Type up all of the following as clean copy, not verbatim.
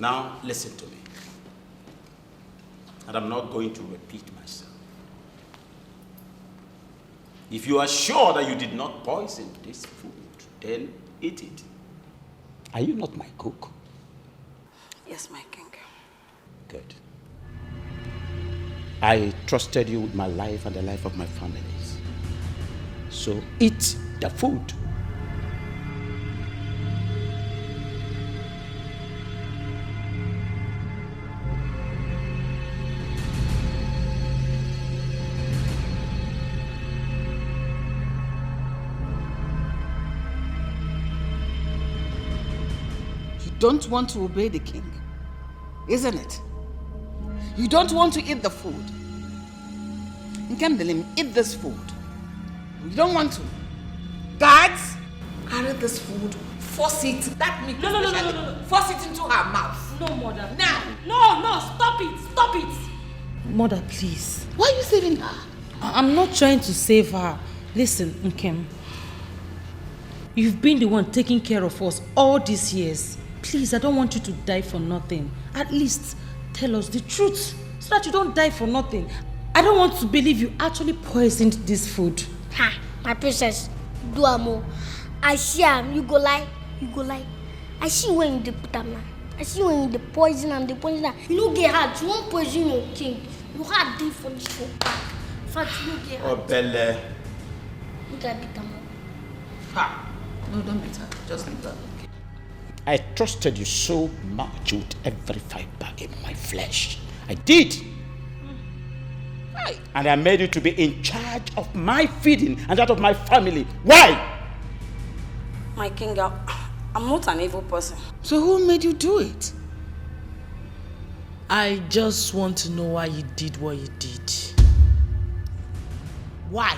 Now, listen to me. And I'm not going to repeat myself. If you are sure that you did not poison this food, then eat it. Are you not my cook? Yes, my king. Good. I trusted you with my life and the life of my families. So eat the food. You don't want to obey the king, isn't it? You don't want to eat the food. Nkamdelim, eat this food. You don't want to. Guards, carry this food, force it. That meat, no. Force it into her mouth. No, mother. Now. No, stop it. Mother, please. Why are you saving her? I'm not trying to save her. Listen, Nkem. You've been the one taking care of us all these years. Please, I don't want you to die for nothing. At least tell us the truth so that you don't die for nothing. I don't want to believe you actually poisoned this food. Ha, my princess, do amo. I see am, you go lie. I see when you put am now. I see when you poison am, You no get hard, you won't poison your king. You hard day for this food. In fact, you no get hard. Oh, Belle. Look at beat am. Ha! No, don't beat her. Just leave her. I trusted you so much with every fiber in my flesh. I did. And I made you to be in charge of my feeding and that of my family. Why? My king, I'm not an evil person. So who made you do it? I just want to know why you did what you did. Why?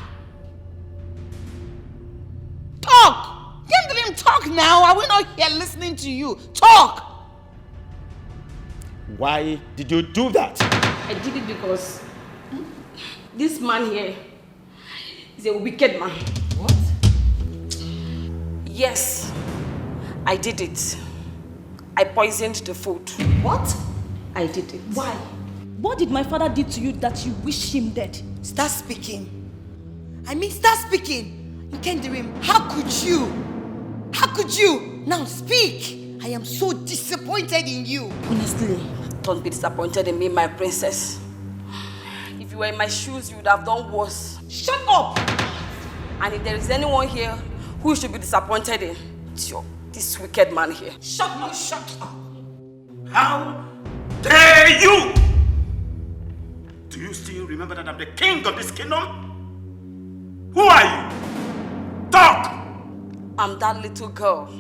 Talk! Let him talk now. Are we not here listening to you? Talk! Why did you do that? I did it because this man here is a wicked man. What? Yes, I did it. I poisoned the food. What? I did it. Why? What did my father do to you that you wish him dead? Start speaking. Start speaking. Nkendirim, how could you? How could you? Now speak. I am so disappointed in you. Honestly. Don't be disappointed in me, my princess. If you were in my shoes, you would have done worse. Shut up! And if there is anyone here who you should be disappointed in, it's this wicked man here. Shut up! How dare you? Do you still remember that I'm the king of this kingdom? Who are you? Talk! I'm that little girl.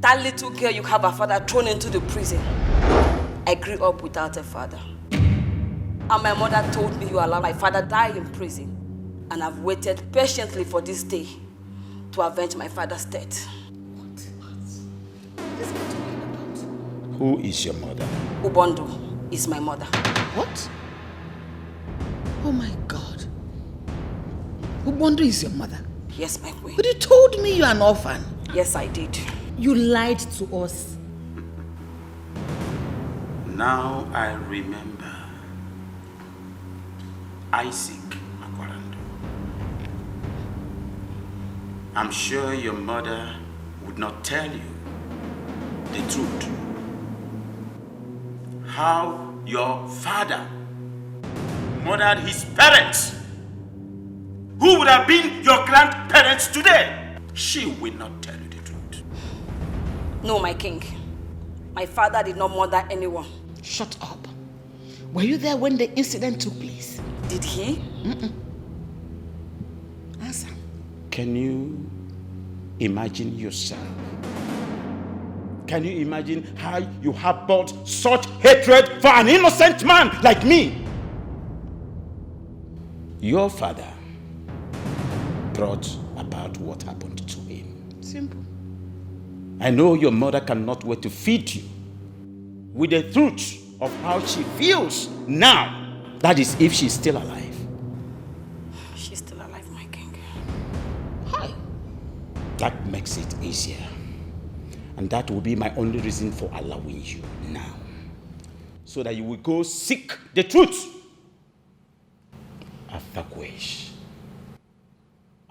That little girl you have a father thrown into the prison. I grew up without a father. And my mother told me you allowed my father die in prison. And I've waited patiently for this day to avenge my father's death. Who is your mother? Ubondo is my mother. What? Oh my God. Ubondo is your mother? Yes, my queen. But you told me you're an orphan. Yes, I did. You lied to us. Now I remember. Isaac Makwarando. I'm sure your mother would not tell you the truth. How your father murdered his parents, who would have been your grandparents today. She will not tell you the truth. No, my king. My father did not murder anyone. Shut up. Were you there when the incident took place? Did he? Answer. Can you imagine yourself? Can you imagine how you harbored such hatred for an innocent man like me? Your father brought about what happened to him. Simple. I know your mother cannot wait to feed you with the truth of how she feels now. That is, if she's still alive. She's still alive, my king. Hi. That makes it easier. And that will be my only reason for allowing you now. So that you will go seek the truth. After which,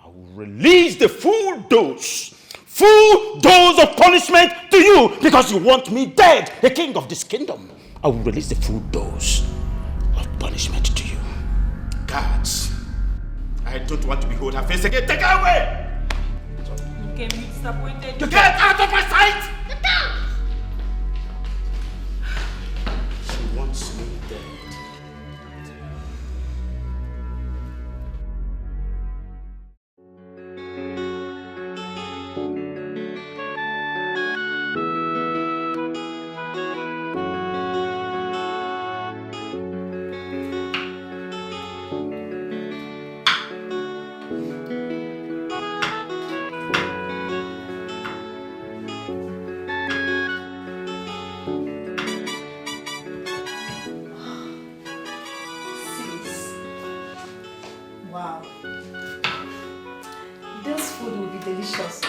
I will release the full dose of punishment to you because you want me dead, the king of this kingdom. I will release the full dose of punishment to you. Guards, I don't want to behold her face again. Take her away! Okay, me disappointed. You get out of my sight! Get down! She wants me dead. Wow. This food will be delicious.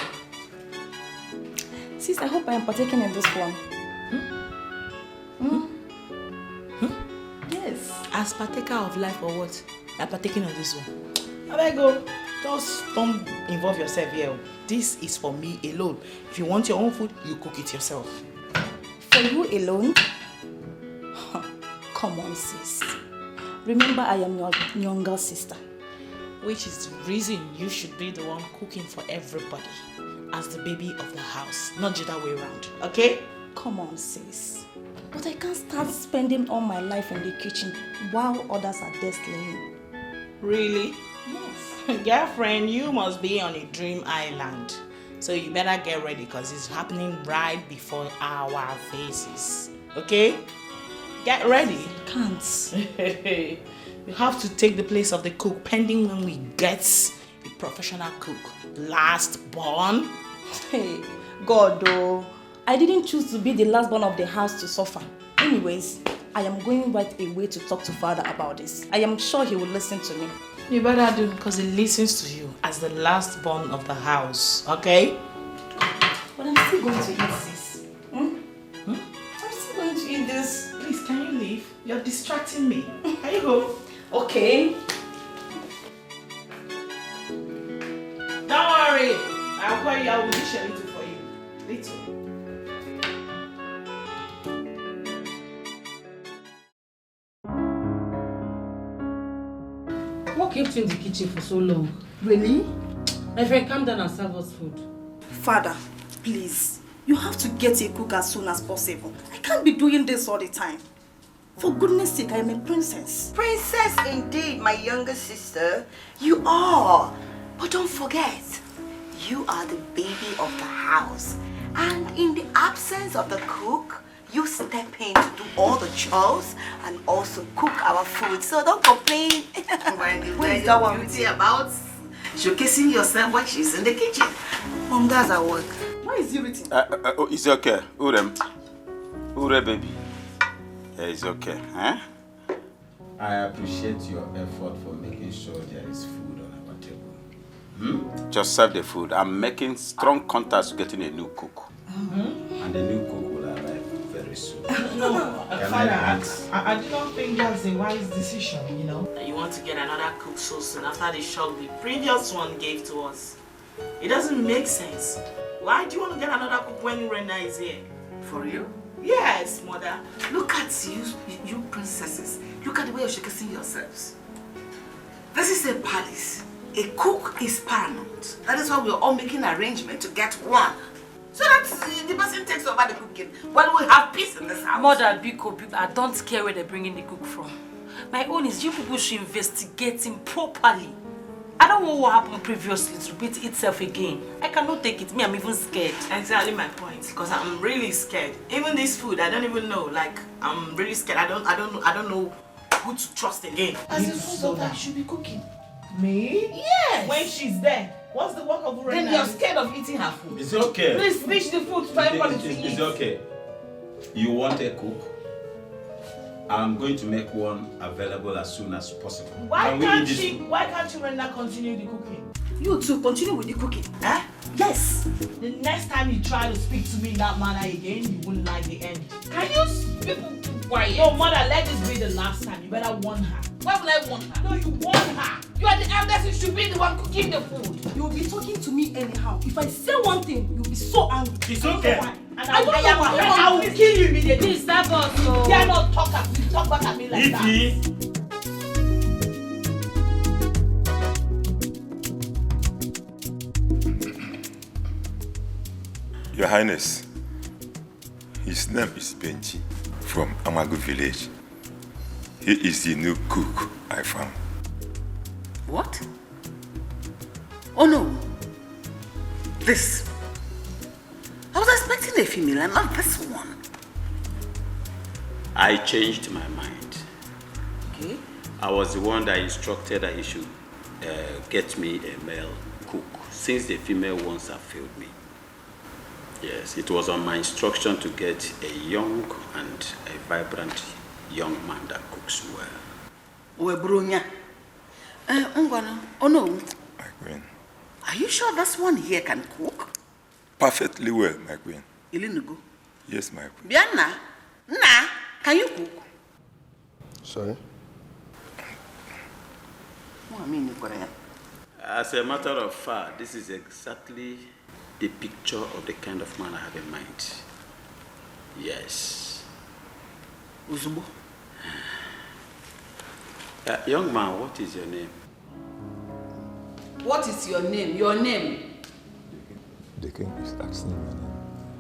Sis, I hope I am partaking in this one. Yes. As partaker of life or what? I'm partaking of this one. I go. Just don't involve yourself here. This is for me alone. If you want your own food, you cook it yourself. For you alone? Come on, sis. Remember, I am your younger sister. Which is the reason you should be the one cooking for everybody as the baby of the house, not the other way around, okay? Come on, sis. But I can't start spending all my life in the kitchen while others are there slaying. Really? Yes. Girlfriend, you must be on a dream island. So you better get ready because it's happening right before our faces, okay? Get ready. Can't. You have to take the place of the cook pending when we get a professional cook. Last born. Hey, God though. I didn't choose to be the last born of the house to suffer. Anyways, I am going right away to talk to Father about this. I am sure he will listen to me. You better do because he listens to you as the last born of the house, okay? But I'm still going to eat this. I'm still going to eat this. Please, can you leave? You're distracting me. Here you go. Okay. Don't worry. I'll call you. I will dish a little for you. Little. What kept you in the kitchen for so long? Really? My friend, calm down and serve us food. Father, please. You have to get a cook as soon as possible. I can't be doing this all the time. For goodness sake, I am a princess. Princess indeed, my younger sister. You are. But don't forget, you are the baby of the house. And in the absence of the cook, you step in to do all the chores and also cook our food. So don't complain. What is that one beauty about showcasing yourself when she's in the kitchen? Mom, that's our work. Why is he written? It's okay. Ure baby. Yeah, it's okay. Huh? I appreciate your effort for making sure there is food on our table. Just serve the food. I'm making strong contacts getting a new cook. And the new cook will arrive very soon. No, Can Father, I I do not think that's a wise decision, you know? You want to get another cook so soon after the shock the previous one gave to us. It doesn't make sense. Why do you want to get another cook when Rena is here? For you? Yes, mother. Look at you princesses. Look at the way you're showcasing yourselves. This is a palace. A cook is paramount. That is why we're all making arrangements to get one. So that the person takes over the cooking. When we have peace in this house. Mother, Biko, I don't care where they're bringing the cook from. My own is you people should investigate him properly. I don't want what happened previously to repeat itself again. I cannot take it. Me, I'm even scared. Exactly my point. Because I'm really scared. Even this food, I don't even know. Like, I'm really scared. I don't know who to trust again. As a full daughter, should be cooking. Me? Yes. When she's there. What's the work of Rena? Then you're scared of eating her food. It's okay. Please finish the food for everybody to eat. It's okay. You want a cook? I'm going to make one available as soon as possible. Why can't you Rena continue the cooking? You too, continue with the cooking. Huh? Yes. The next time you try to speak to me in that manner again, you wouldn't like the end. Can you people keep quiet? No, mother, let this be the last time. You better warn her. Why would I warn her? No, you warn her. You are the eldest. You should be the one cooking the food. You will be talking to me anyhow. If I say one thing, you'll be so angry. It's okay. And I will kill you immediately. Please, that boss. You dare not talk back at me like that. Your Highness, his name is Benji from Amagu village. He is the new cook I found. What? Oh no. This. I was expecting a female and not this one. I changed my mind. Okay. I was the one that instructed that he should get me a male cook, since the female ones have failed me. Yes, it was on my instruction to get a young and a vibrant young man that cooks well. Brunya. Oh no. My queen. Are you sure this one here can cook? Perfectly well, my queen. Ilinugo. Yes, my queen. Bianna, can you cook? Sorry? As a matter of fact, this is exactly the picture of the kind of man I have in mind. Yes. Uzubo. Young man, what is your name? What is your name? Your name? The king is asking my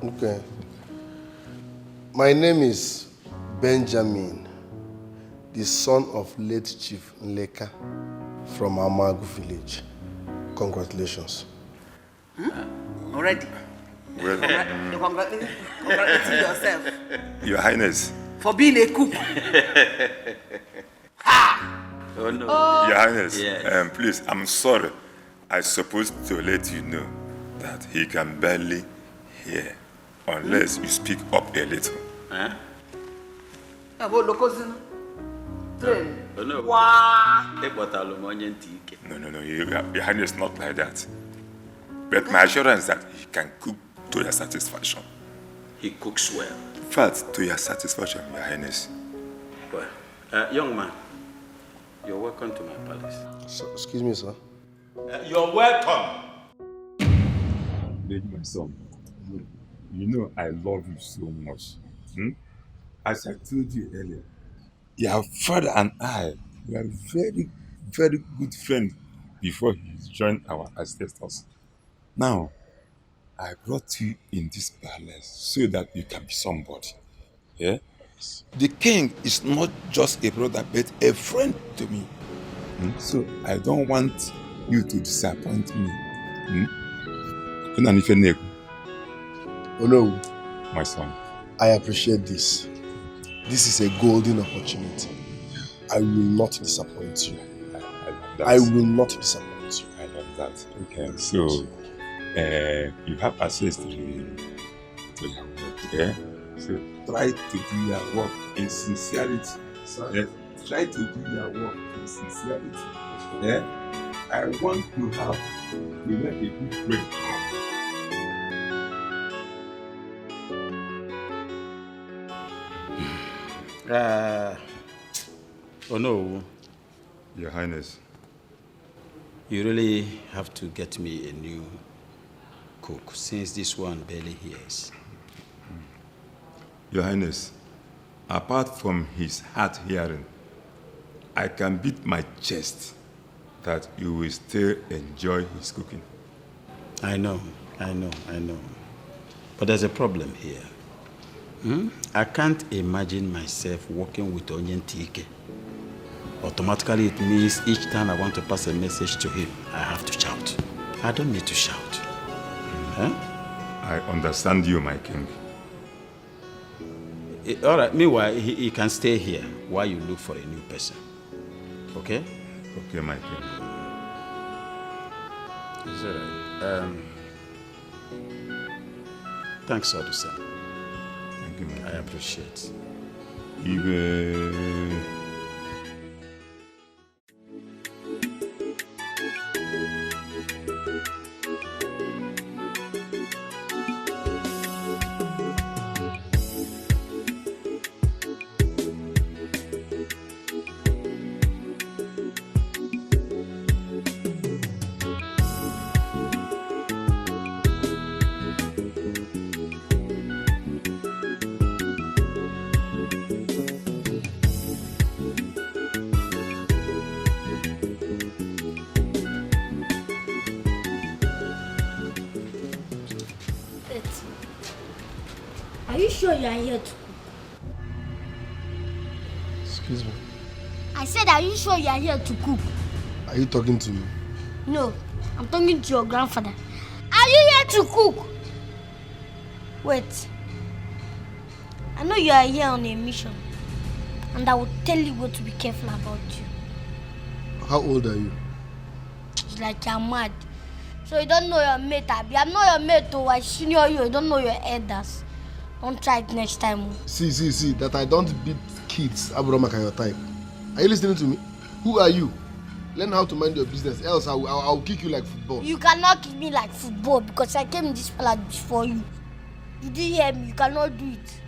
name. Okay. My name is Benjamin, the son of late Chief Nleka from Amagu village. Congratulations. Already? Well, You're congratulating yourself Your Highness. for being a cook. Oh no. Your Highness, Yes. please, I'm sorry. I supposed to let you know that he can barely hear unless you speak up a little. Huh? No, Your Highness, not like that. But my assurance that he can cook to your satisfaction. He cooks well. In fact, to your satisfaction, Your Highness. Well, young man, you're welcome to my palace. Excuse me, sir. You're welcome. Baby, my son, you know I love you so much. As I told you earlier, your father and I were very, very good friends before he joined our ancestors. Now, I brought you in this palace so that you can be somebody. Yeah? The king is not just a brother, but a friend to me. So I don't want you to disappoint me. Oh no, My son. I appreciate this. This is a golden opportunity. I will not disappoint you. I will not disappoint you. I love that. Okay, so you have access to your work. Yeah? So try to do your work in sincerity. Yeah? Try to do your work in sincerity. Yeah? I want to have to make a good break. Oh no. Your Highness. You really have to get me a new cook, since this one barely hears. Your Highness, apart from his hard hearing, I can beat my chest that you will still enjoy his cooking. I know. But there's a problem here. I can't imagine myself working with Onyen Tike. Automatically, it means each time I want to pass a message to him, I have to shout. I don't need to shout. Huh? I understand you, my king. All right, meanwhile, he can stay here while you look for a new person. Okay? Okay, my king. It's all right. Thanks, Odusa. Thank you, my king. I appreciate. Are you sure you are here to cook? Excuse me. I said, are you sure you are here to cook? Are you talking to me? No, I'm talking to your grandfather. Are you here to cook? Wait. I know you are here on a mission. And I will tell you what to be careful about you. How old are you? It's like you're mad. So you don't know your mate, Abby. I'm not your mate, though. I senior you. You don't know your elders. Don't try it next time. See, that I don't beat kids, Abromaka, your type. Are you listening to me? Who are you? Learn how to mind your business, else I'll kick you like football. You cannot kick me like football because I came in this palace before you. You didn't hear me. You cannot do it.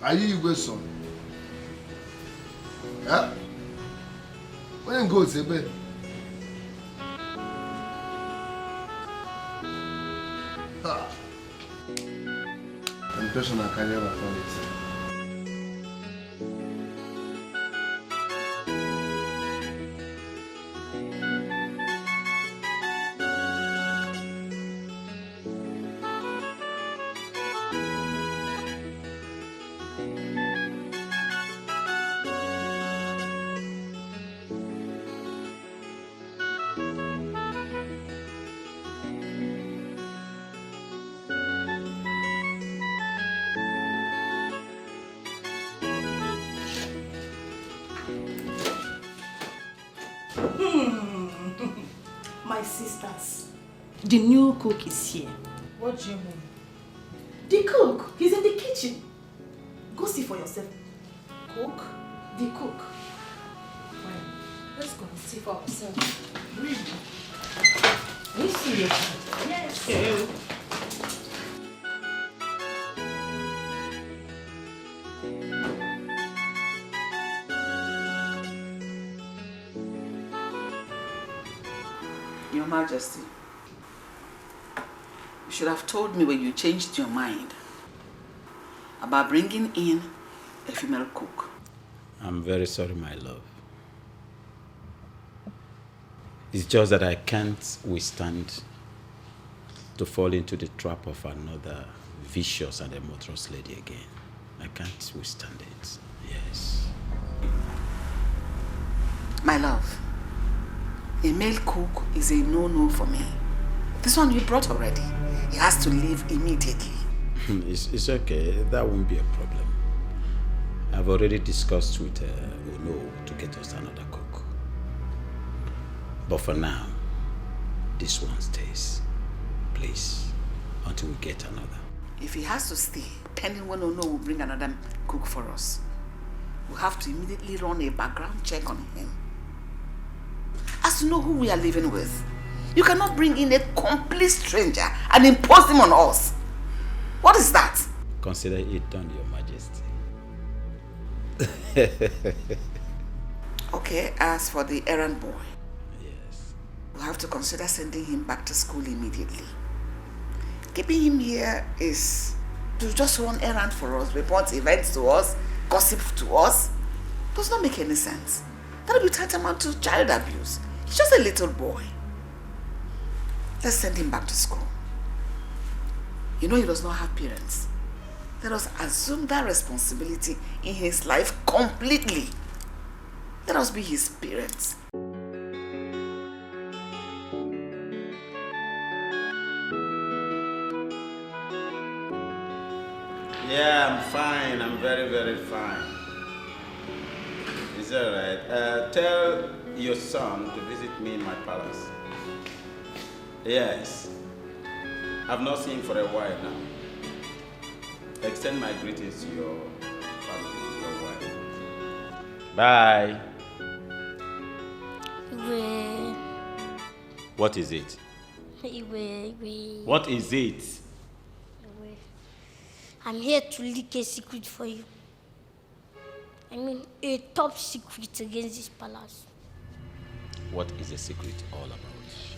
Are you Igwe's son? Yeah? When you go to bed? I'm person I can never find it. My sisters, the new cook is here. What do you mean? The cook, he's in the kitchen. Go see for yourself. Cook? The cook. Fine. Let's go and see for ourselves. Really? Are you serious? Yes. Yeah. Your Majesty, you should have told me when you changed your mind about bringing in a female cook. I'm very sorry, my love. It's just that I can't withstand to fall into the trap of another vicious and adulterous lady again. I can't withstand it. Yes. My love, a male cook is a no-no for me. This one you brought already. He has to leave immediately. It's okay. That won't be a problem. I've already discussed with Uno to get us another cook. But for now, this one stays. Please, until we get another. If he has to stay, pending when Uno will bring another cook for us, we'll have to immediately run a background check on him. As to know who we are living with. You cannot bring in a complete stranger and impose him on us. What is that? Consider it done, Your Majesty. Okay, as for the errand boy, Yes. we'll have to consider sending him back to school immediately. Keeping him here is to just run errands for us, report events to us, gossip to us. Does not make any sense. That will be tantamount to child abuse. He's just a little boy. Let's send him back to school. You know he does not have parents. Let us assume that responsibility in his life completely. Let us be his parents. Yeah, I'm fine. I'm very, very fine. Is that right? Tell your son to visit me in my palace. Yes. I've not seen him for a while now. Extend my greetings to your family, your wife. Bye. Iwe. What is it? Iwe. What is it? Iwe. I'm here to leak a secret for you. I mean, a top secret against this palace. What is the secret all about?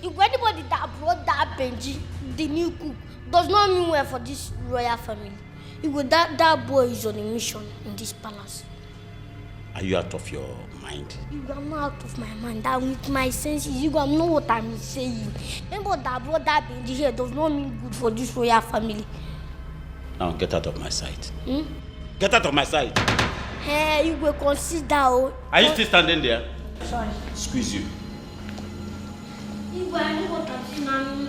If anybody that brought that Benji, the new cook, does not mean well for this royal family, that boy is on a mission in this palace. Are you out of your mind? I'm not out of my mind. I'm with my senses. You don't know what I'm saying. Remember that brother Benji here does not mean good for this royal family. Now get out of my sight. Get out of my sight. Hey, you will consider. Are you still standing there? Sorry. Squeeze you. You will know what I'm saying.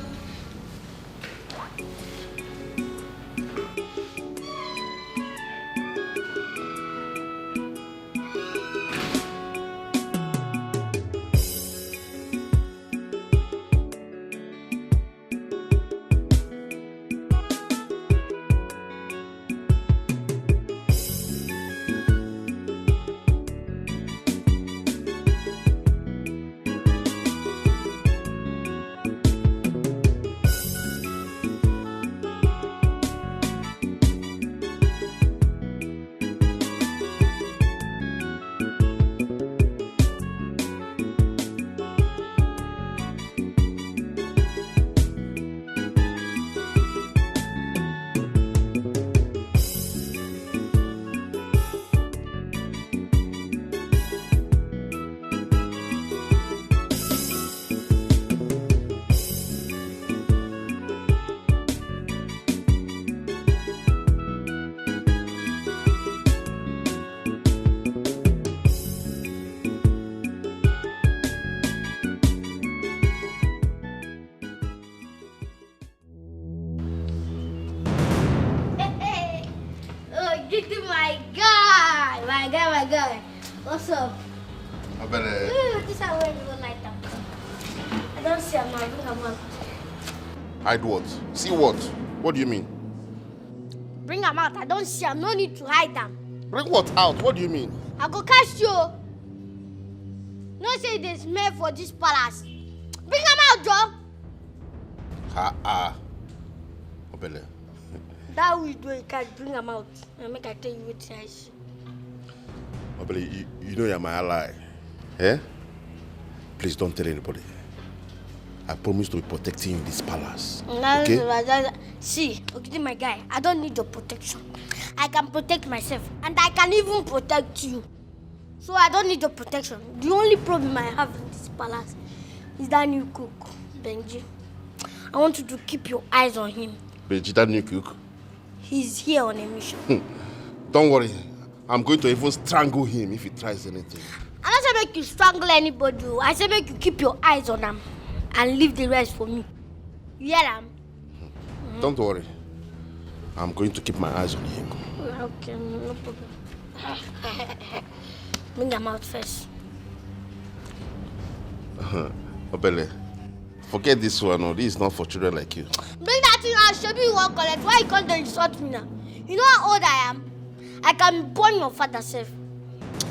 My guy. What's up? I better. This is where you go like that. I don't see him now. Bring him out. Hide what? See what? What do you mean? Bring him out. I don't see him. No need to hide them. Bring what out? What do you mean? I go catch you. No say there's smell for this palace. Bring him out, Joe. Obele. That we do, you can't bring him out. And make I tell you what I see. Obele, you know you're my ally. Eh? Please don't tell anybody. I promise to be protecting you in this palace. Okay? See, okay, my guy, I don't need your protection. I can protect myself. And I can even protect you. So I don't need your protection. The only problem I have in this palace is that new cook, Benji. I want you to keep your eyes on him. Benji, that new cook? He's here on a mission. Don't worry. I'm going to even strangle him if he tries anything. I don't say make you strangle anybody. I say make you keep your eyes on him and leave the rest for me. You hear him? Don't worry. I'm going to keep my eyes on him. Okay, no problem. Bring him out first. Obele, forget this one. No, this is not for children like you. Bring that thing out. Show me you won't collect. Why you can't insult me now? You know how old I am? I can burn your father self.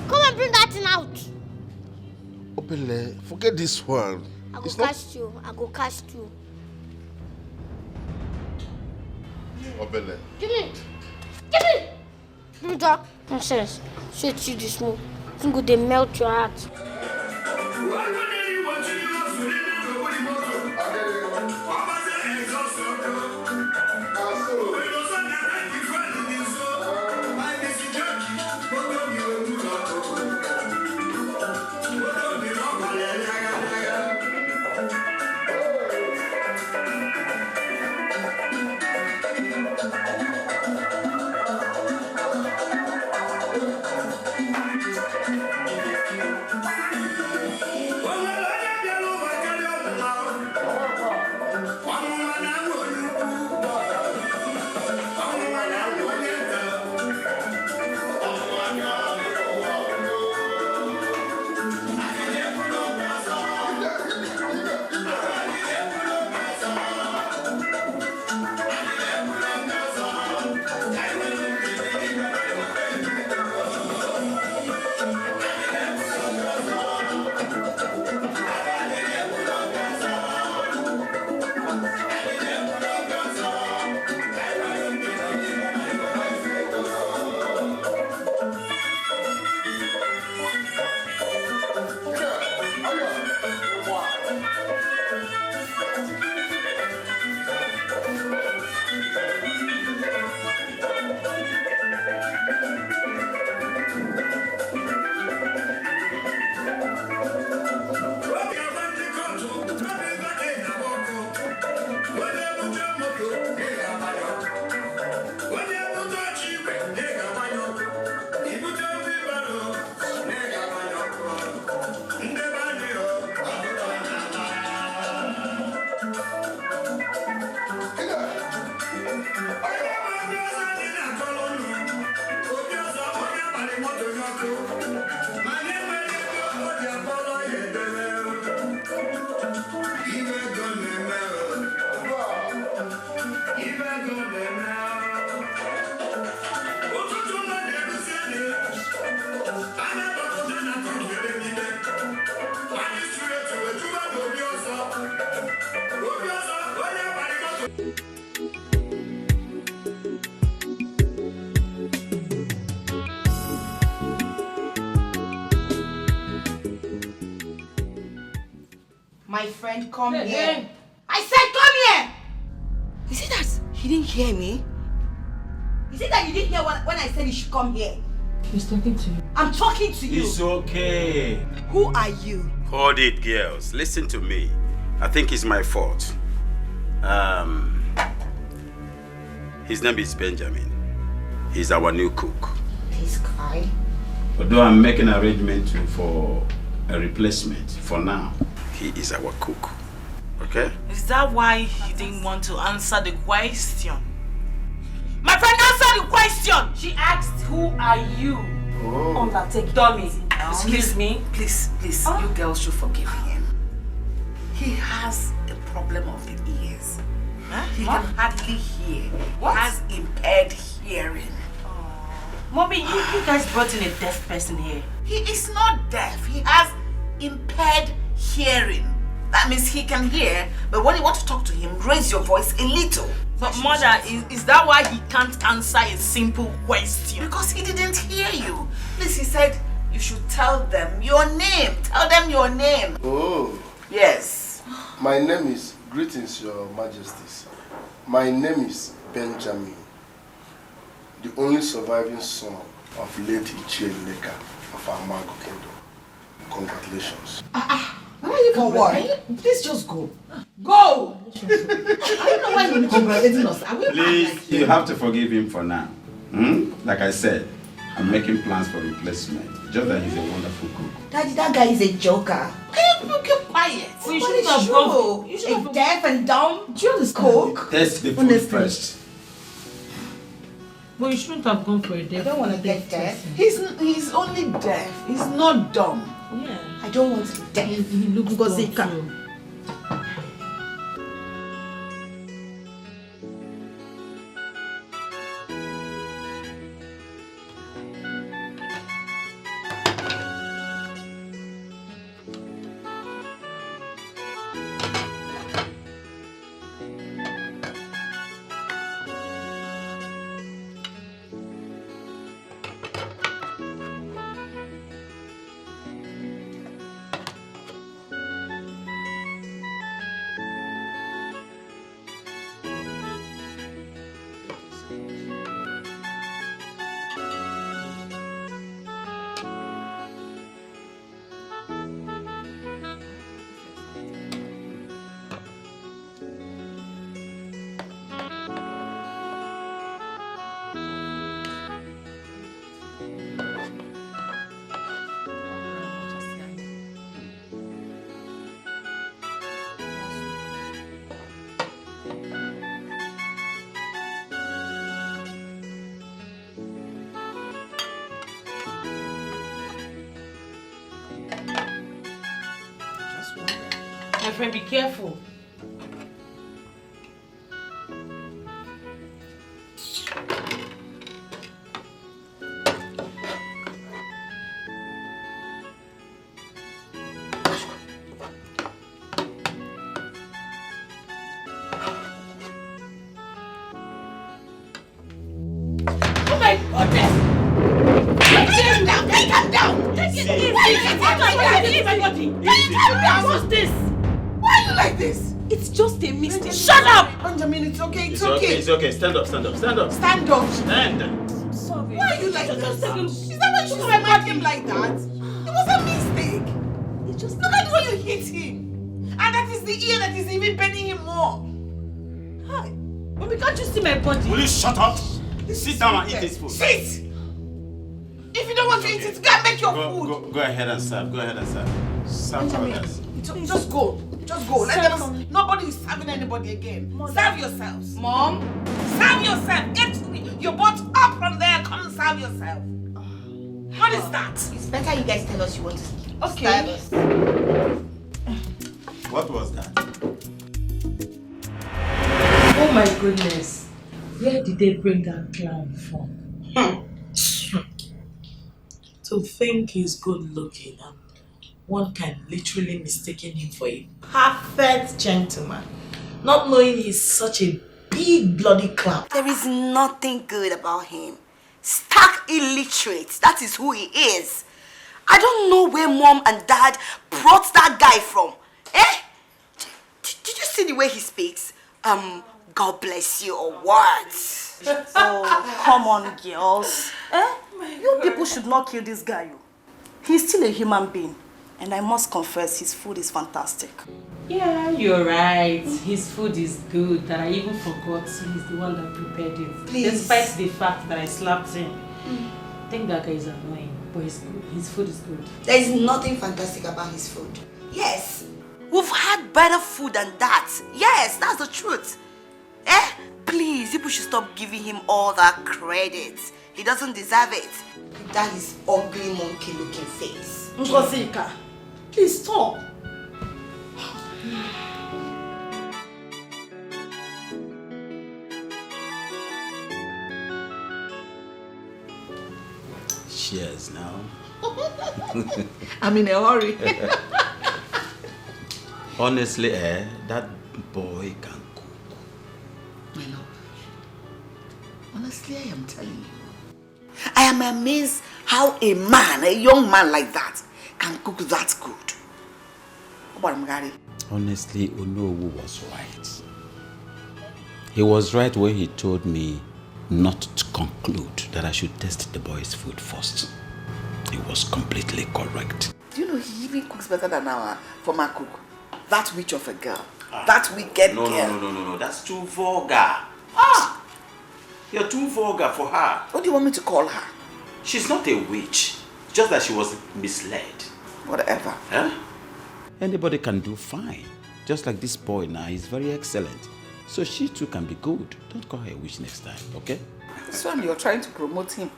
Come and bring that thing out. Obele, forget this one. I go cast you. I go cast you. Obele. Give me. Give me. Give me that. Nonsense. Shit you this move. I think they melt your heart. Well, My friend, come here. I said come here! Is it that he didn't hear me? Is it that you didn't hear when I said you should come here? He's talking to you. I'm talking to you. It's okay. Who are you? Hold it, girls. Listen to me. I think it's my fault. His name is Benjamin. He's our new cook. This guy? Although I'm making arrangement for a replacement for now, he is our cook. Okay? Is that why he didn't want to answer the question? My friend, answer the question! She asked, who are you? Undertake dummy. Excuse me. Please, you girls should forgive him. He has a problem of the ears. Huh? He can hardly hear. What? He has impaired hearing. Mommy, you guys brought in a deaf person here. He is not deaf. He has impaired hearing. That means he can hear, but when you want to talk to him, raise your voice a little. But mother, is that why he can't answer a simple question? Because he didn't hear you. Please, he said you should tell them your name. Tell them your name. Oh. Yes. My name is, greetings, Your Majesties. My name is Benjamin, the only surviving son of late Ichieleka of Amago Kingdom. Congratulations. Why are you congratulating? Please just go. Go! I don't know why you're congratulating us. Please, you have to forgive him for now. Like I said, I'm making plans for replacement. Just that he's a wonderful cook. Daddy, that guy is a joker. Can you keep quiet? Well, you shouldn't have gone. You should have deaf and dumb. Do you understand? Cook. Taste the food first. But you shouldn't have gone for a deaf. I don't want to get deaf. He's only deaf. He's not dumb. Yeah. I don't want to be deaf. He looks Ngozika. dumb too. My friend, be careful. Oh my goodness! Calm down! Calm down! Take it easy! Why you calm down? What's this? Why are you like this? It's just a mistake. Shut up! Benjamin, it's okay. It's okay. Stand up. Stand up. Stand. I'm sorry. Why are you like this? Is that why you should have him like that? It was a mistake. Look at the way you hit him. And that is the ear that is even bending him more. Hi. Mommy, can't you see my body? Will you shut up? Sit down and eat this food. Sit! If you don't want to eat it, go and make your food. Go ahead and serve. Serve for others. Just go. Just go. Nobody is serving anybody again. Mother. Serve yourselves. Mom? Serve yourself. You're both up from there. Come and serve yourself. What is that? It's better you guys tell us you want to Okay. serve us. What was that? Oh my goodness. Where did they bring that clown from? To think he's good looking and one can literally mistaken him for a perfect gentleman, not knowing he's such a big bloody clown. There is nothing good about him. Stark illiterate. That is who he is. I don't know where mom and dad brought that guy from. Did you see the way he speaks? God bless you or what? Oh, come on, girls. You people should not kill this guy. He's still a human being. And I must confess, his food is fantastic. Yeah, you're right. His food is good. That I even forgot he's the one that prepared it. Please. Despite the fact that I slapped him. I think that guy is annoying, but he's good. His food is good. There is nothing fantastic about his food. Yes, we've had better food than that. Yes, that's the truth. Please, people should stop giving him all that credit. He doesn't deserve it. That is ugly monkey-looking face. Ngozika, please stop. Cheers now. I'm in a hurry. Honestly, that boy can cook. My love, honestly, I am telling you. I am amazed how a young man like that, can cook that good. What about Mgari? Honestly, Onowu was right. He was right when he told me not to conclude that I should test the boy's food first. He was completely correct. Do you know he even cooks better than our former cook? That witch of a girl. That wicked girl. No. That's too vulgar. You're too vulgar for her. What do you want me to call her? She's not a witch. Just that she was misled. Whatever. Huh? Anybody can do fine. Just like this boy now, he's very excellent. So she too can be good. Don't call her a witch next time, okay? This one, you're trying to promote him.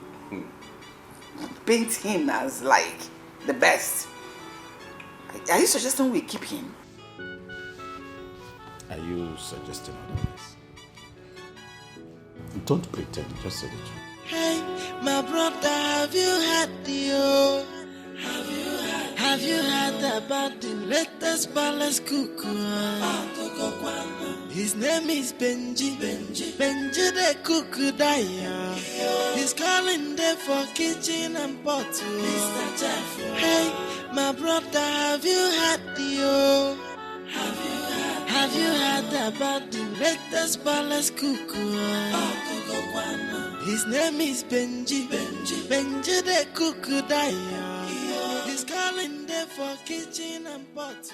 Paint him as like the best. Are you suggesting we keep him? Are you suggesting otherwise? Don't pretend, just say the truth. Hey, my brother, have you had the Have you heard about the latest palace cuckoo? His name is Benji the cuckoo dyer. He's calling there for kitchen and pot. Hey, my brother, have you had the Have you heard about the latest palace cuckoo? His name is Benji the cuckoo dyer. He's calling there for kitchen and pot.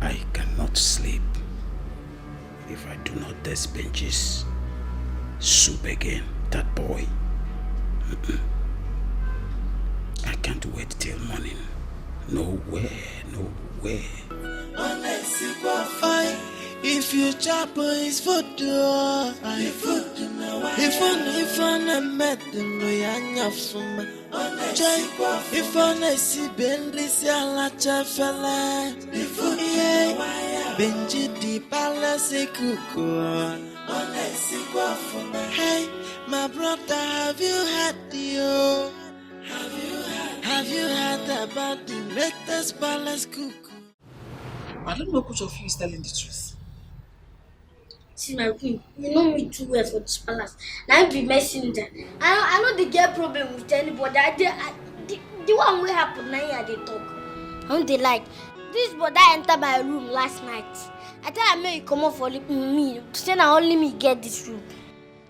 I cannot sleep if I do not taste Benji's soup again. That boy. I can't wait till morning. No way. If you chop his food, if I met them, if I see Bentley's a fella, Benji the palace cuckoo. Hey, my brother, have you had the Have you heard about the latest palace cuckoo? I don't know which of you is telling the truth. See my queen, you know me too well for this palace. Now I be messenger. I know they get problem with anybody. The one will happen now they talk. How they like this brother enter my room last night. I tell him you come up for me. Say now only me get this room.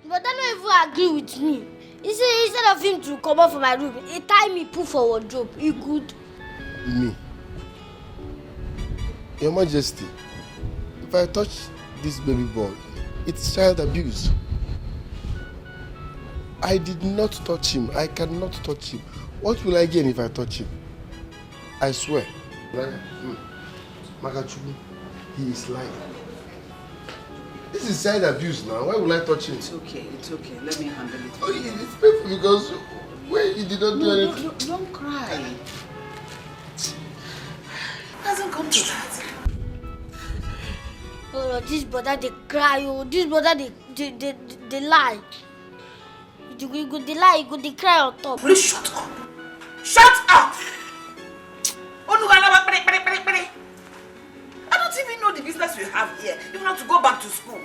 But I don't even agree with me. Instead of him to come out from my room, he tie me, put for wardrobe. He good. Me? Your Majesty, if I touch this baby boy, it's child abuse. I did not touch him. I cannot touch him. What will I gain if I touch him? I swear. Makachubu, he is lying. This is child abuse now. Why will I touch him? It's okay. Let me handle it. Oh, it's painful because when you did not do anything. No, don't cry. It hasn't come to that. Oh, this brother they cry. Oh, this brother they lie. You go they lie. You go they cry on top. Please shut up. Shut up. I don't even know the business you have here. You have to go back to school.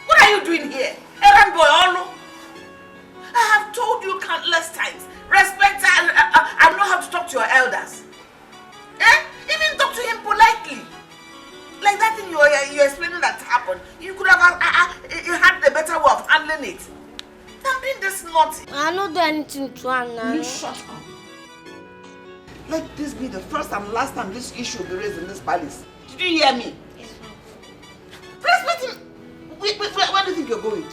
What are you doing here? Errand boy, Olo. I have told you countless times. Respect and know how to talk to your elders. Even talk to him politely. Like that thing you're explaining that happened. You could have had a better way of handling it. I'm being this naughty. I don't do anything to her now. You shut up. Let this be the first and last time this issue will be raised in this palace. Did you hear me? Yes, ma'am. Respect him. Wait, where do you think you're going?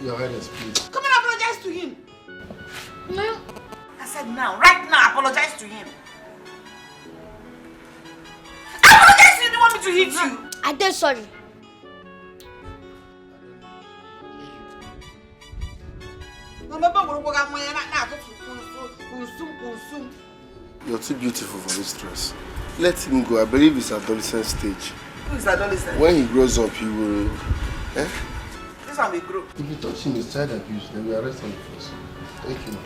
Your Highness, please. Come and apologize to him. No. I said now, right now, apologize to him. Apologize to him. You want me to hit you? I did sorry. You're too beautiful for this dress. Let him go. I believe it's adolescent stage. Who is adolescent? When he grows up, he will. This one will grow. If you touch him with child abuse, then we arrest him first. Thank you.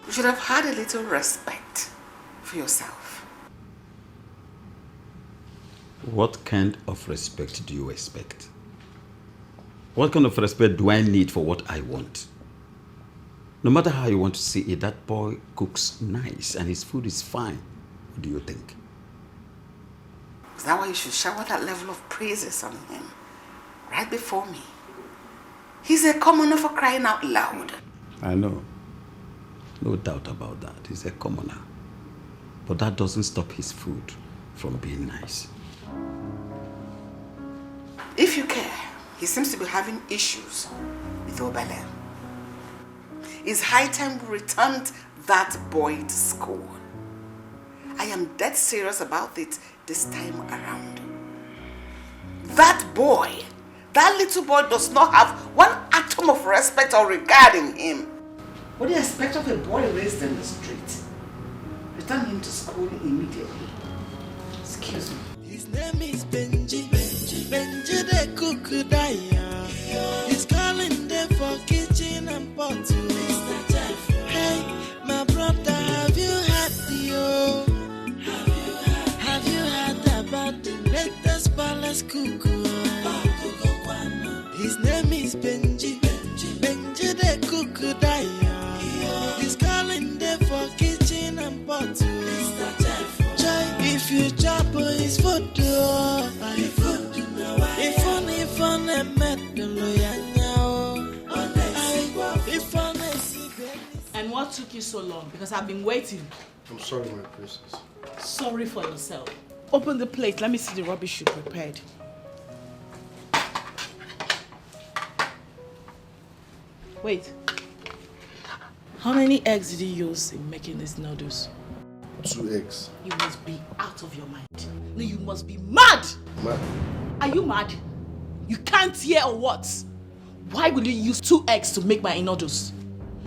You should have had a little respect for yourself. What kind of respect do you expect? What kind of respect do I need for what I want? No matter how you want to see it, that boy cooks nice and his food is fine. What do you think? Is that why you should shower that level of praises on him? Right before me. He's a commoner for crying out loud. I know. No doubt about that. He's a commoner. But that doesn't stop his food from being nice. If you care, he seems to be having issues with Obele. It's high time we returned that boy to school. I am dead serious about it this time around. That boy, that little boy does not have one atom of respect or regard in him. What do you expect of a boy raised in the street? Return him to school immediately. Excuse me. His name is Benji. Benji the cook daya. He's calling them for kitchen and pot. Hey, my brother, have you had Have you heard about the latest palace cook? His name is Benji. Benji the cook daya. He's calling them for kitchen and pot. If you chop his food, And what took you so long? Because I've been waiting. I'm sorry, my princess. Sorry for yourself. Open the plate. Let me see the rubbish you prepared. Wait. How many eggs did you use in making these noodles? 2 eggs. You must be out of your mind. No, you must be mad! Mad? Are you mad? You can't hear or what? Why will you use 2 eggs to make my noodles?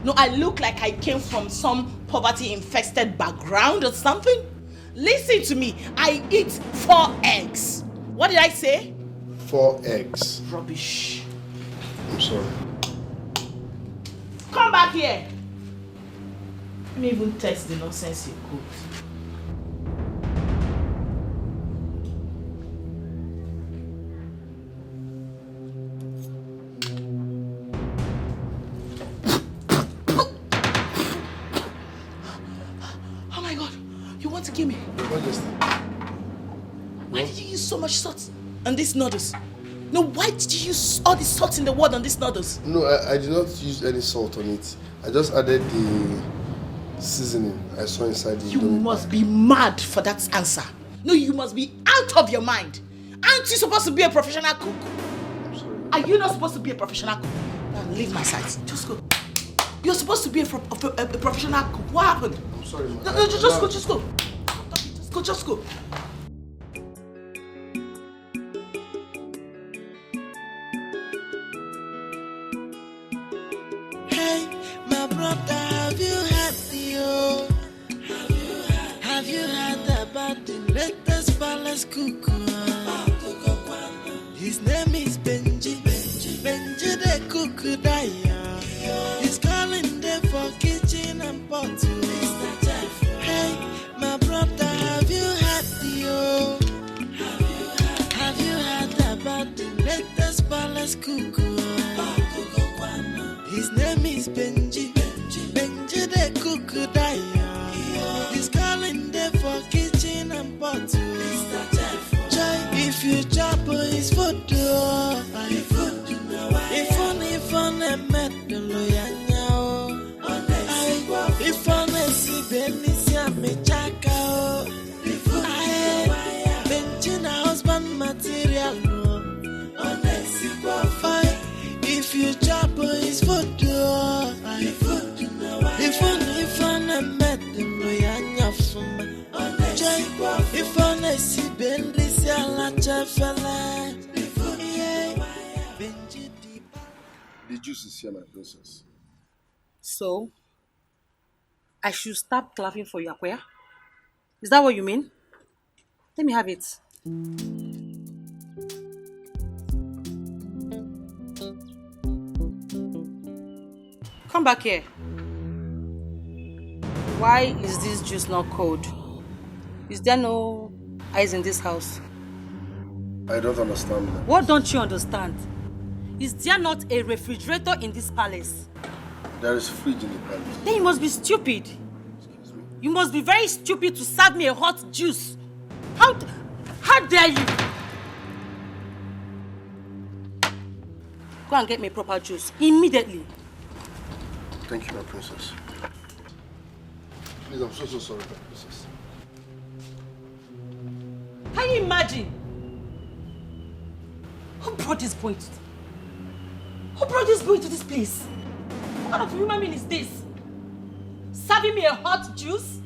No, I look like I came from some poverty-infested background or something? Listen to me. I eat 4 eggs. What did I say? 4 eggs. Rubbish. I'm sorry. Come back here. Let me even test the nonsense you cooked. want to kill me? Your Majesty. Why did you use so much salt on these noodles? No, why did you use all the salt in the world on these noodles? No, I did not use any salt on it. I just added the seasoning I saw inside the You Indomie must pack. be mad for that answer. No, you must be out of your mind. Aren't you supposed to be a professional cook? I'm sorry. Are you not supposed to be a professional cook? Now leave my side. Just go. You're supposed to be a professional cook. What happened? I'm sorry, man. No, just go. Just go. Hey, my brother, have you heard Have you heard about the latest palace cook? His name is Benji the cook Daya. He's calling there for kitchen and pot. Hey, my brother, have you heard Have you heard about the latest palace cook? His name is Benji the cook Daya. He's calling there for kitchen and pot. Try if you chop his food. If on a medal, if on a si Benicia Mechaka, Benchina husband material. If you chop his food, if on a medal, if on a si Benicia Lachafala. The juice is here, my princess. So, I should stop clapping for you, Akoya? Is that what you mean? Let me have it. Come back here. Why is this juice not cold? Is there no ice in this house? I don't understand that. What don't you understand? Is there not a refrigerator in this palace? There is fridge in the palace. Then you must be stupid. You must be very stupid to serve me a hot juice. How dare you? Go and get me proper juice immediately. Thank you, my princess. Please, I'm so sorry, my princess. Can you imagine? Who brought this boy to this place? What kind of human being is this? Serving me a hot juice?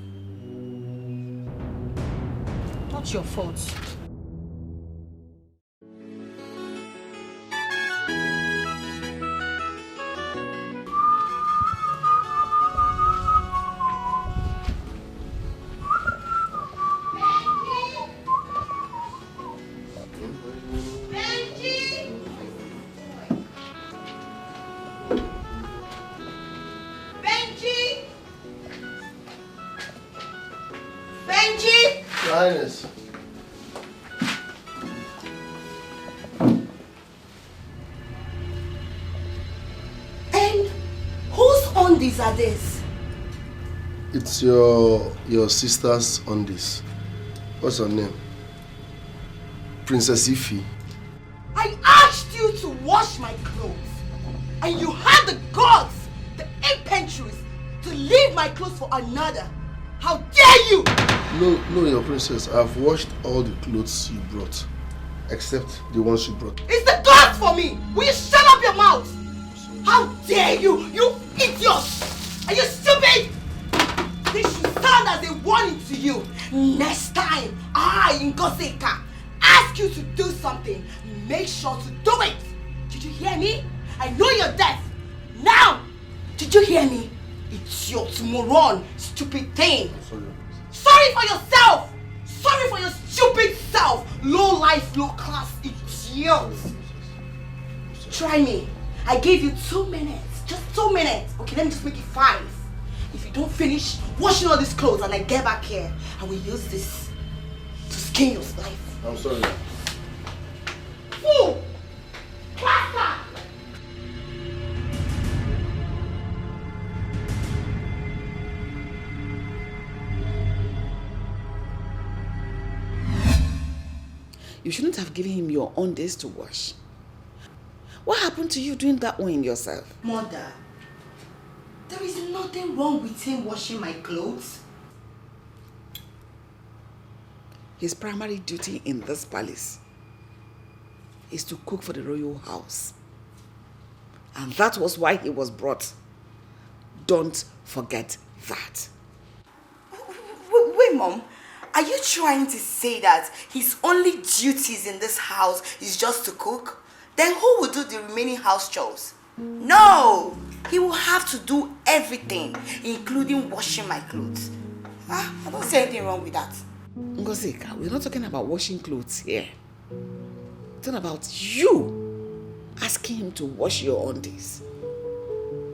Not your fault. Your Highness. And whose undies are this? It's your sister's undies. What's her name? Princess Ify. I asked you to wash my clothes, and you had the guts, the impetuous, to leave my clothes for another. How dare you! No, your princess. I've washed all the clothes you brought, except the ones you brought. It's the guts for me! Will you shut up your mouth? How dare you! You idiot! Are you stupid? This should stand as a warning to you. Next time I, Ngosika, ask you to do something, make sure to do it. Did you hear me? I know you're deaf. Now, did you hear me? It's your moron, stupid thing. Sorry for yourself. Sorry for your stupid self. Low life, low class idiot. Try me. I gave you 2 minutes. Just 2 minutes. Okay, let me just make it 5. If you don't finish washing all these clothes and I get back here, I will use this to skin your life. I'm sorry. Fool! Bastard! You shouldn't have given him your own days to wash. What happened to you doing that one yourself? Mother, there is nothing wrong with him washing my clothes. His primary duty in this palace is to cook for the royal house. And that was why he was brought. Don't forget that. Wait, Mom. Are you trying to say that his only duties in this house is just to cook? Then who will do the remaining house chores? No! He will have to do everything, including washing my clothes. I don't see anything wrong with that. Ngozika, we're not talking about washing clothes here. We're talking about you asking him to wash your undies.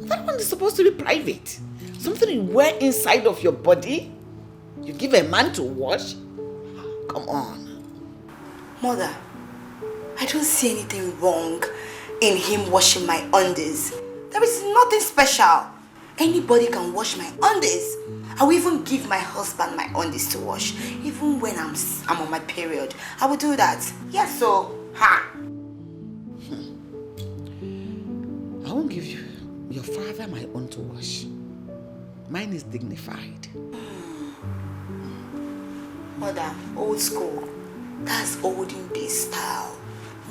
That one is supposed to be private. Something you wear inside of your body. You give a man to wash? Come on. Mother, I don't see anything wrong in him washing my undies. There is nothing special. Anybody can wash my undies. I will even give my husband my undies to wash. Even when I'm on my period, I will do that. Yes, so, ha! I won't give you your father my own to wash. Mine is dignified. Mother, old school. That's olden days style.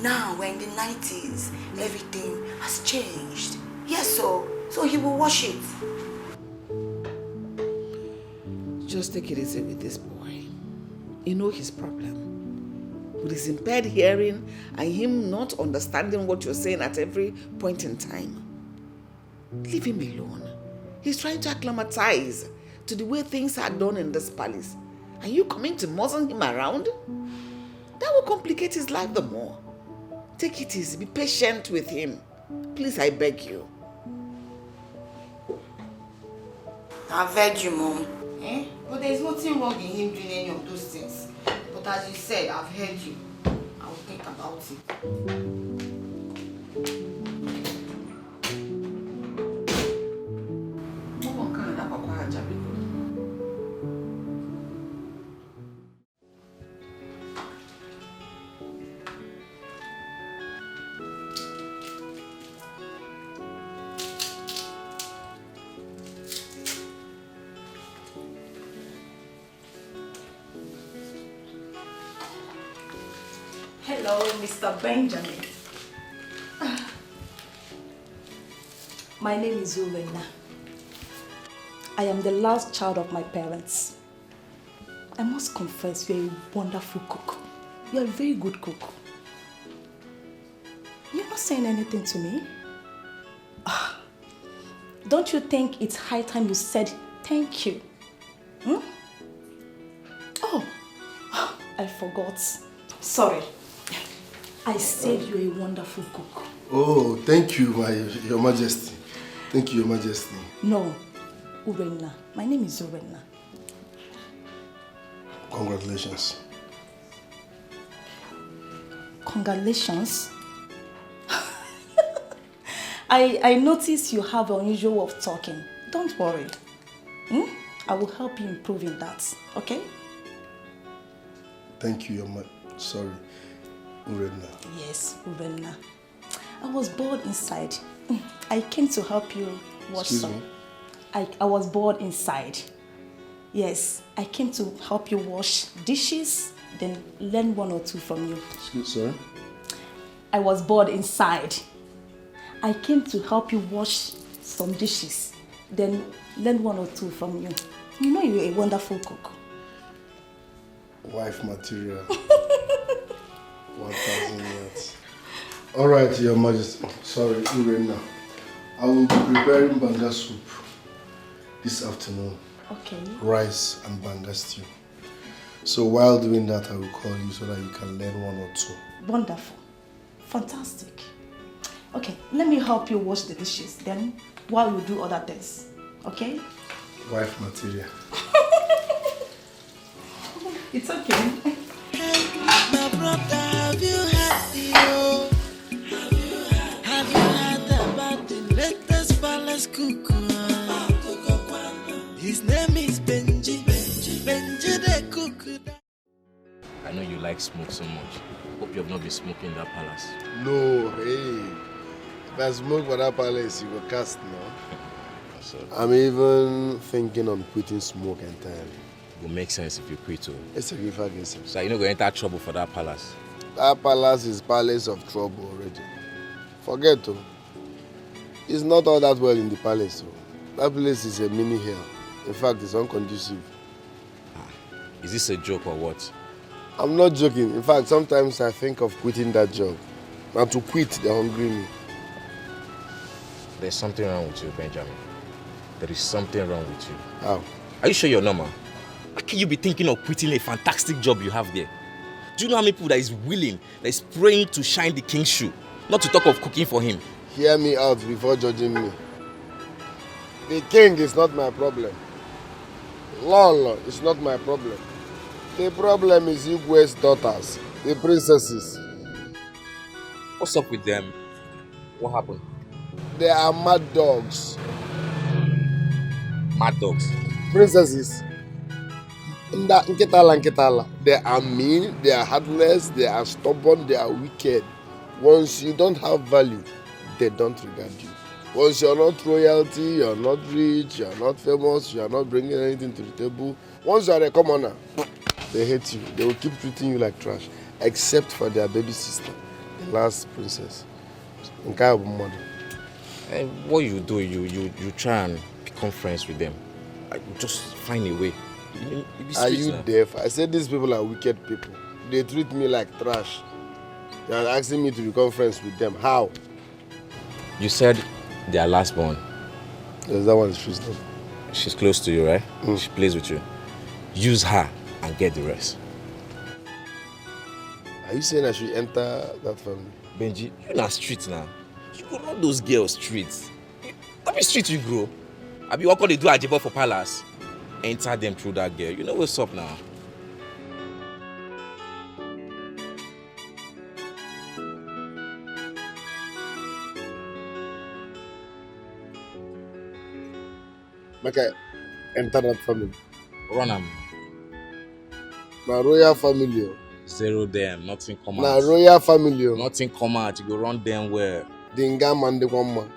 Now we're in the 90s. Everything has changed. Yes, so he will wash it. Just take it easy with this boy. You know his problem. With his impaired hearing and him not understanding what you're saying at every point in time. Leave him alone. He's trying to acclimatize to the way things are done in this palace. Are you coming to muzzle him around? That will complicate his life the more. Take it easy. Be patient with him. Please, I beg you. I beg you, Mom. But there's nothing wrong in him doing any of those things. But as you said, I've heard you. I will think about it. Hello, Mr. Benjamin. My name is Urena. I am the last child of my parents. I must confess, you're a wonderful cook. You're a very good cook. You're not saying anything to me? Don't you think it's high time you said thank you? Oh, I forgot. Sorry. I said you're a wonderful cook. Oh, thank you, Your Majesty. Thank you, Your Majesty. No, Urena. My name is Urena. Congratulations. Congratulations. I notice you have an unusual way of talking. Don't worry. I will help you improve in that, okay? Thank you, Sorry. Urena. Yes, Urena. I was bored inside. I came to help you wash some. I was bored inside. Yes, I came to help you wash dishes, then learn one or two from you. Sorry? I was bored inside. I came to help you wash some dishes, then learn one or two from you. You know you're a wonderful cook. Wife material. 1,000 yards. All right, Your Majesty. Sorry, Urena. I will be preparing banga soup this afternoon. Okay. Rice and banga stew. So while doing that, I will call you so that you can learn one or two. Wonderful. Fantastic. Okay, let me help you wash the dishes. Then, while you do other things. Okay? Wife material. It's okay. My brother, have you heard Have you heard about the latest palace cook? His name is Benji. Benji the cook. I know you like smoke so much. Hope you have not been smoking in that palace. No, hey. If I smoke for that palace, you go cast now. I'm even thinking on quitting smoke entirely. It will make sense if you quit too. It's a give against So you're not going to enter trouble for that palace? That palace is palace of trouble already. Forget to. It's not all that well in the palace. So. That place is a mini hell. In fact, it's unconducive. Is this a joke or what? I'm not joking. In fact, sometimes I think of quitting that job. And to quit, they hungry me. There's something wrong with you, Benjamin. There is something wrong with you. How? Are you sure you're normal? How can you be thinking of quitting a fantastic job you have there? Do you know how many people that is willing, that is praying to shine the king's shoe? Not to talk of cooking for him. Hear me out before judging me. The king is not my problem. Law is not my problem. The problem is Igwe's daughters, the princesses. What's up with them? What happened? They are mad dogs. Mad dogs? Princesses. Nkitala. They are mean, they are heartless, they are stubborn, they are wicked. Once you don't have value, they don't regard you. Once you're not royalty, you're not rich, you're not famous, you're not bringing anything to the table. Once you're a commoner, they hate you. They will keep treating you like trash. Except for their baby sister, the last princess. And what you do, you try and become friends with them. Just find a way. Are you deaf? I said these people are wicked people. They treat me like trash. They are asking me to become friends with them. How? You said they are last born. Yes, that one is true. She's close to you, right? She plays with you. Use her and get the rest. Are you saying I should enter that family? Benji, you're not street now. You go run those girls streets. That be street you grow. I be what they do at Jebo for palace. Enter them through that girl. You know what's up now. Okay, enter that family. Run them. Na royal family. Zero them. Nothing come out. Na royal family. Nothing come out. You go run them well. Dinga man de kwamma.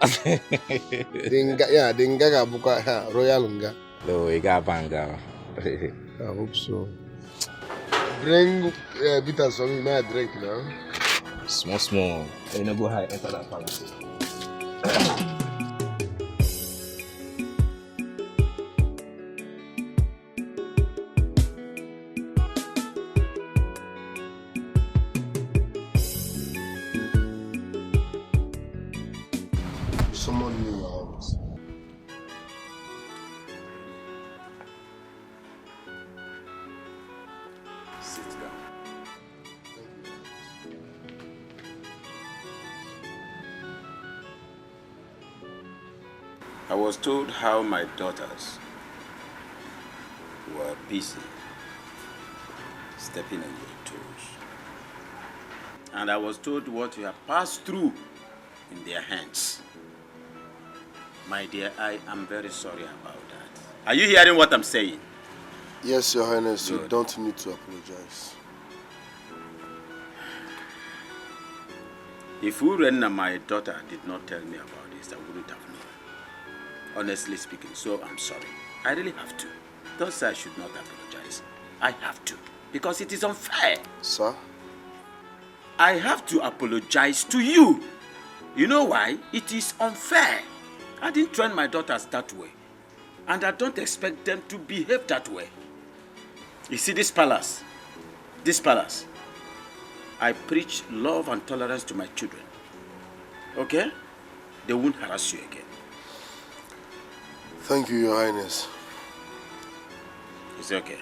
Dinga ga buka royal nga. No, you got banga. I hope so. Bring bitter for me, may I drink now? Small. You know, go high, enter that palace. Someone in your house. Sit down. I was told how my daughters were busy stepping on your toes. And I was told what you have passed through in their hands. My dear, I am very sorry about that. Are you hearing what I'm saying? Yes, Your Highness, Good. you don't need to apologize. If Urenna, my daughter, did not tell me about this, I wouldn't have known. Honestly speaking, so I'm sorry. I really have to. Don't say I should not apologize. I have to, because it is unfair. Sir? I have to apologize to you. You know why? It is unfair. I didn't train my daughters that way. And I don't expect them to behave that way. You see this palace, I preach love and tolerance to my children. Okay? They won't harass you again. Thank you, Your Highness. It's okay.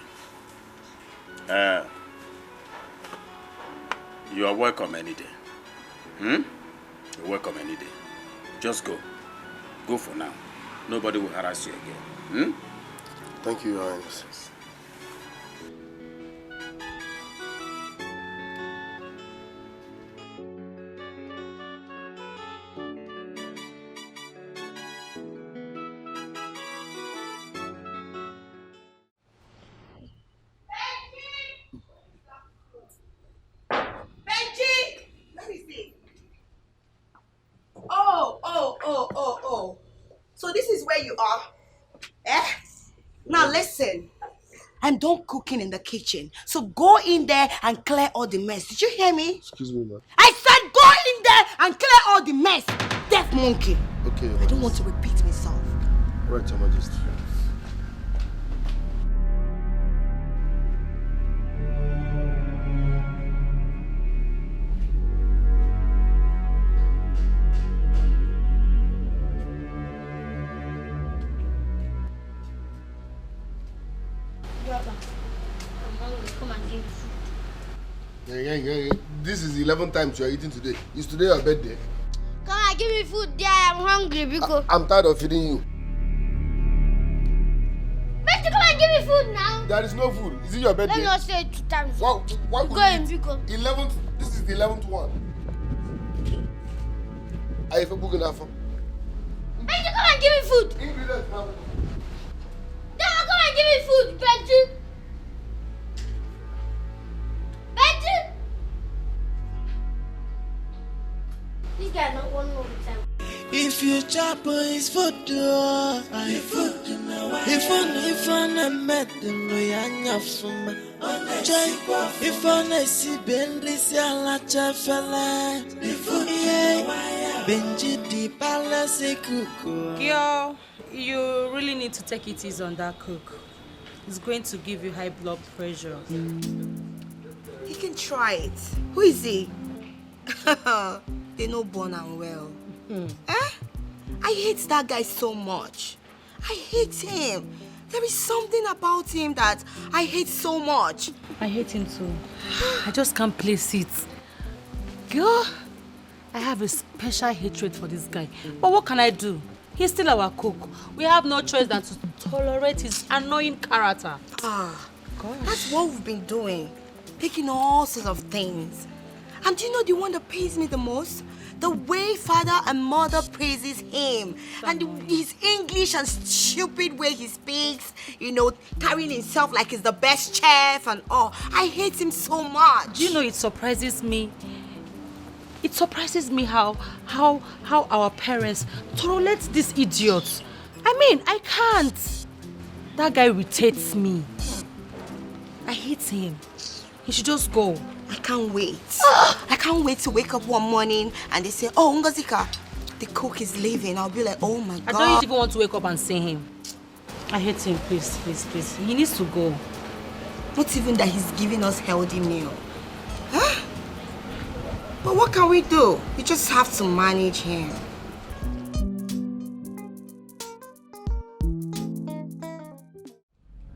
You are welcome any day. You're welcome any day. Just go. Go for now. Nobody will harass you again. Thank you, Your Highness. Benji! Now listen. I'm done cooking in the kitchen. So go in there and clear all the mess. Did you hear me? Excuse me, ma'am. I said go in there and clear all the mess. Deaf monkey. Okay, I don't want to repeat myself. Right, Your Majesty. Brother, I'm hungry. Come and give me food. Yeah. This is the 11th time you are eating today. Is today your birthday? Come and give me food there. I'm hungry because... I'm tired of feeding you. Better come and give me food now. There is no food. Is it your birthday? Let me not say it 2 times. Why would Go you in, eat? because... 11th. This is the 11th one. Are you for enough? Better come and give me food. Ingredients, ma'am. Now come and give me food, Benji. Benji. This guy not one more time. If you chop his food, if I met them, if I see Bentley, I'll fella. Benji di palace cook. Girl, you really need to take it easy on that cook. It's going to give you high blood pressure. He can try it. Who is he? They know born and well. I hate that guy so much. I hate him. There is something about him that I hate so much. I hate him too. I just can't place it. Girl, I have a special hatred for this guy. But what can I do? He's still our cook. We have no choice than to tolerate his annoying character. Gosh. That's what we've been doing. Picking all sorts of things. And do you know the one that pays me the most? The way father and mother praises him. And his English and stupid way he speaks. You know, carrying himself like he's the best chef and all. I hate him so much. Do you know, it surprises me. It surprises me how our parents tolerate these idiots. I mean, I can't. That guy irritates me. I hate him. He should just go. I can't wait. I can't wait to wake up one morning and they say, oh, Ngozika, the cook is leaving. I'll be like, oh my God. I don't even want to wake up and see him. I hate him, please. He needs to go. Not even that he's giving us healthy meal. Huh? But what can we do? We just have to manage him.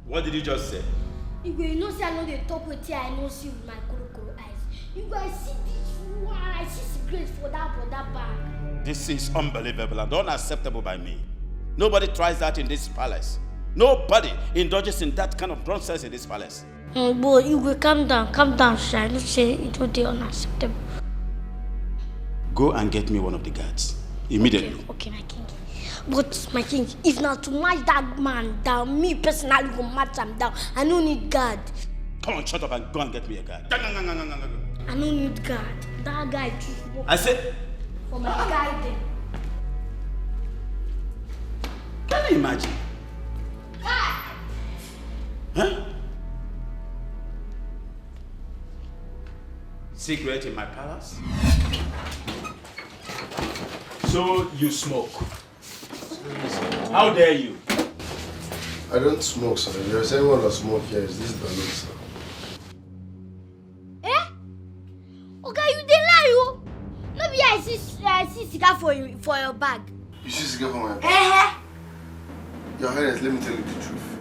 What did you just say? You know, say I know they talk with you, I know see with my crocodile eyes. You guys see this one, I see cigarettes for that bag. This is unbelievable and unacceptable by me. Nobody tries that in this palace. Nobody indulges in that kind of nonsense in this palace. Boy, you will calm down, shy. Don't say it will be unacceptable. Go and get me one of the guards immediately. Okay, my king. But my king, if not to match that man down, me personally will match him down. I don't need guard. Come on, shut up and go and get me a guard. I don't need guard. That guy just walk. I said. For my guy then. Can you imagine? Huh? Secret in my palace? So you smoke? How dare you? I don't smoke, sir. If there's anyone that smoke here, is this balloon, sir? Okay, you dey lie, oh. No be I see cigar for your bag. You see cigar for my bag? Your Highness, let me tell you the truth.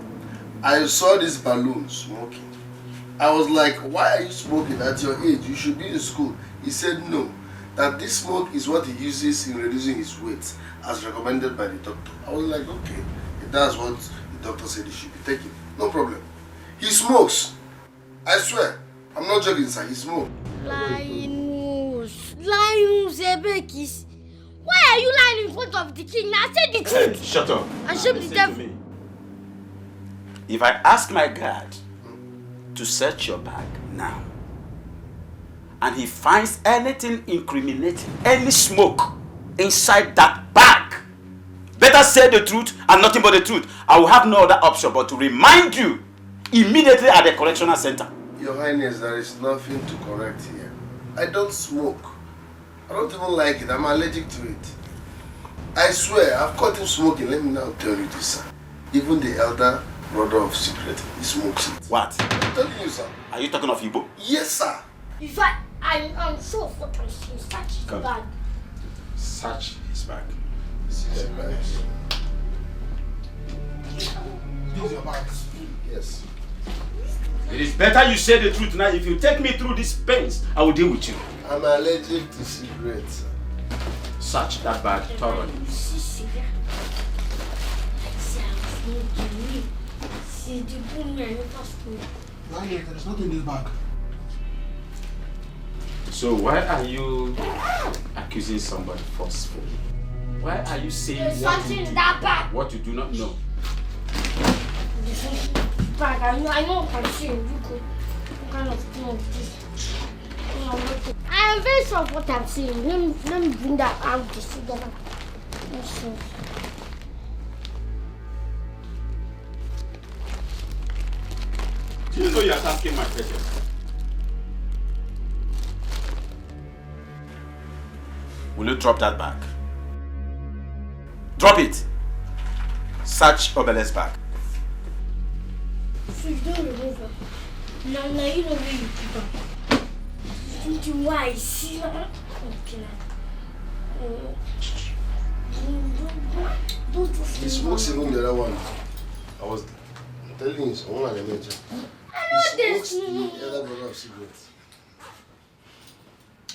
I saw this balloon smoking. I was like, why are you smoking at your age? You should be in school. He said no. That this smoke is what he uses in reducing his weight, as recommended by the doctor. I was like, okay, if that's what the doctor said he should be taking, no problem. He smokes. I swear. I'm not joking, sir. He smokes. Linus, Ebekis. Why are you lying in front of the king? Now say the truth. Hey, shut up. And shame the devil. If I ask my guard to search your bag now, and he finds anything incriminating, any smoke inside that bag, Better say the truth and nothing but the truth. I will have no other option but to remind you immediately at the correctional center. Your Highness, there is nothing to correct here. I don't smoke. I don't even like it. I'm allergic to it. I swear, I've caught him smoking. Let me now tell you this, sir. Even the elder brother of secret, he smokes it. What? I'm telling you, sir. Are you talking of Igbo? Yes, sir. In fact, I'm sure of what I see. Search his bag. Search his bag. This is your bag. Yes. It is better you say the truth now. If you take me through these pains, I will deal with you. I'm allergic to cigarettes, sir. Search that bag thoroughly. See the boom, I never smoke. There is nothing in this bag. So why are you accusing somebody forcefully? Why are you saying There's something in that bag. what you do not know? This is bag. I know what I'm saying. You could kind of know this. I am very sure of what I'm saying. Let me bring that out to see that. Do you know you are asking my question? Will you drop that bag? Drop it! Search Obele's bag. So you don't remove it. Now you know where you keep it. Thinking why I see her. Okay. Don't He smokes even the other one. I'm telling you, someone I mentioned. I know this. The other brother of cigarettes.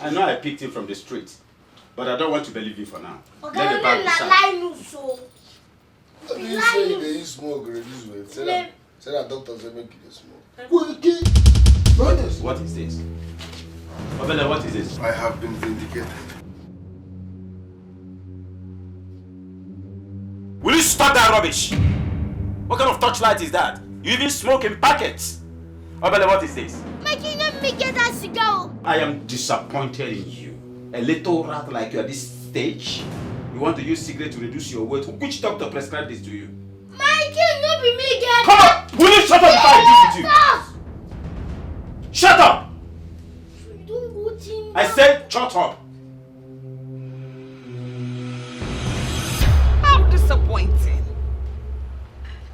I know I picked him from the street, but I don't want to believe you for now. Okay, Let the bag be searched. lie so. How do you say they use smoke reduce weight? Say that doctors will make you smoke. What is this? Obele, what is this? I have been vindicated. Will you stop that rubbish? What kind of torchlight is that? You even smoke in packets. Obele, what is this? My king, let me get that cigar. I am disappointed in you. A little rat like you at this stage. You want to use cigarette to reduce your weight. Which doctor prescribed this to you? My king, not be me get. Come on! Will you shut up before I deal with you? Shut up! I said shut up. How disappointing.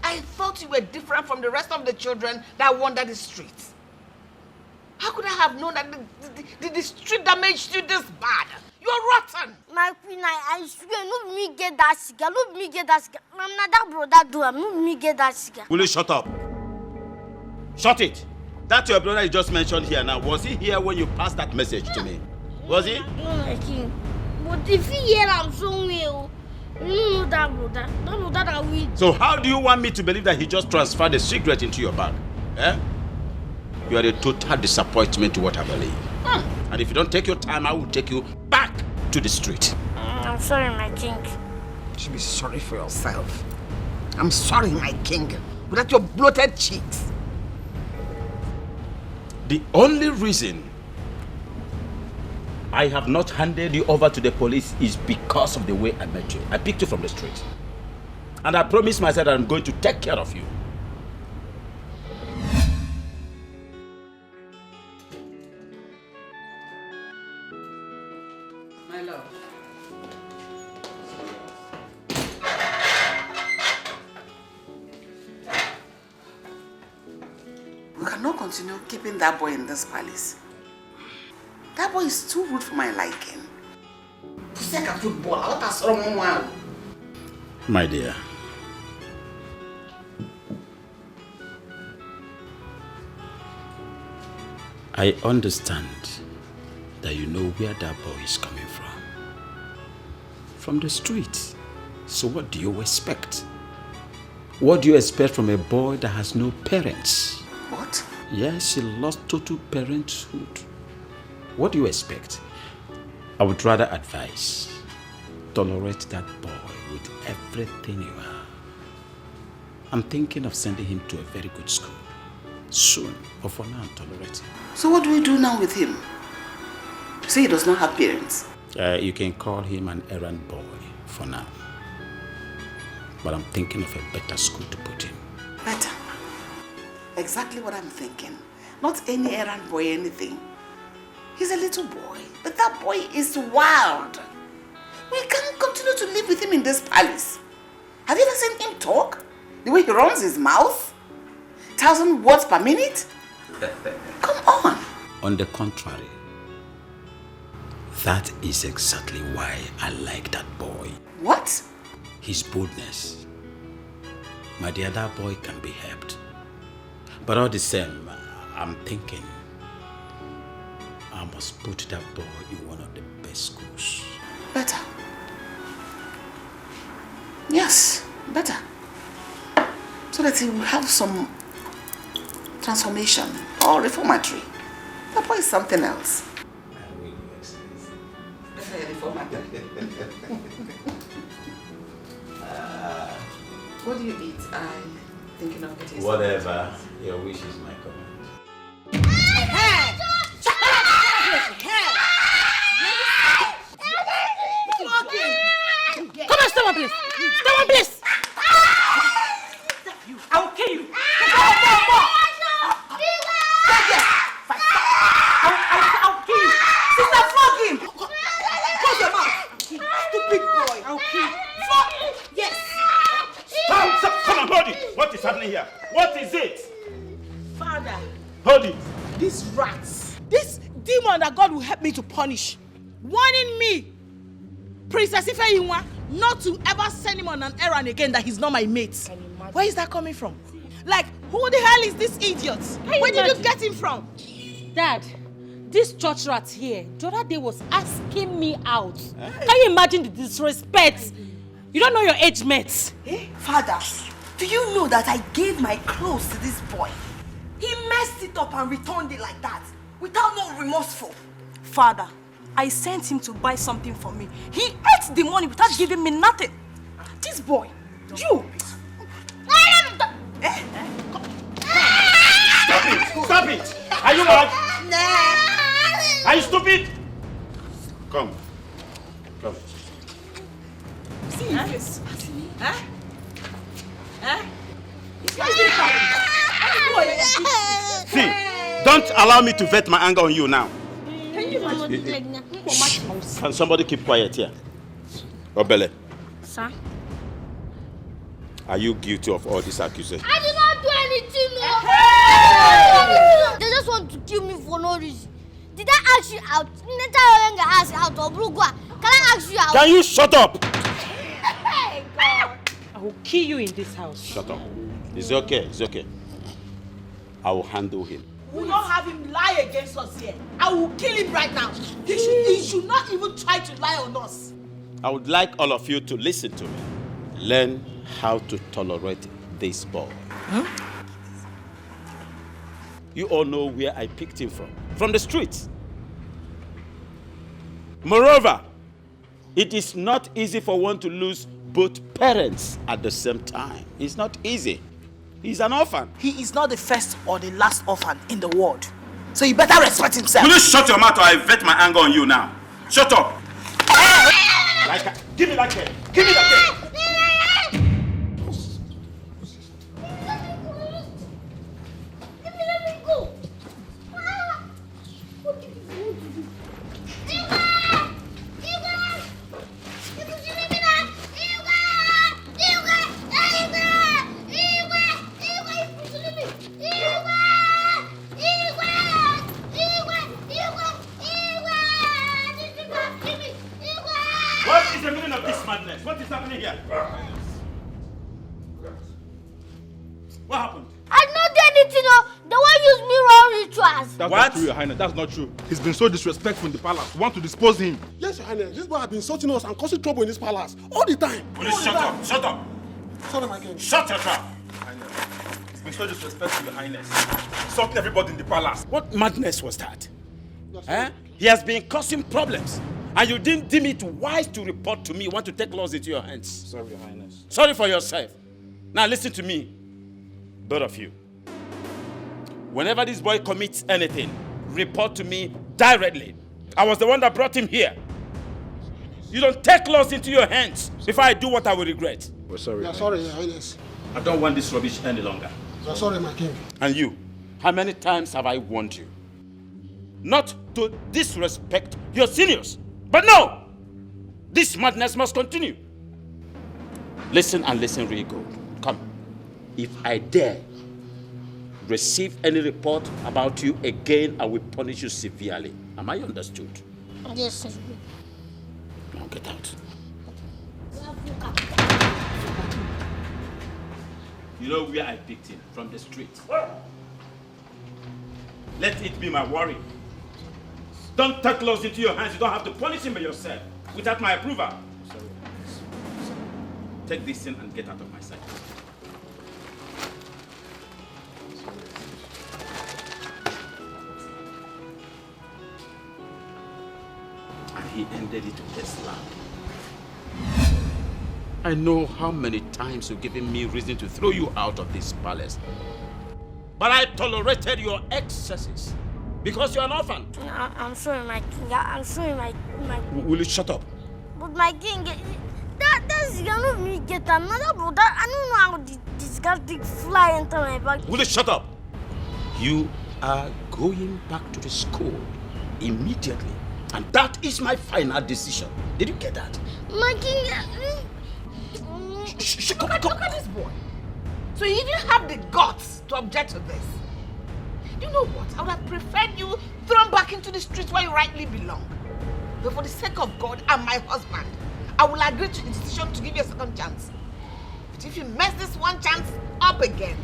I thought you were different from the rest of the children that wander the streets. How could I have known that the street damaged you this bad? You're rotten. My queen, I swear, no me get that cigar. No me get that cigar. I'm not that brother do. No me get that cigar. Will you shut up? Shut it. That your brother you just mentioned here now, was he here when you passed that message to me? Was he? No, my king. But if he hear I'm somewhere, you know that brother. That brother that we. So how do you want me to believe that he just transferred the cigarette into your bag? Eh? You are a total disappointment to what I believe. And if you don't take your time, I will take you back to the street. I'm sorry, my king. You should be sorry for yourself. I'm sorry, my king. Without your bloated cheeks. The only reason I have not handed you over to the police is because of the way I met you. I picked you from the street. And I promised myself that I'm going to take care of you. My love. We cannot continue keeping that boy in this palace. That boy is too rude for my liking. My dear, I understand that you know where that boy is coming from. From the street. So what do you expect? What do you expect from a boy that has no parents? What? Yes, he lost total parenthood. What do you expect? I would rather advise, tolerate that boy with everything you are. I'm thinking of sending him to a very good school. Soon, but for now, tolerate him. So what do we do now with him? You say he does not have parents. You can call him an errand boy for now. but I'm thinking of a better school to put him. Better. Exactly what I'm thinking. Not any errand boy, anything. He's a little boy, but that boy is wild. We can't continue to live with him in this palace. Have you ever seen him talk? The way he runs his mouth? 1,000 words per minute? Come on. On the contrary, that is exactly why I like that boy. What? His boldness. My dear, that boy can be helped. But all the same, I'm thinking I must put that boy in one of the best schools. Better. Yes, better. So that he will have some transformation or reformatory. That boy is something else. Reformatory. What do you eat? I'm thinking of getting Whatever your wish is my command. Come on, stop one please. Stop one please. I will kill you. I'll kill you. Sister, flog him. Close your mouth. Stupid boy. I'll kill you. Flog. Yes. Come on, hold it. What is happening here? What is it? Father, Hold it. these rats, this demon that God will help me to punish, warning me, Princess Ifeyinwa, not to ever send him on an errand again that he's not my mate. Where is that coming from? Like, who the hell is this idiot? Where did you get him from? Dad, this church rat here, the other day was asking me out. Can you imagine the disrespect? You don't know your age mates. Father, do you know that I gave my clothes to this boy? He messed it up and returned it like that, without no remorseful. Father, I sent him to buy something for me. He ate the money without giving me nothing. This boy, you. Stop it! Stop it! Are you mad? Are you stupid? Come. Come. See your face. Huh? Huh? See, don't allow me to vet my anger on you now. Can you imagine? Can somebody keep quiet here? Obele, Sir? are you guilty of all these accusations? I did not do anything, no. They just want to kill me for no reason. Did I ask you out? Did I ask you out? Can I ask you out? Can you shut up? Hey, God. I will kill you in this house. Shut up. It's okay, it's okay. I will handle him. We don't have him lie against us here. I will kill him right now. He should not even try to lie on us. I would like all of you to listen to me. Learn how to tolerate this boy. Huh? You all know where I picked him from. From the streets. Moreover, it is not easy for one to lose both parents at the same time. It's not easy. He's an orphan. He is not the first or the last orphan in the world. So you better respect himself. Will you shut your mouth or I vet my anger on you now? Shut up! Give me that pen. Give me that pen. Let me go. What do you want to do? What is the meaning of this madness? What is happening here? What happened? I not did anything. The one used me wrong rituals. That's What? not true, Your Highness. That's not true. He's been so disrespectful in the palace. We want to dispose him. Yes, Your Highness. This boy has been insulting us and causing trouble in this palace all the time. Will you shut up? Shut up! Sorry, my king. Shut your trap! He's been so disrespectful, Your Highness. Insulting everybody in the palace. What madness was that? He has been causing problems. And you didn't deem it wise to report to me. You want to take laws into your hands. Sorry, Your Highness. Sorry for yourself. Now listen to me, both of you. Whenever this boy commits anything, report to me directly. I was the one that brought him here. You don't take laws into your hands before I do what I will regret. We're sorry. Yeah, sorry, Your Highness. I don't want this rubbish any longer. Yeah, sorry, my king. And you, how many times have I warned you not to disrespect your seniors? But no! This madness must continue. Listen and listen really good. Come. If I dare receive any report about you again, I will punish you severely. Am I understood? Yes, sir. Now get out. You know where I picked him? From the street. Let it be my worry. Don't take laws into your hands. You don't have to punish him by yourself without my approval. Sorry. Take this thing and get out of my sight. And he ended it with a slap. I know how many times you've given me reason to throw you out of this palace. But I tolerated your excesses because you're an orphan. I'm sorry, my king. I'm sorry, my Will you shut up? But my king, that's gonna me get another brother. I don't know how this guy take fly into my back. Will you shut up? You are going back to the school immediately. And that is my final decision. Did you get that? My king. Look at this boy. So you even have the guts to object to this. You know what? I would have preferred you thrown back into the streets where you rightly belong. But for the sake of God and my husband, I will agree to the decision to give you a second chance. But if you mess this one chance up again,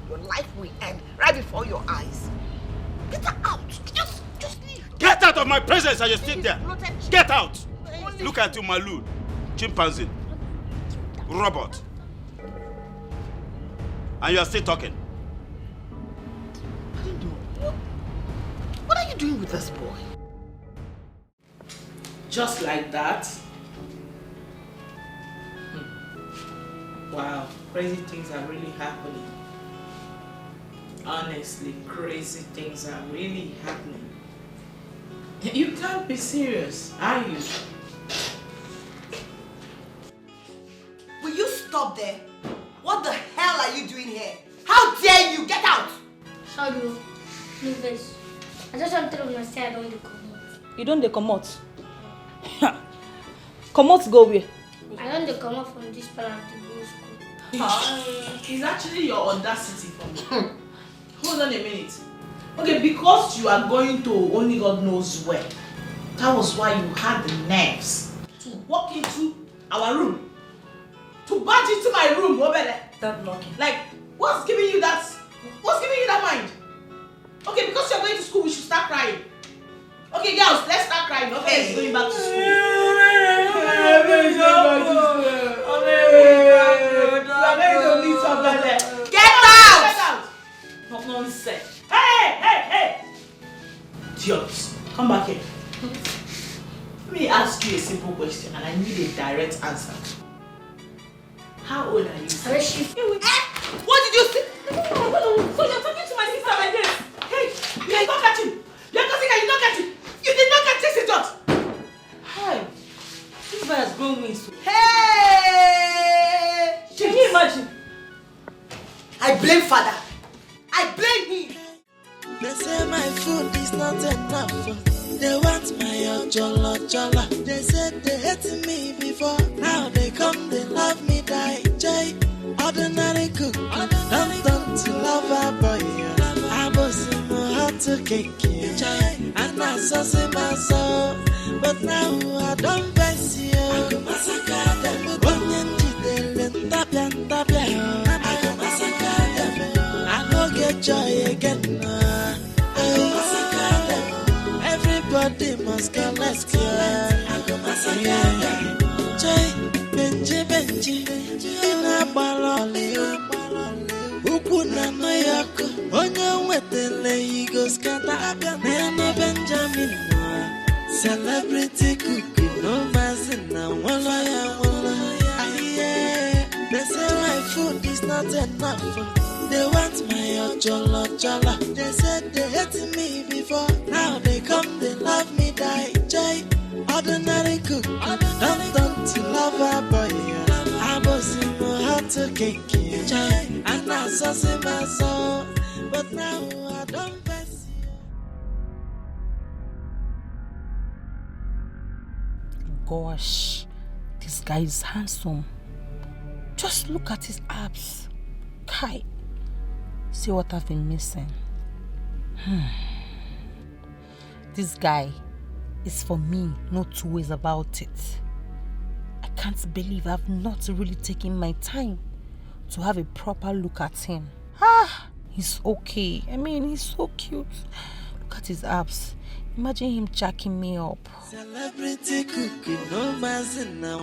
your life will end right before your eyes. Get out. Just leave. Get out of my presence as you sit there. Get out. Look at you, Malu. Chimpanzee. Robot. And you are still talking. What are you doing with this boy? Just like that? Wow, crazy things are really happening. Honestly, crazy things are really happening. You can't be serious, are you? Will you stop there? What the hell are you doing here? How dare you? Get out! Sorry, please. I just want to tell myself I don't come out. You don't dey comot. Comot go where? I don't come out from this palace to go to school. It's actually your audacity for me. Hold on a minute. Okay, because you are going to only God knows where, that was why you had the nerves to walk into our room. To barge into my room, that knocking. Like, what's giving you that mind? Okay, because you're going to school, we should start crying. Okay, girls, let's start crying. Okay, going back to school. Get out! No nonsense. Hey! Idiots, come back here. Let me ask you a simple question and I need a direct answer. How old are you? What did you say? So you're talking to my sister like this? Hey, you did not catch him. You're causing her, you don't catch him. You did not catch this idiot. Hi. This boy has grown wings. Hey! Can you imagine? I blame father. I blame him. They say my food is not enough. They want my jollo. They said they hated me before. Now they come, they love me, die. Jay, ordinary cook. Don't to love a boy. I was in my heart to cake. And I saw my soul. But now I don't face you. I go massacre them. I go get joy again. Everybody must go, let's go. Joy, Benji, in a baloli. Ukuna no yako, onyo wetele igos kata. Nene Benjamin, celebrity cookie, no mazina, wala. They say my food is not enough. They want my jollo. They said they hated me before. Now they come, they love me, die. Jay, ordinary cook. Don't to love a boy. I was in heart to cake you. And I saw my soul, but now I don't pass you. Gosh, this guy is handsome. Just look at his abs. Kai, see what I've been missing. This guy is for me, no two ways about it. I can't believe I've not really taken my time to have a proper look at him. He's okay. I mean, he's so cute. Look at his abs. Imagine him jacking me up. Celebrity cooking, no mazina,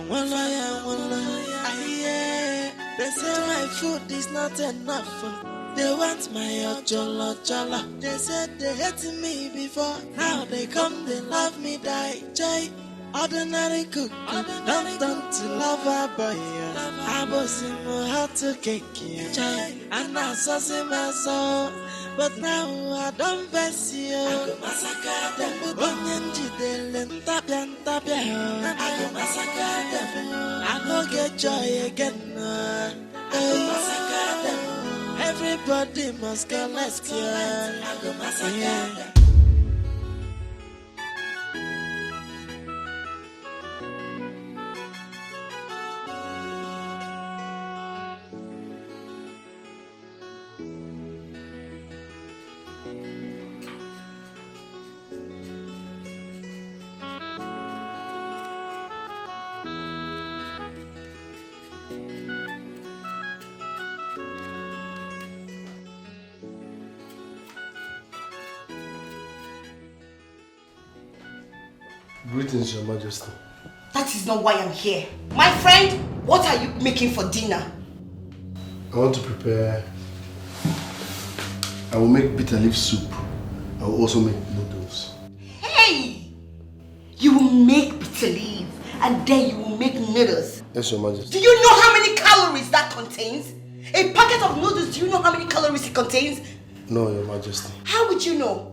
they say my food is not enough. They want my ojolo jolo. They said they hated me before. Now they come, they love me, die. Jay, ordinary cooking, don't to love a boy. I was in my heart to cake you. And I saw my soul. But now I don't pass you. I go massacre them. Onyenji delen tapian. I go massacre them. I go get joy again. I go massacre them. Everybody must go let's go. I go massacre them. Greetings, Your Majesty. That is not why I'm here. My friend, what are you making for dinner? I want to prepare. I will make bitter leaf soup. I will also make noodles. Hey! You will make bitter leaf and then you will make noodles. Yes, Your Majesty. Do you know how many calories that contains? A packet of noodles, do you know how many calories it contains? No, Your Majesty. How would you know?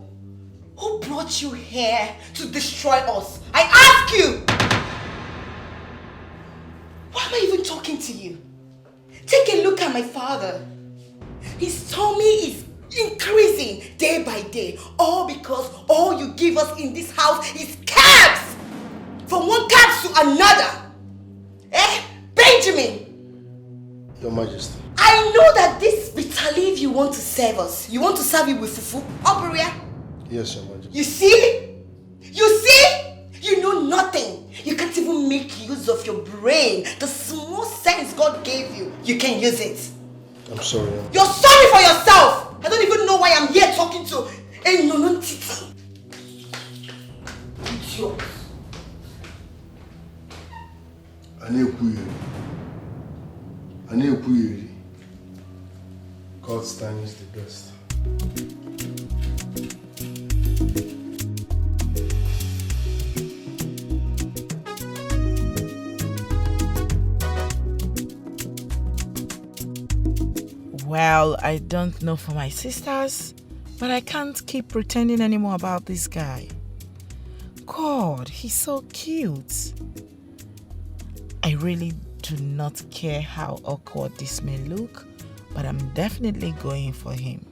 Who brought you here to destroy us? I ask you! Why am I even talking to you? Take a look at my father. His tummy is increasing day by day. All because all you give us in this house is cabs! From one cab to another. Benjamin! Your Majesty. I know that this bitter leaf you want to serve us. You want to serve it with fufu, Oberia? Yes, Your Majesty. You see? You see? You know nothing. You can't even make use of your brain. The small sense God gave you, you can use it. I'm sorry. You're sorry for yourself. I don't even know why I'm here talking to a non-titi. Idiot. God's time is the best. Well, I don't know for my sisters, but I can't keep pretending anymore about this guy. God, he's so cute. I really do not care how awkward this may look, but I'm definitely going for him.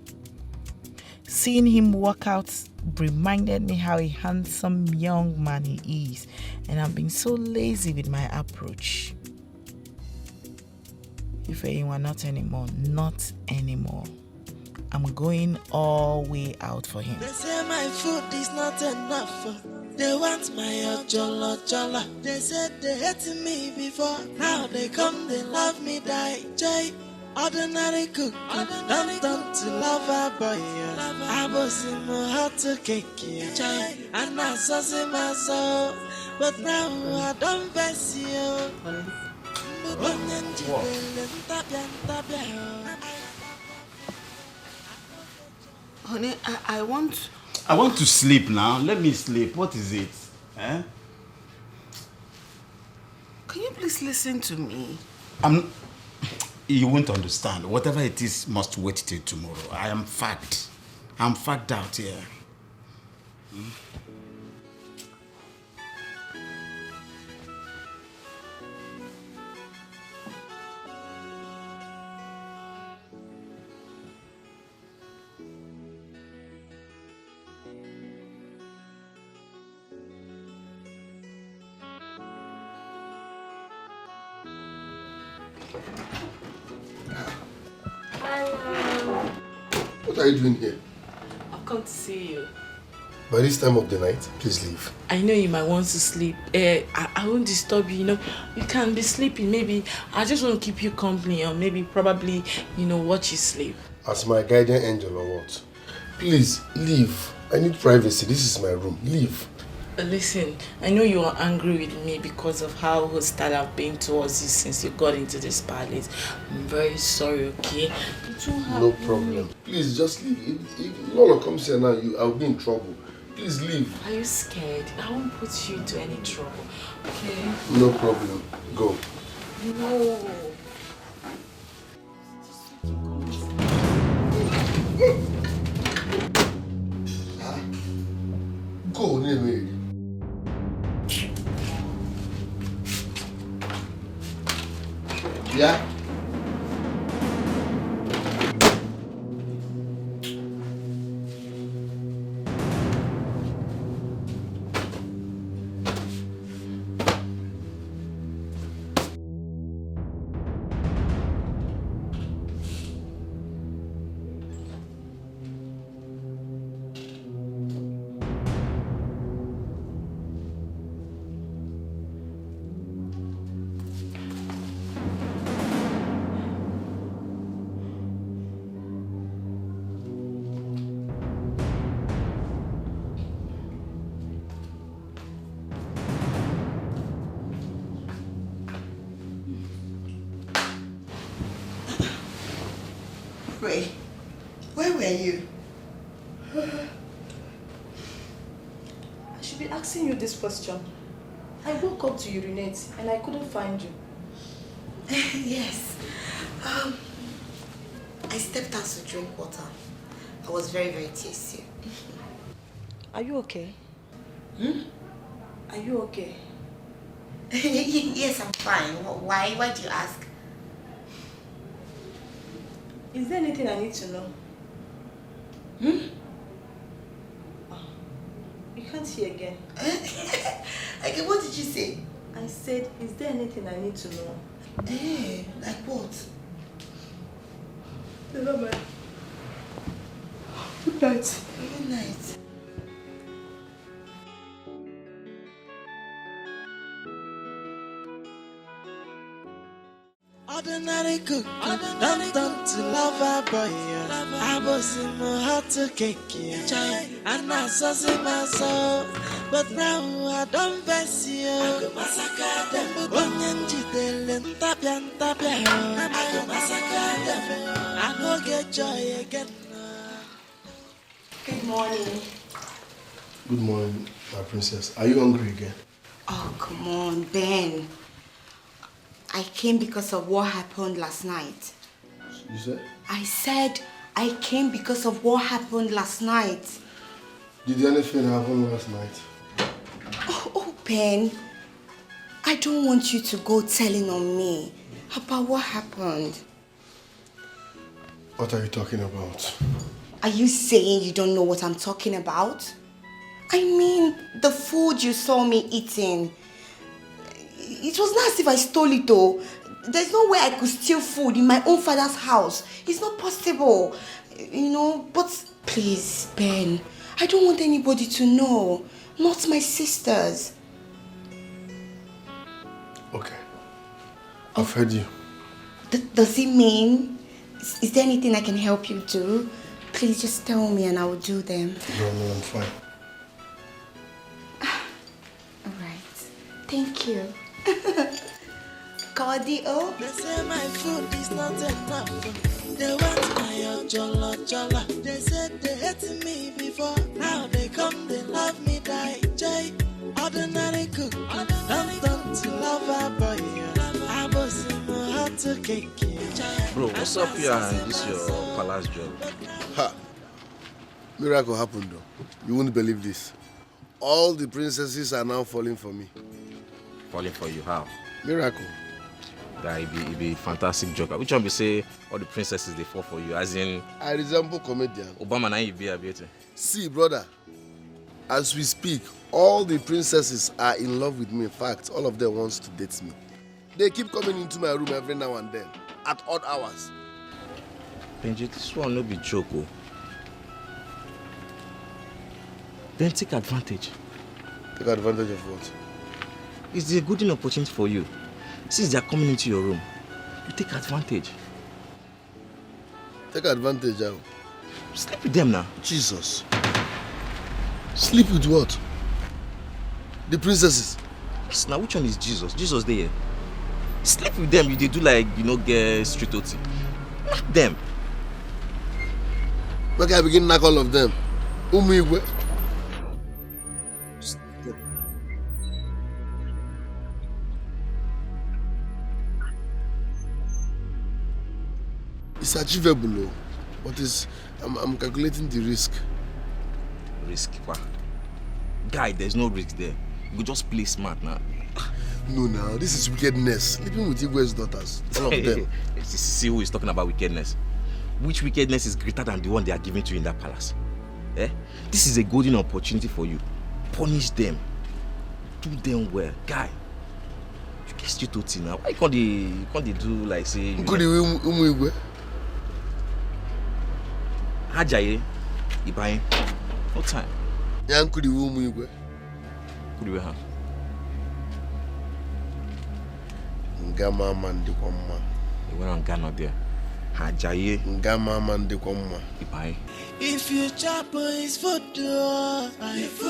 Seeing him walk out reminded me how a handsome young man he is, and I've been so lazy with my approach. If anyone, not anymore, not anymore. I'm going all way out for him. They say my food is not enough. They want my ojolo jolo. They said they hated me before. Now they come, they love me, die. Jay, ordinary cook, don't to love a boy. I was in my heart to cake you. And I saw my soul, but now I don't pass you. Honey, I want to sleep now. Let me sleep. What is it? Eh? Can you please listen to me? You won't understand. Whatever it is must wait till tomorrow. I am fagged. I'm fagged out here. What are you doing here? I've come to see you. By this time of the night, please leave. I know you might want to sleep. I won't disturb you, You can be sleeping. Maybe I just want to keep you company or maybe probably, watch you sleep. As my guardian angel or what? Please, leave. I need privacy. This is my room. Leave. Listen, I know you are angry with me because of how hostile I've been towards you since you got into this palace. I'm very sorry, okay? No problem. Please, just leave. If Lola comes here now, I'll be in trouble. Please leave. Are you scared? I won't put you into any trouble, okay? No problem. Go. No. Go, Neme. Yeah? Ray, where were you? I should be asking you this question. I woke up to urinate and I couldn't find you. Yes. I stepped out to drink water. I was very, very thirsty. Are you okay? Are you okay? Yes, I'm fine. Why? Why do you ask? Is there anything I need to know? You can't hear again. Okay, what did you say? I said, is there anything I need to know? Like what? Never mind. Good night. Good night. Ordinary cook, don't to lover boy. I was in my heart to cake, and I saw my soul. But now I don't face you. I go massacre them. Onyanji delen tapian. I go massacre them. I go get joy again. Good morning. Good morning, my princess. Are you hungry again? Oh, come on, Ben. I came because of what happened last night. You said? I said I came because of what happened last night. Did anything happen last night? Oh, Ben. I don't want you to go telling on me about what happened. What are you talking about? Are you saying you don't know what I'm talking about? I mean, the food you saw me eating. It was not as if I stole it though. There's no way I could steal food in my own father's house. It's not possible. But please, Ben, I don't want anybody to know. Not my sisters. Okay. I've heard you. Does it mean? Is there anything I can help you do? Please just tell me and I will do them. No, I'm fine. Alright. Thank you. Cardio. They say my food is not enough. They want my jolla. They said they hated me before. Now they come, they love me, die. Jay, ordinary cook. Don't to love a boy. I was in my heart to cake. Bro, what's up here and this your palace job? Ha! Miracle happened though. You wouldn't believe this. All the princesses are now falling for me. Falling for you, how? Miracle. Guy, it be fantastic joke. Which one be say all the princesses they fall for you? As in, I resemble comedian. Obama na you be a bit. See, brother, as we speak, all the princesses are in love with me. In fact, all of them wants to date me. They keep coming into my room every now and then, at odd hours. Benji, this one no be joke. Oh. then take advantage. Take advantage of what? It's a good opportunity for you. Since they are coming into your room, you take advantage. Take advantage how? Sleep with them now. Jesus. Sleep with what? The princesses? Yes, now which one is Jesus? Jesus there. Sleep with them, they do like, get street OT. Knock them. Okay, I begin knock all of them. Umigwe. It's achievable, but I'm calculating the risk. Risk? What? Guy, there's no risk there. You could just play smart now. No, now this is wickedness. Sleeping with Igwe's daughters, all of them. See who is talking about wickedness. Which wickedness is greater than the one they are giving to you in that palace? Eh? This is a golden opportunity for you. Punish them. Do them well. Guy, you get straight to now. Why can't they do like say... Could you Igwe? Hajaye, Ibaye, no time. Yeah, could you Igwe? Could you have? Ngama mandi kwa mma. You went on Ghana there. Hajaye. Ngama mandi kwa mma. Ibaye. If you chop his food, if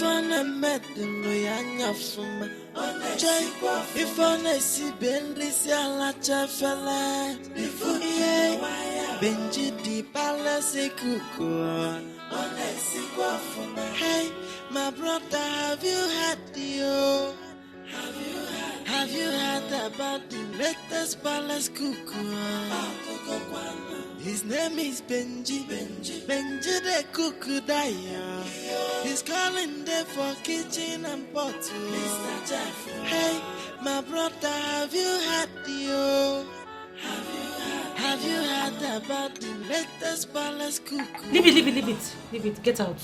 I met them, no yanya fuma. If I see Bentley, Siala Chafala. Benji di Palace Kuku. Hey, my brother, have you had the Have you heard about the latest palace cuckoo? His name is Benji. Benji the cuckoo daya. He's calling there for kitchen and bottle. Hey, my brother, have you heard the Have you heard about the latest palace cuckoo? Leave it. Get out.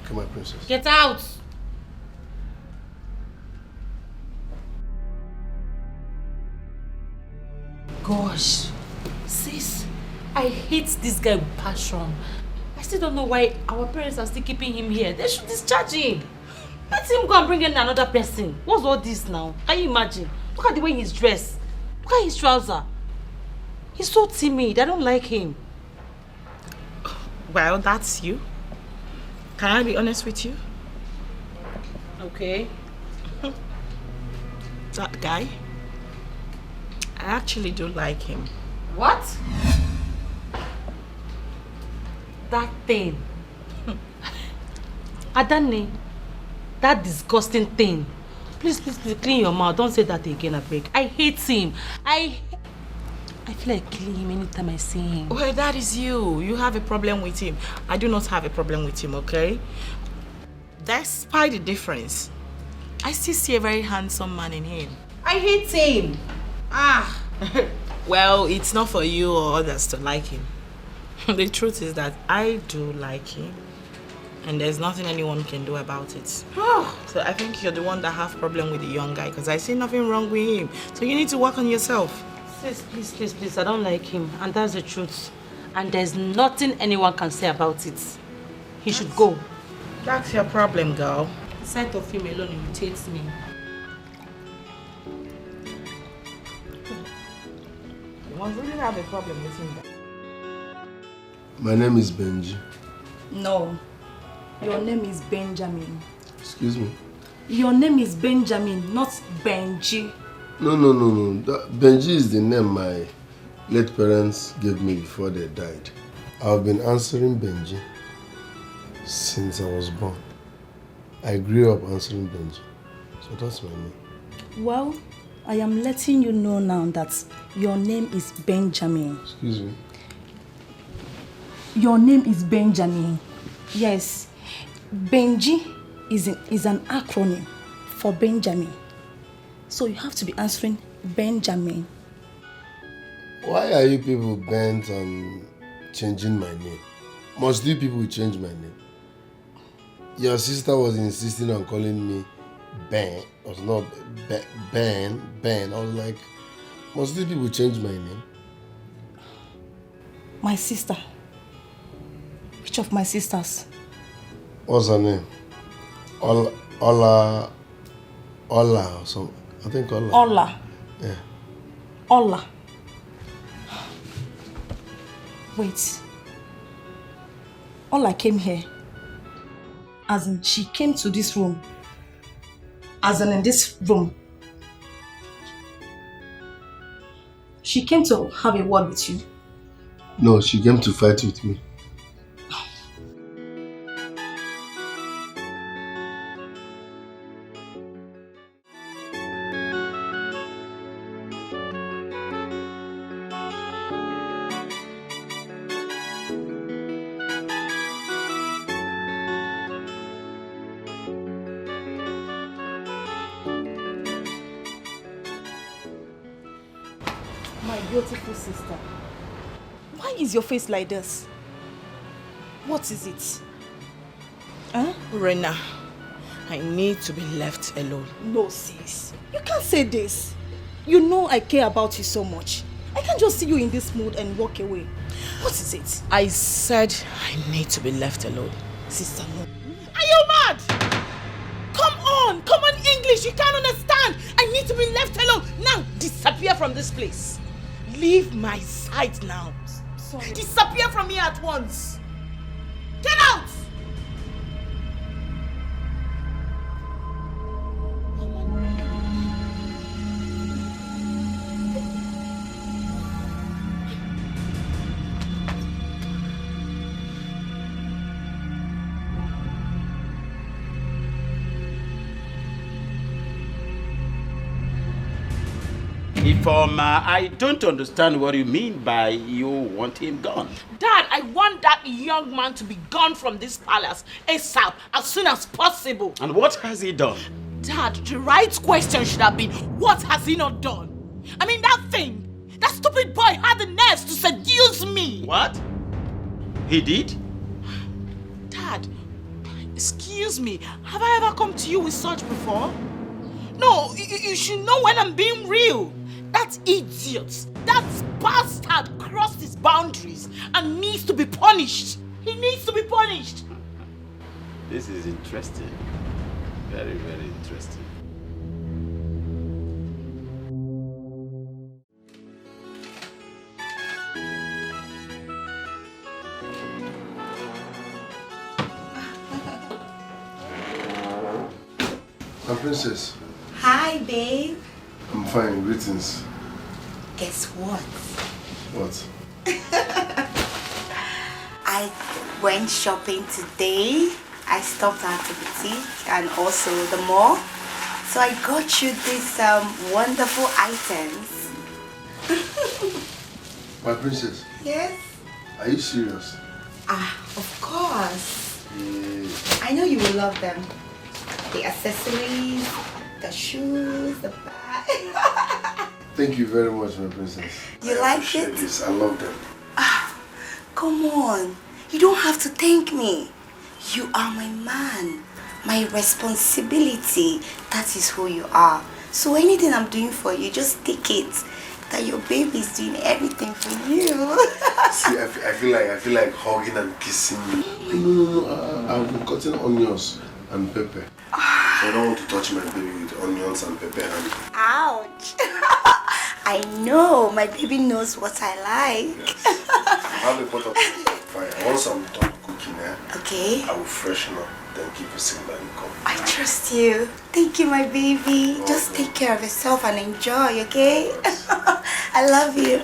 Okay, my princess. Get out. Gosh, sis, I hate this guy with passion. I still don't know why our parents are still keeping him here. They should discharge him. Let him go and bring in another person. What's all this now? Can you imagine? Look at the way he's dressed. Look at his trouser. He's so timid. I don't like him. Well, that's you. Can I be honest with you? Okay. That guy, I actually do like him. What? That thing. Adani. That disgusting thing. Please, clean your mouth. Don't say that again, I beg. I hate him. I feel like killing him anytime I see him. Well, that is you. You have a problem with him. I do not have a problem with him, okay? Despite the difference, I still see a very handsome man in him. I hate him. Well, it's not for you or others to like him. The truth is that I do like him. And there's nothing anyone can do about it. So I think you're the one that have problem with the young guy because I see nothing wrong with him. So you need to work on yourself. Sis, please, I don't like him. And that's the truth. And there's nothing anyone can say about it. He should go. That's your problem, girl. The sight of him alone irritates me. You must really have a problem with him. My name is Benji. No. Your name is Benjamin. Excuse me? Your name is Benjamin, not Benji. No. Benji is the name my late parents gave me before they died. I've been answering Benji since I was born. I grew up answering Benji. So that's my name. Well, I am letting you know now that your name is Benjamin. Excuse me? Your name is Benjamin. Yes. Benji is an acronym for Benjamin. So you have to be answering Benjamin. Why are you people bent on changing my name? Must you people change my name? Your sister was insisting on calling me Ben. It was not Ben. I was like, must you people change my name? My sister. Which of my sisters? What's her name? Ola or something. I think Ola. Ola. Yeah. Ola. Wait. Ola came here. As in, she came to this room. As in this room. She came to have a word with you. No, she came to fight with me. My beautiful sister. Why is your face like this? What is it? Huh? Rena, I need to be left alone. No, sis. You can't say this. You know I care about you so much. I can't just see you in this mood and walk away. What is it? I said I need to be left alone. Sister, no. Are you mad? Come on English, you can't understand. I need to be left alone. Now, disappear from this place. Leave my sight now. Sorry. Disappear from here at once. Get out! Informer, I don't understand what you mean by you want him gone. Dad, I want that young man to be gone from this palace ASAP, as soon as possible. And what has he done? Dad, the right question should have been, what has he not done? I mean, that stupid boy had the nerves to seduce me. What? He did? Dad, excuse me, have I ever come to you with such before? No, you should know when I'm being real. That idiot, that bastard crossed his boundaries and needs to be punished. He needs to be punished. This is interesting. Very, very interesting. My princess. Hi, babe. I'm fine. Greetings. Guess what? What? I went shopping today. I stopped at the boutique and also the mall. So I got you these wonderful items. My princess. Yes? Are you serious? Of course. Yeah. I know you will love them. The accessories, the shoes, the bag. Thank you very much, my princess. You I like appreciate it? This. I love them. Come on. You don't have to thank me. You are my man. My responsibility. That is who you are. So anything I'm doing for you, just take it. That your baby is doing everything for you. See, I feel like hugging and kissing you. No. I've been cutting onions and pepper. So I don't want to touch my baby with onions and pepper and... Ouch. I know. My baby knows what I like. Yes. I have a pot of fire. Once I'm done cooking, Okay. I will freshen up, then give you a signal and come. I trust you. Thank you, my baby. Just take care of yourself and enjoy, okay? Yes. I love you.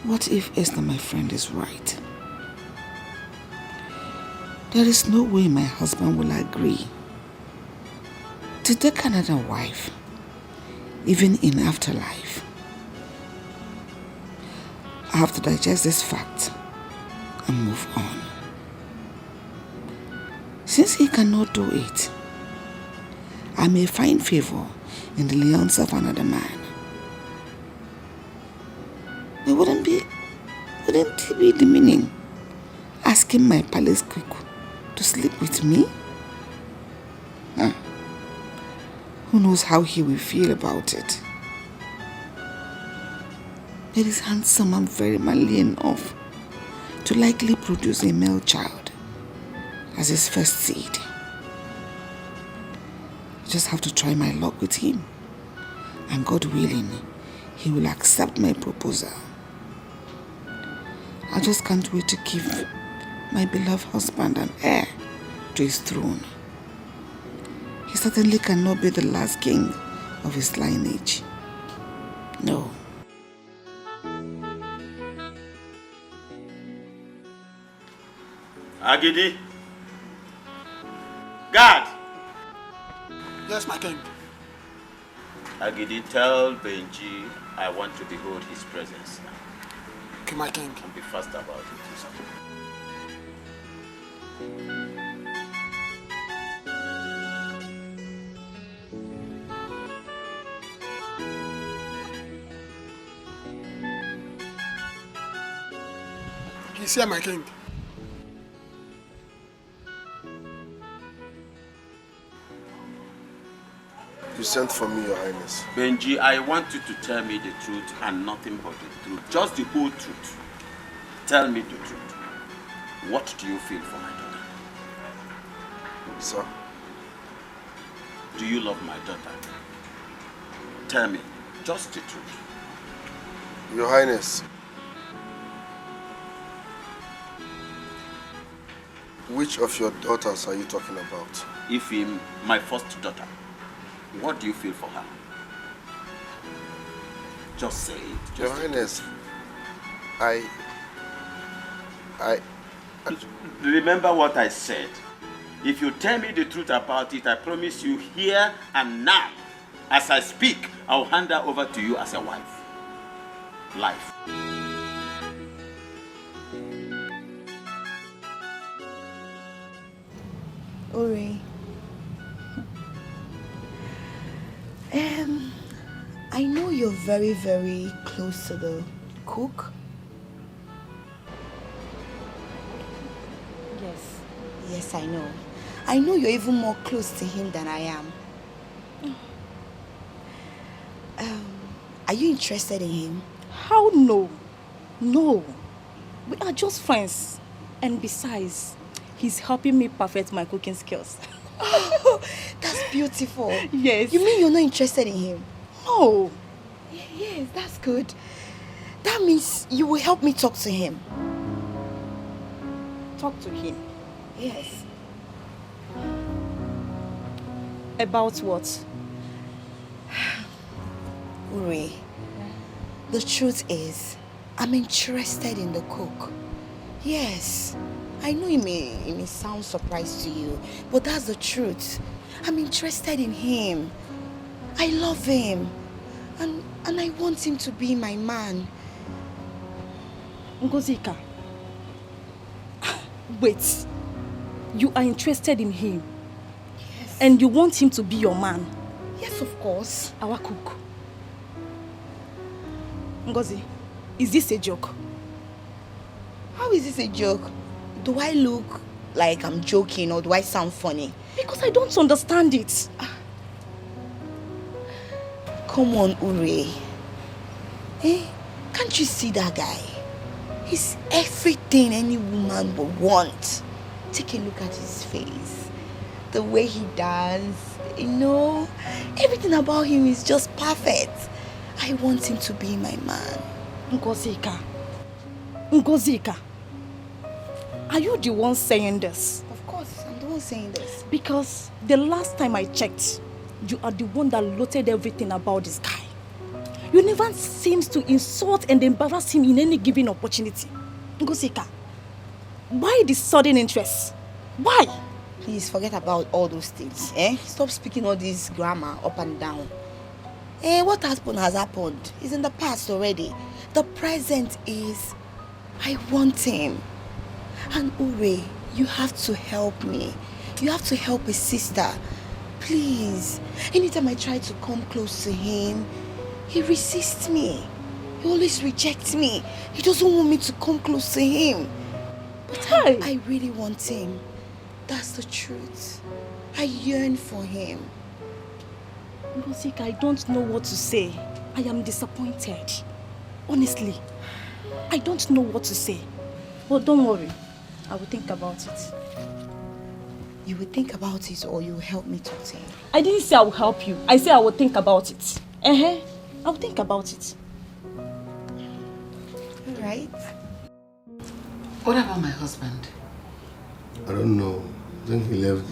What if Esther, my friend, is right? There is no way my husband will agree to take another wife, even in afterlife. I have to digest this fact and move on. Since he cannot do it, I may find favor in the lands of another man. It wouldn't it be the meaning? Asking my palace cook to sleep with me? Who knows how he will feel about it? But he's handsome and very manly enough to likely produce a male child as his first seed. I just have to try my luck with him. And God willing, he will accept my proposal. I just can't wait to give my beloved husband an heir to his throne. He certainly cannot be the last king of his lineage. No. Agidi. Guard. Yes, my king. Agidi, tell Benji I want to behold his presence now. Okay, my king. And be fast about it. He's here, my king. You sent for me, Your Highness. Benji, I want you to tell me the truth and nothing but the truth. Just the whole truth. Tell me the truth. What do you feel for my daughter? Sir? Do you love my daughter? Tell me, just the truth. Your Highness, which of your daughters are you talking about? Ifim, my first daughter. What do you feel for her? Just say it. Your Highness, I... Remember what I said. If you tell me the truth about it, I promise you here and now, as I speak, I'll hand her over to you as a wife. Life. Uri. I know you're very, very close to the cook. Yes. Yes, I know. I know you're even more close to him than I am. Are you interested in him? How no? No. We are just friends. And besides, he's helping me perfect my cooking skills. Oh, that's beautiful. Yes. You mean you're not interested in him? No. Yes, that's good. That means you will help me talk to him. Talk to him? Yes. About what? Uri, the truth is, I'm interested in the cook. Yes. I know it may sound surprised to you, but that's the truth. I'm interested in him. I love him. And I want him to be my man. Ngozika. Wait. You are interested in him? Yes. And you want him to be your man? Yes, of course. Our cook. Ngozi, is this a joke? How is this a joke? Do I look like I'm joking or do I sound funny? Because I don't understand it. Come on, Uri. Can't you see that guy? He's everything any woman would want. Take a look at his face. The way he does. Everything about him is just perfect. I want him to be my man. Ngozika. Are you the one saying this? Of course, I'm the one saying this. Because the last time I checked, you are the one that loaded everything about this guy. You never seems to insult and embarrass him in any given opportunity. Ngozika, why this sudden interest? Why? Please forget about all those things. Stop speaking all this grammar up and down. What happened has happened. It's in the past already. The present is, I want him. And Uri, you have to help me. You have to help a sister. Please. Anytime I try to come close to him, he resists me. He always rejects me. He doesn't want me to come close to him. But I really want him. That's the truth. I yearn for him. Ngosika, I don't know what to say. I am disappointed. Honestly, I don't know what to say. But don't worry, I will think about it. You will think about it or you will help me talk to him? I didn't say I will help you. I said I will think about it. I will think about it. Alright. What about my husband? I don't know. I think he left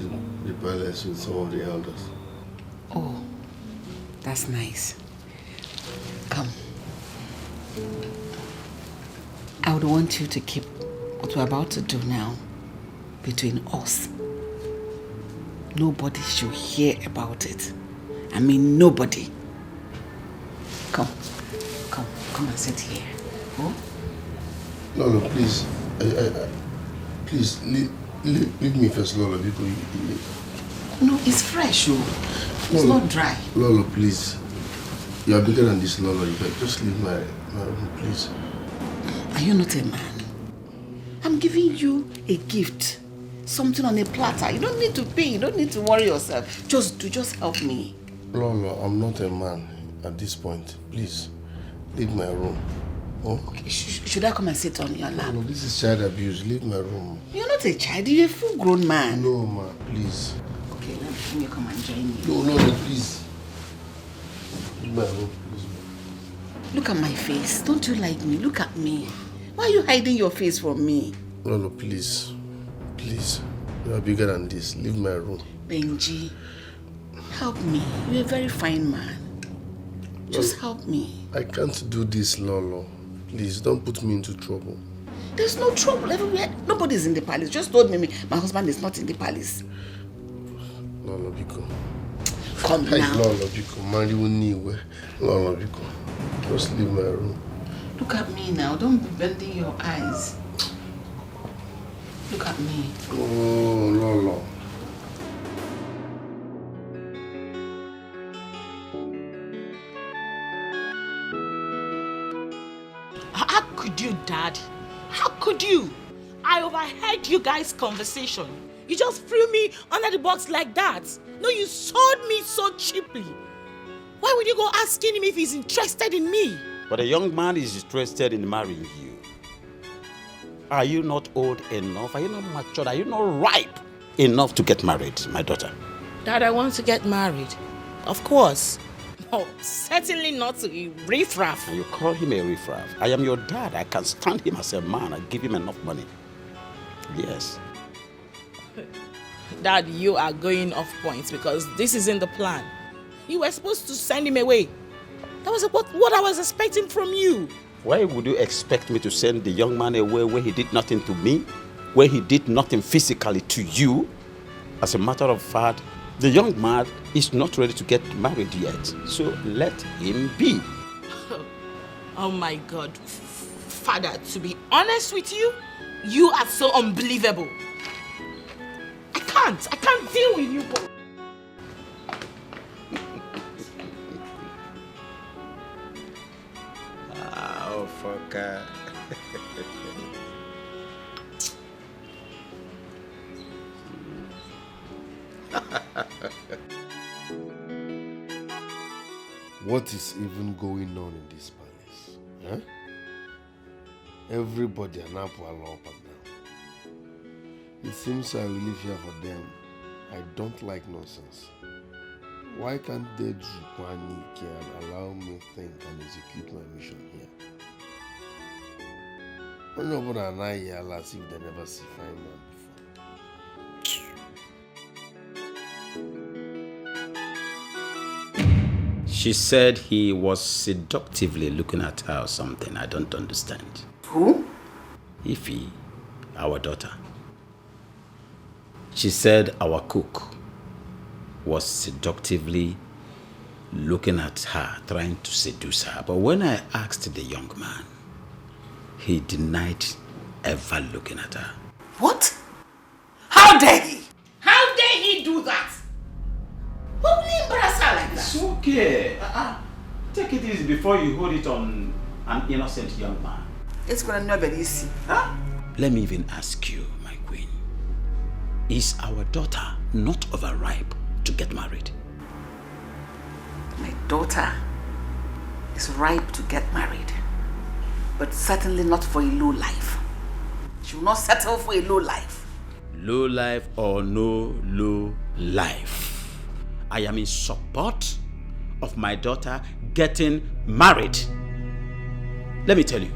the palace with some of the elders. Oh, that's nice. Come. I would want you to keep what we're about to do now between us. Nobody should hear about it. I mean, nobody. Come and sit here. Oh? No, please. Please, leave me first, Lolo, because No, it's fresh, oh. It's not dry. Lolo, please. You are bigger than this, Lolo. You can just leave my room, please. Are you not a man? I'm giving you a gift. Something on a platter. You don't need to pay. You don't need to worry yourself. Just help me. Lolo, I'm not a man at this point. Please, leave my room. Oh? Okay, should I come and sit on your lap? No, this is child abuse. Leave my room. You're not a child. You're a full-grown man. No, ma, please. Okay, let me come and join you. No, please. Leave my room, please. Look at my face. Don't you like me? Look at me. Why are you hiding your face from me? Lolo, please. Please. You are bigger than this. Leave my room. Benji, help me. You're a very fine man. Just help me. I can't do this, Lolo. Please, don't put me into trouble. There's no trouble everywhere. Nobody's in the palace. Just told me my husband is not in the palace. Lolo, Biko. Come now. Lolo, Biko. Marry Uniwe. Lolo, Biko. Just leave my room. Look at me now. Don't be bending your eyes. Look at me. Oh, Lolo. How could you, Dad? How could you? I overheard you guys' conversation. You just threw me under the box like that. No, you sold me so cheaply. Why would you go asking him if he's interested in me? But a young man is interested in marrying you. Are you not old enough? Are you not mature? Are you not ripe enough to get married, my daughter? Dad, I want to get married. Of course. Oh, certainly not to a riffraff. And you call him a riffraff. I am your dad. I can stand him as a man. I give him enough money. Yes. Dad, you are going off points because this isn't the plan. You were supposed to send him away. That was what I was expecting from you. Why would you expect me to send the young man away where he did nothing to me? Where he did nothing physically to you? As a matter of fact, the young man is not ready to get married yet. So let him be. Oh my God. Father, to be honest with you, you are so unbelievable. I can't deal with you both. Oh, fucker. What is even going on in this palace? Huh? Everybody are now up and down. It seems I will live here for them. I don't like nonsense. Why can't they do panic and allow me to think and execute my mission here? Nobody and I here as if they never see fine man before. She said he was seductively looking at her or something. I don't understand. Who? Ify, our daughter. She said our cook was seductively looking at her, trying to seduce her. But when I asked the young man, he denied ever looking at her. What? How dare he? How dare he do that? Why will he embarrass her like that? It's okay. Take it easy before you hold it on an innocent young man. It's gonna never be easy. Huh? Let me even ask you, my queen. Is our daughter not overripe to get married? My daughter is ripe to get married, but certainly not for a low life. She will not settle for a low life. Low life or no low life, I am in support of my daughter getting married. Let me tell you,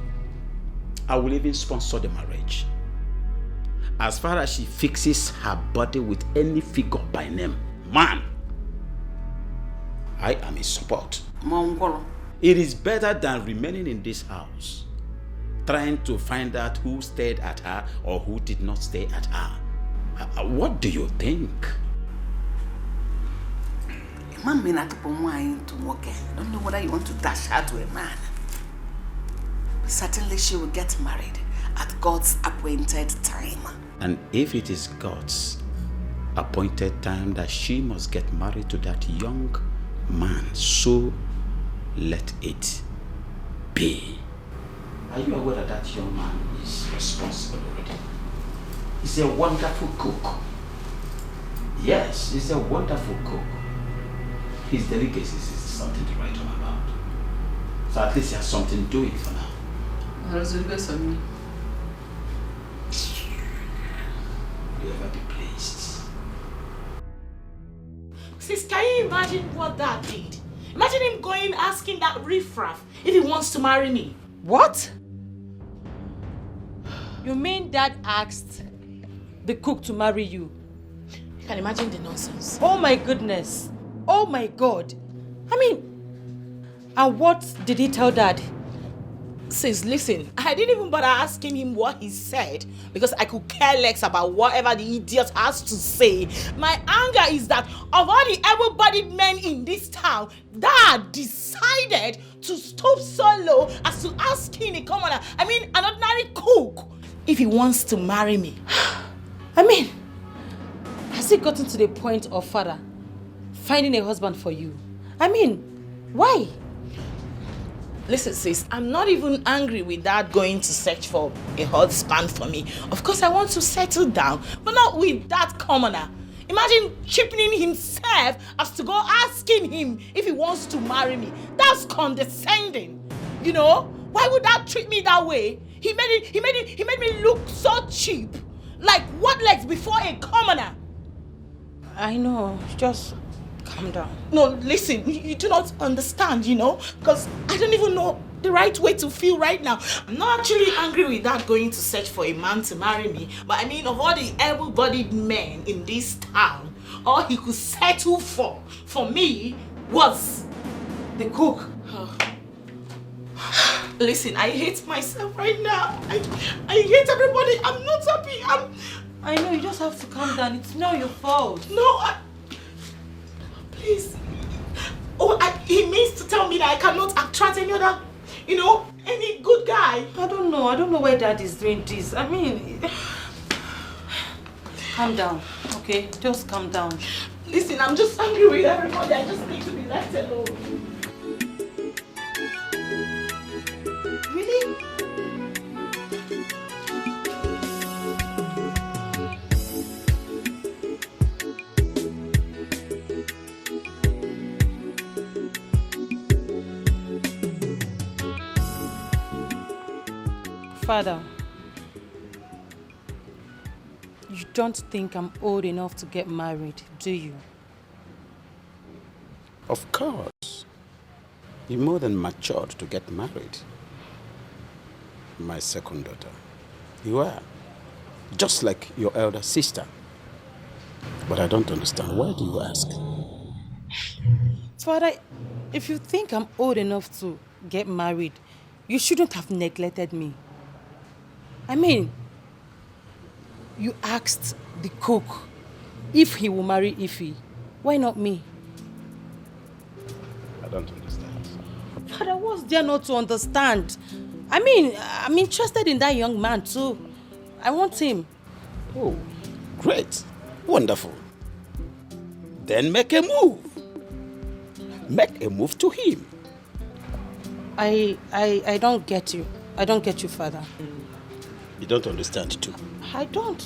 I will even sponsor the marriage. As far as she fixes her body with any figure by name, man, I am in support. It is better than remaining in this house, trying to find out who stayed at her or who did not stay at her. What do you think? A man may not put wine to walk. I don't know whether you want to dash her to a man. But certainly she will get married at God's appointed time. And if it is God's appointed time that she must get married to that young man, so let it be. Are you aware that that young man is responsible already? He's a wonderful cook. Yes, he's a wonderful cook. His delicacies is something to write home about. So at least he has something doing for now. Will you ever be pleased? Sis, can you imagine what that did? Imagine him going asking that riffraff if he wants to marry me. What? You mean Dad asked the cook to marry you? You can imagine the nonsense. Oh my goodness. Oh my God. I mean, and what did he tell Dad? Sis, listen, I didn't even bother asking him what he said because I could care less about whatever the idiot has to say. My anger is that of all the able-bodied men in this town, Dad decided to stoop so low as to asking a commoner, an ordinary cook, if he wants to marry me. Has it gotten to the point of father finding a husband for you? Why? Listen, sis, I'm not even angry with Dad going to search for a husband for me. Of course, I want to settle down, but not with that commoner. Imagine cheapening himself as to go asking him if he wants to marry me. That's condescending. You know? Why would Dad treat me that way? He made me look so cheap. Like what legs before a commoner? I know, just calm down. No, listen, you do not understand, because I don't even know the right way to feel right now. I'm not actually angry with Dad going to search for a man to marry me, but of all the able-bodied men in this town, all he could settle for me was the cook. Listen, I hate myself right now. I hate everybody. I'm not happy. I know, you just have to calm down. It's not your fault. No, please. He means to tell me that I cannot attract any other, any good guy. I don't know why Dad is doing this. Calm down, okay? Just calm down. Listen, I'm just angry with everybody. I just need to be left alone. Really? Father, you don't think I'm old enough to get married, do you? Of course. You're more than matured to get married. My second daughter. You are. Just like your elder sister. But I don't understand. Why do you ask? Father, if you think I'm old enough to get married, you shouldn't have neglected me. You asked the cook if he will marry Ify. Why not me? I don't understand. Father, what's there not to understand? I'm interested in that young man too. I want him. Oh, great. Wonderful. Then make a move. Make a move to him. I don't get you. I don't get you, Father. You don't understand too. I don't.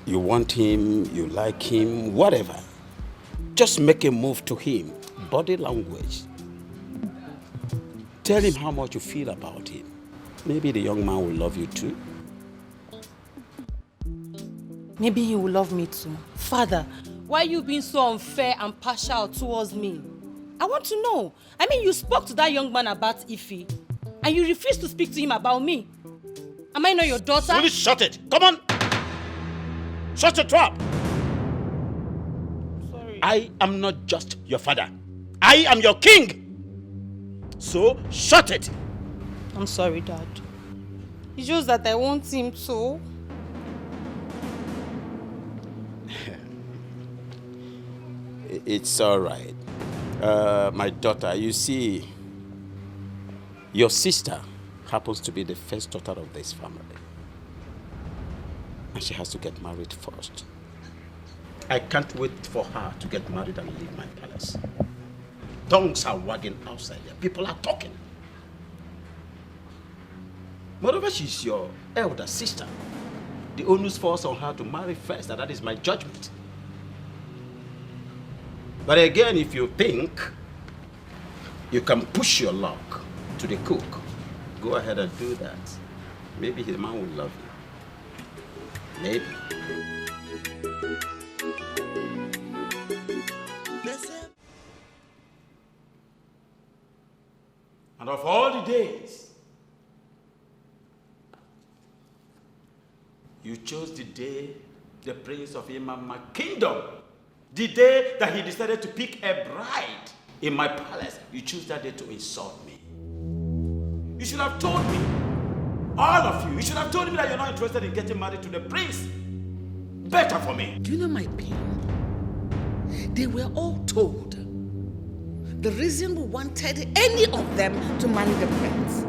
You want him, you like him, whatever. Just make a move to him. Body language. Tell him how much you feel about him. Maybe the young man will love you too. Maybe he will love me too. Father, why are you being so unfair and partial towards me? I want to know. I mean, you spoke to that young man about Ife, and you refused to speak to him about me. Am I not your daughter? Will you shut it? Come on! Shut your trap! Sorry. I am not just your father. I am your king! So, shut it! I'm sorry, Dad. It's just that I want him to. It's all right. My daughter, you see, your sister happens to be the first daughter of this family. And she has to get married first. I can't wait for her to get married and leave my palace. Tongues are wagging outside there. People are talking. Moreover, she's your elder sister. The onus falls on her to marry first, and that is my judgment. But again, if you think you can push your luck to the cook, go ahead and do that. Maybe the man will love you. Maybe. And of all the days, you chose the day the prince of Imama kingdom, the day that he decided to pick a bride in my palace, you choose that day to insult me. You should have told me, all of you, you should have told me that you're not interested in getting married to the prince. Better for me. Do you know my pain? They were all told the reason we wanted any of them to marry the prince.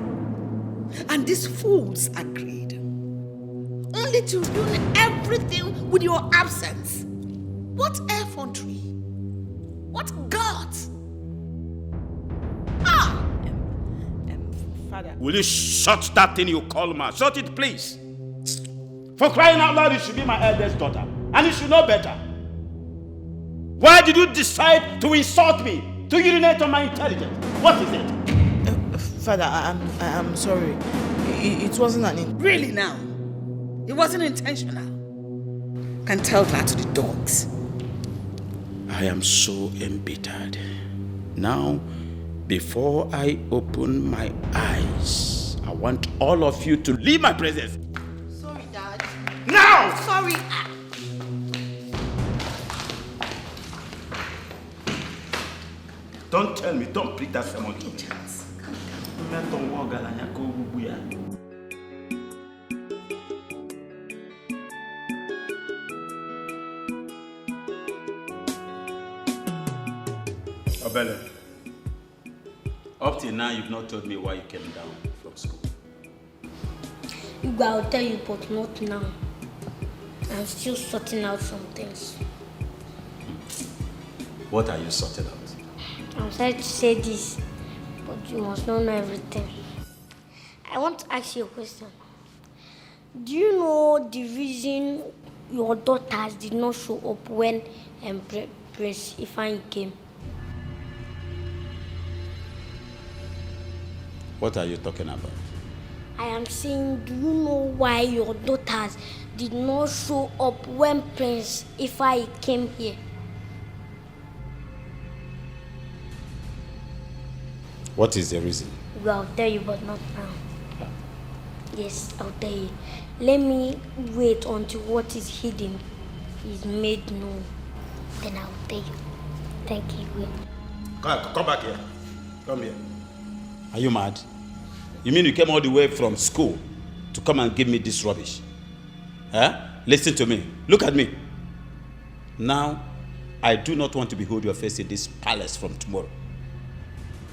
And these fools agreed. Only to ruin everything with your absence. What effrontery? What guts? Father. Will you shut that thing you call ma? Shut it, please. For crying out loud, you should be my eldest daughter. And you should know better. Why did you decide to insult me? To urinate on my intelligence? What is it? Father, I'm sorry. It wasn't an... Really now? It wasn't intentional. Can tell that to the dogs. I am so embittered. Now, before I open my eyes, I want all of you to leave my presence. Sorry, Dad. Now! Sorry. Don't tell me, don't plead that sermon to me. Obele, up till now you've not told me why you came down from school. I'll tell you, but not now. I'm still sorting out some things. What are you sorting out? I'm sorry to say this, but you must not know everything. I want to ask you a question. Do you know the reason your daughters did not show up when Prince Ifeanyi came? What are you talking about? I am saying, do you know why your daughters did not show up when Prince Ifeanyi came here? What is the reason? Well, I'll tell you, but not now. Yes, I'll tell you. Let me wait until what is hidden is made known. Then I'll tell you. Thank you. Come back here. Come here. Are you mad? You mean you came all the way from school to come and give me this rubbish? Huh? Listen to me. Look at me. Now, I do not want to behold your face in this palace from tomorrow.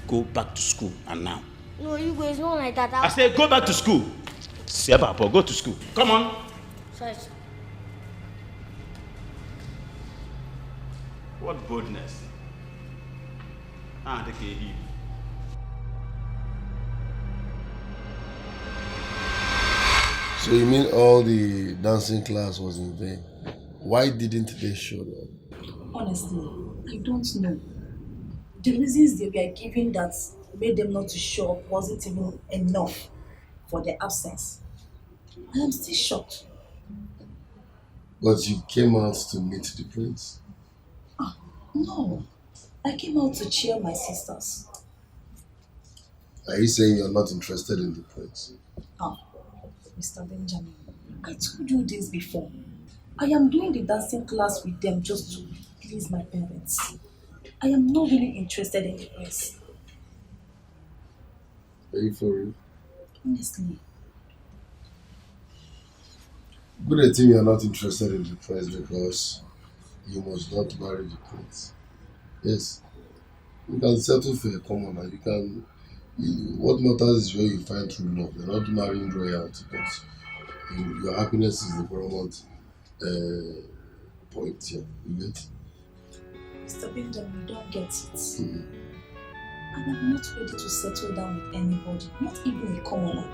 Go back to school and now. No, you guys, not like that. I said go back to school. Sebapo, go to school. Come on. Sorry. What boldness. So you mean all the dancing class was in vain? Why didn't they show up? Honestly, I don't know. The reasons they were giving that made them not to show up wasn't even enough for their absence. I am still shocked. But you came out to meet the prince. No, I came out to cheer my sisters. Are you saying you're not interested in the prince? Mr. Benjamin, I told you this before. I am doing the dancing class with them just to please my parents. I am not really interested in the prince. Are you for real? Honestly. Good thing you're not interested in the prince because you must not marry the prince. Yes. You can settle for a commoner. You can. What matters is where you find true love. You're not marrying royalty, but your happiness is the paramount point here. You get? Mr. Benjamin, you don't get it. I am not ready to settle down with anybody, not even a commoner.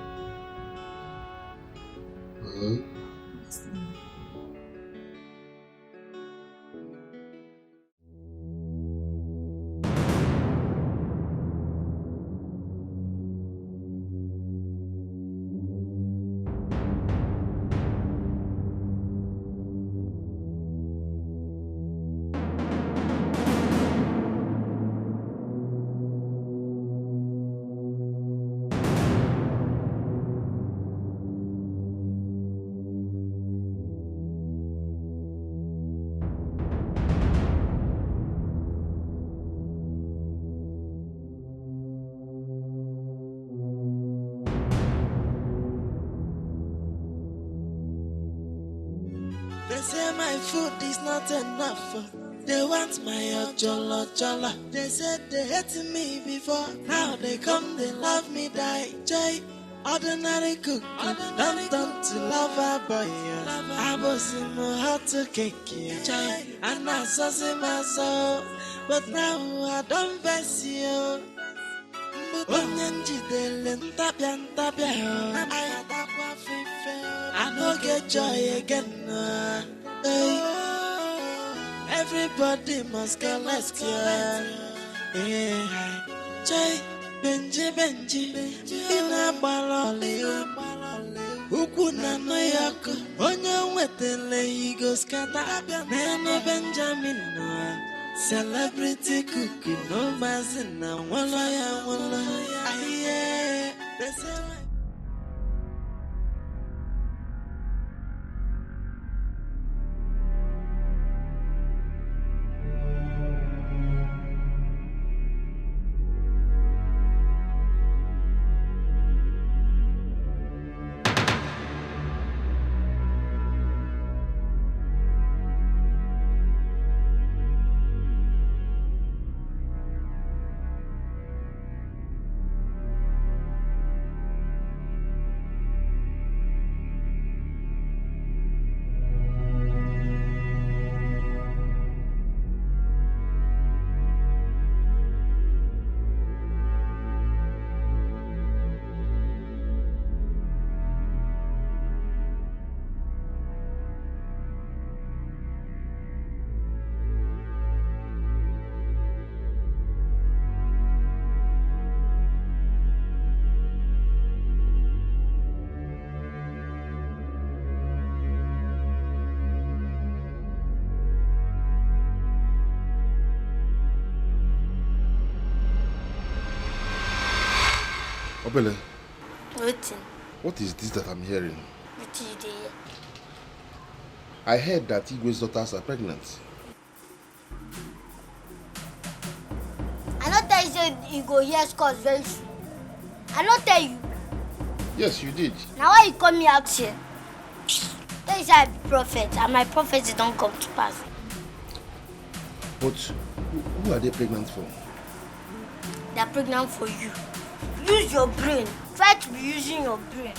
Honestly. They say my food is not enough. They want my ojolo. They said they hated me before. Now they come, they love me, die. Jay, ordinary cook, don't turn to lover boy. I was in my heart to cake, Jay, and I saw my soul. But now I don't vex you. I don't get joy again. Hey. Everybody must go, let's go. Yeah. Joy, Benji, Ina Baloli, Ukuna no Yako, Onya Wetele, he goes Kata, Nano Benjamin, celebrity cookie, no mazina, Walla, yeah. Obele. Waiting. What is this that I'm hearing? What did you hear? I heard that Igwe's daughters are pregnant. I not tell you say you go hear scores very soon. I not tell you. Yes, you did. Now why you come me out here? Tell you say I be prophet and my prophecy don't come to pass. But who are they pregnant for? They are pregnant for you. Use your brain. Try to be using your brain.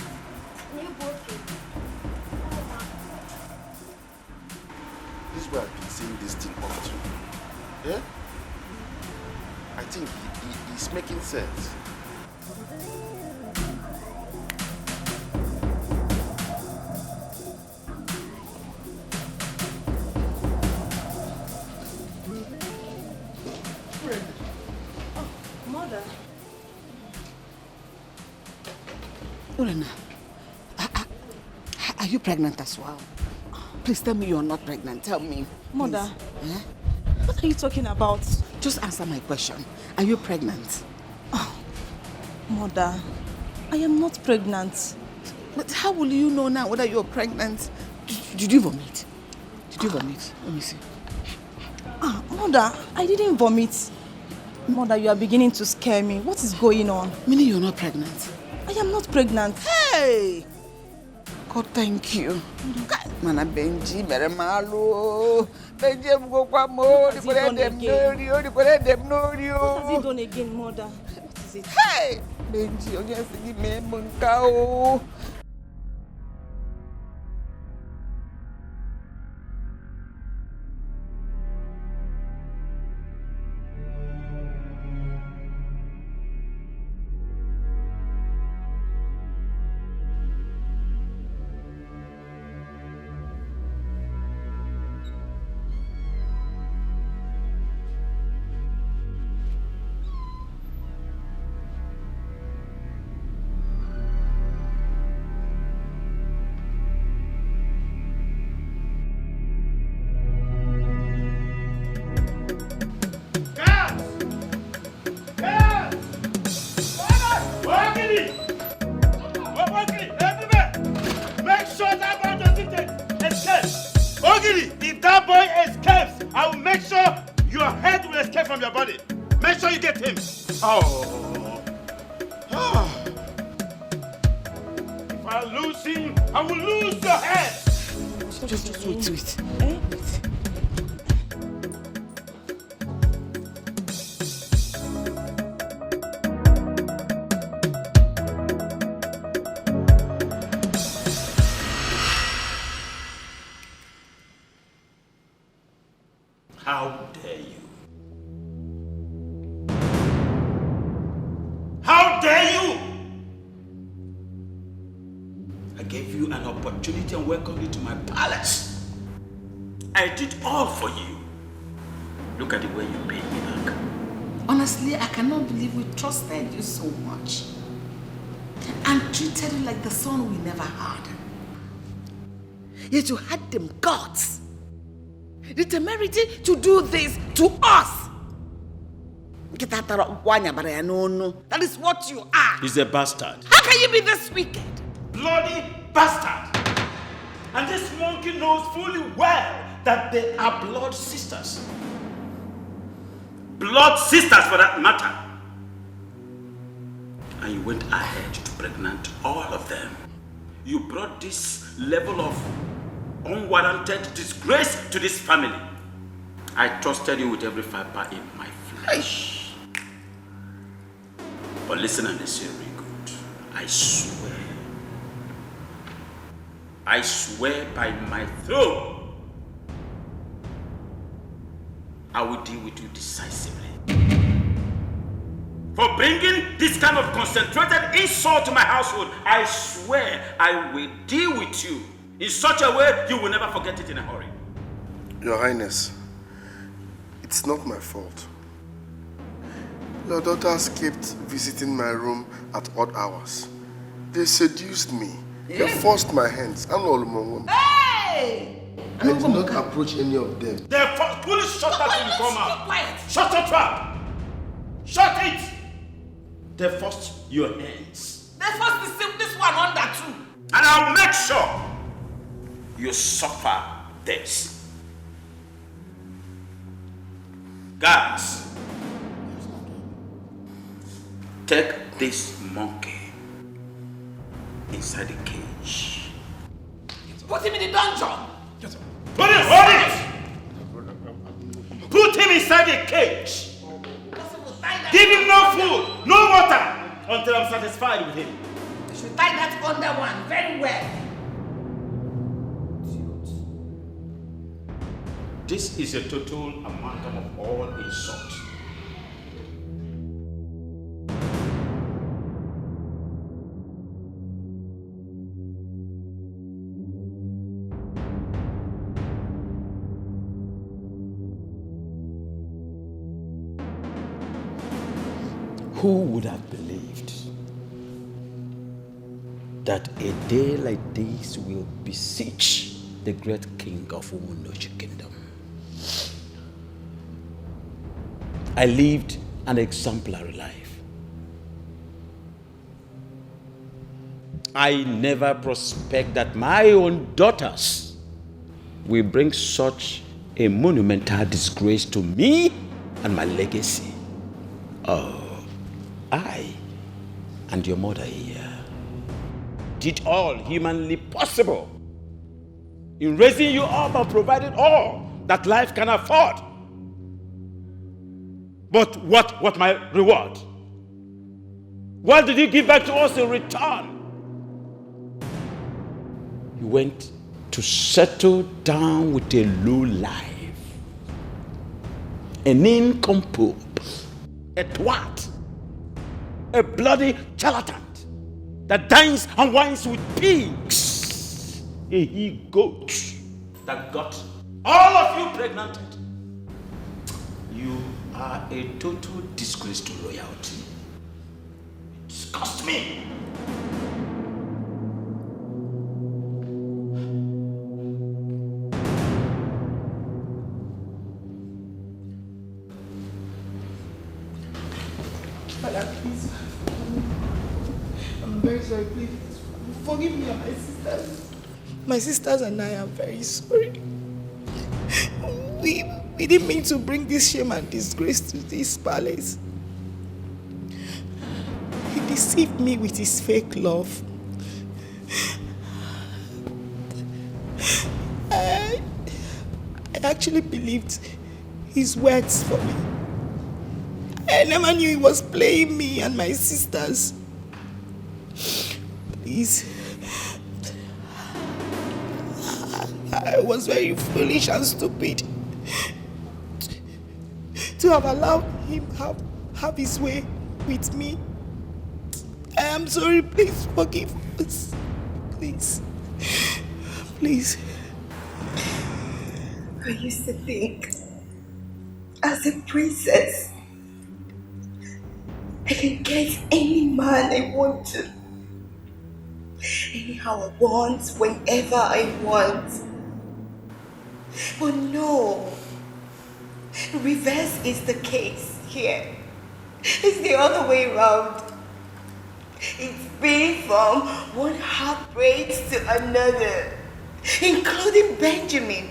This is why I've been saying this thing up to. Yeah? I think it's making sense. Mother. Urena, are you pregnant as well? Please tell me you're not pregnant. Tell me. Mother. Eh? What are you talking about? Just answer my question. Are you pregnant? Mother, I am not pregnant. But how will you know now whether you're pregnant? Did you vomit? Did you vomit? Let me see. Mother, I didn't vomit. Mother, you are beginning to scare me. What is going on? Meaning you're not pregnant? I am not pregnant. Hey! God, thank you. Mana Benji, mere malu. Benji, mgokwa mo. What has he done again, Mother? What is it? Hey! Benji, you're just giving me munkao. If that boy escapes, I will make sure your head will escape from your body. Make sure you get him. Oh. If I lose him, I will lose your head. Just wait. How dare you? How dare you? I gave you an opportunity and welcomed you to my palace. I did all for you. Look at the way you paid me back. Honestly, I cannot believe we trusted you so much and treated you like the son we never had. Yet you had them guts, the temerity to do this to us. That is what you are. He's a bastard. How can you be this wicked? Bloody bastard. And this monkey knows fully well that they are blood sisters. Blood sisters for that matter. And you went ahead to pregnant all of them. You brought this level of unwarranted disgrace to this family. I trusted you with every fiber in my flesh. But listen and listen very good. I swear by my throne, I will deal with you decisively. For bringing this kind of concentrated insult to my household, I swear I will deal with you in such a way you will never forget it in a hurry. Your Highness, it's not my fault. Your daughters kept visiting my room at odd hours. They seduced me. They forced my hands. Hey! I did not approach any of them. Please shut that thing, come out. Shut your trap. Shut it. They forced your hands. They forced this one under too. And I'll make sure you suffer this. Guys, take this monkey inside the cage. Put him in the dungeon. Hold it! Put him inside the cage. Give him no food, no water, until I'm satisfied with him. You should tie that under one very well. This is a total amalgam of all insult. Who would have believed that a day like this will beseech the great king of Umunochi kingdom? I lived an exemplary life. I never prospect that my own daughters will bring such a monumental disgrace to me and my legacy. Oh, I and your mother here did all humanly possible in raising you up and providing all that life can afford. But what my reward? What did you give back to us in return? You went to settle down with a low life, an nincompoop, a twat, a bloody charlatan that dines and wines with pigs, a he-goat that got all of you pregnant. You are a total disgrace to loyalty. It disgusts me. Father, please. I'm very sorry, please. Forgive me and my sisters. My sisters and I are very sorry. We didn't mean to bring this shame and disgrace to this palace. He deceived me with his fake love. I actually believed his words for me. I never knew he was playing me and my sisters. Please. I was very foolish and stupid to have allowed him have his way with me. I am sorry, please forgive us. Please. Please. I used to think, as a princess, I can get any man I want to. Anyhow I want, whenever I want. But no. Reverse is the case here. It's the other way around. It's been from one heartbreak to another, including Benjamin.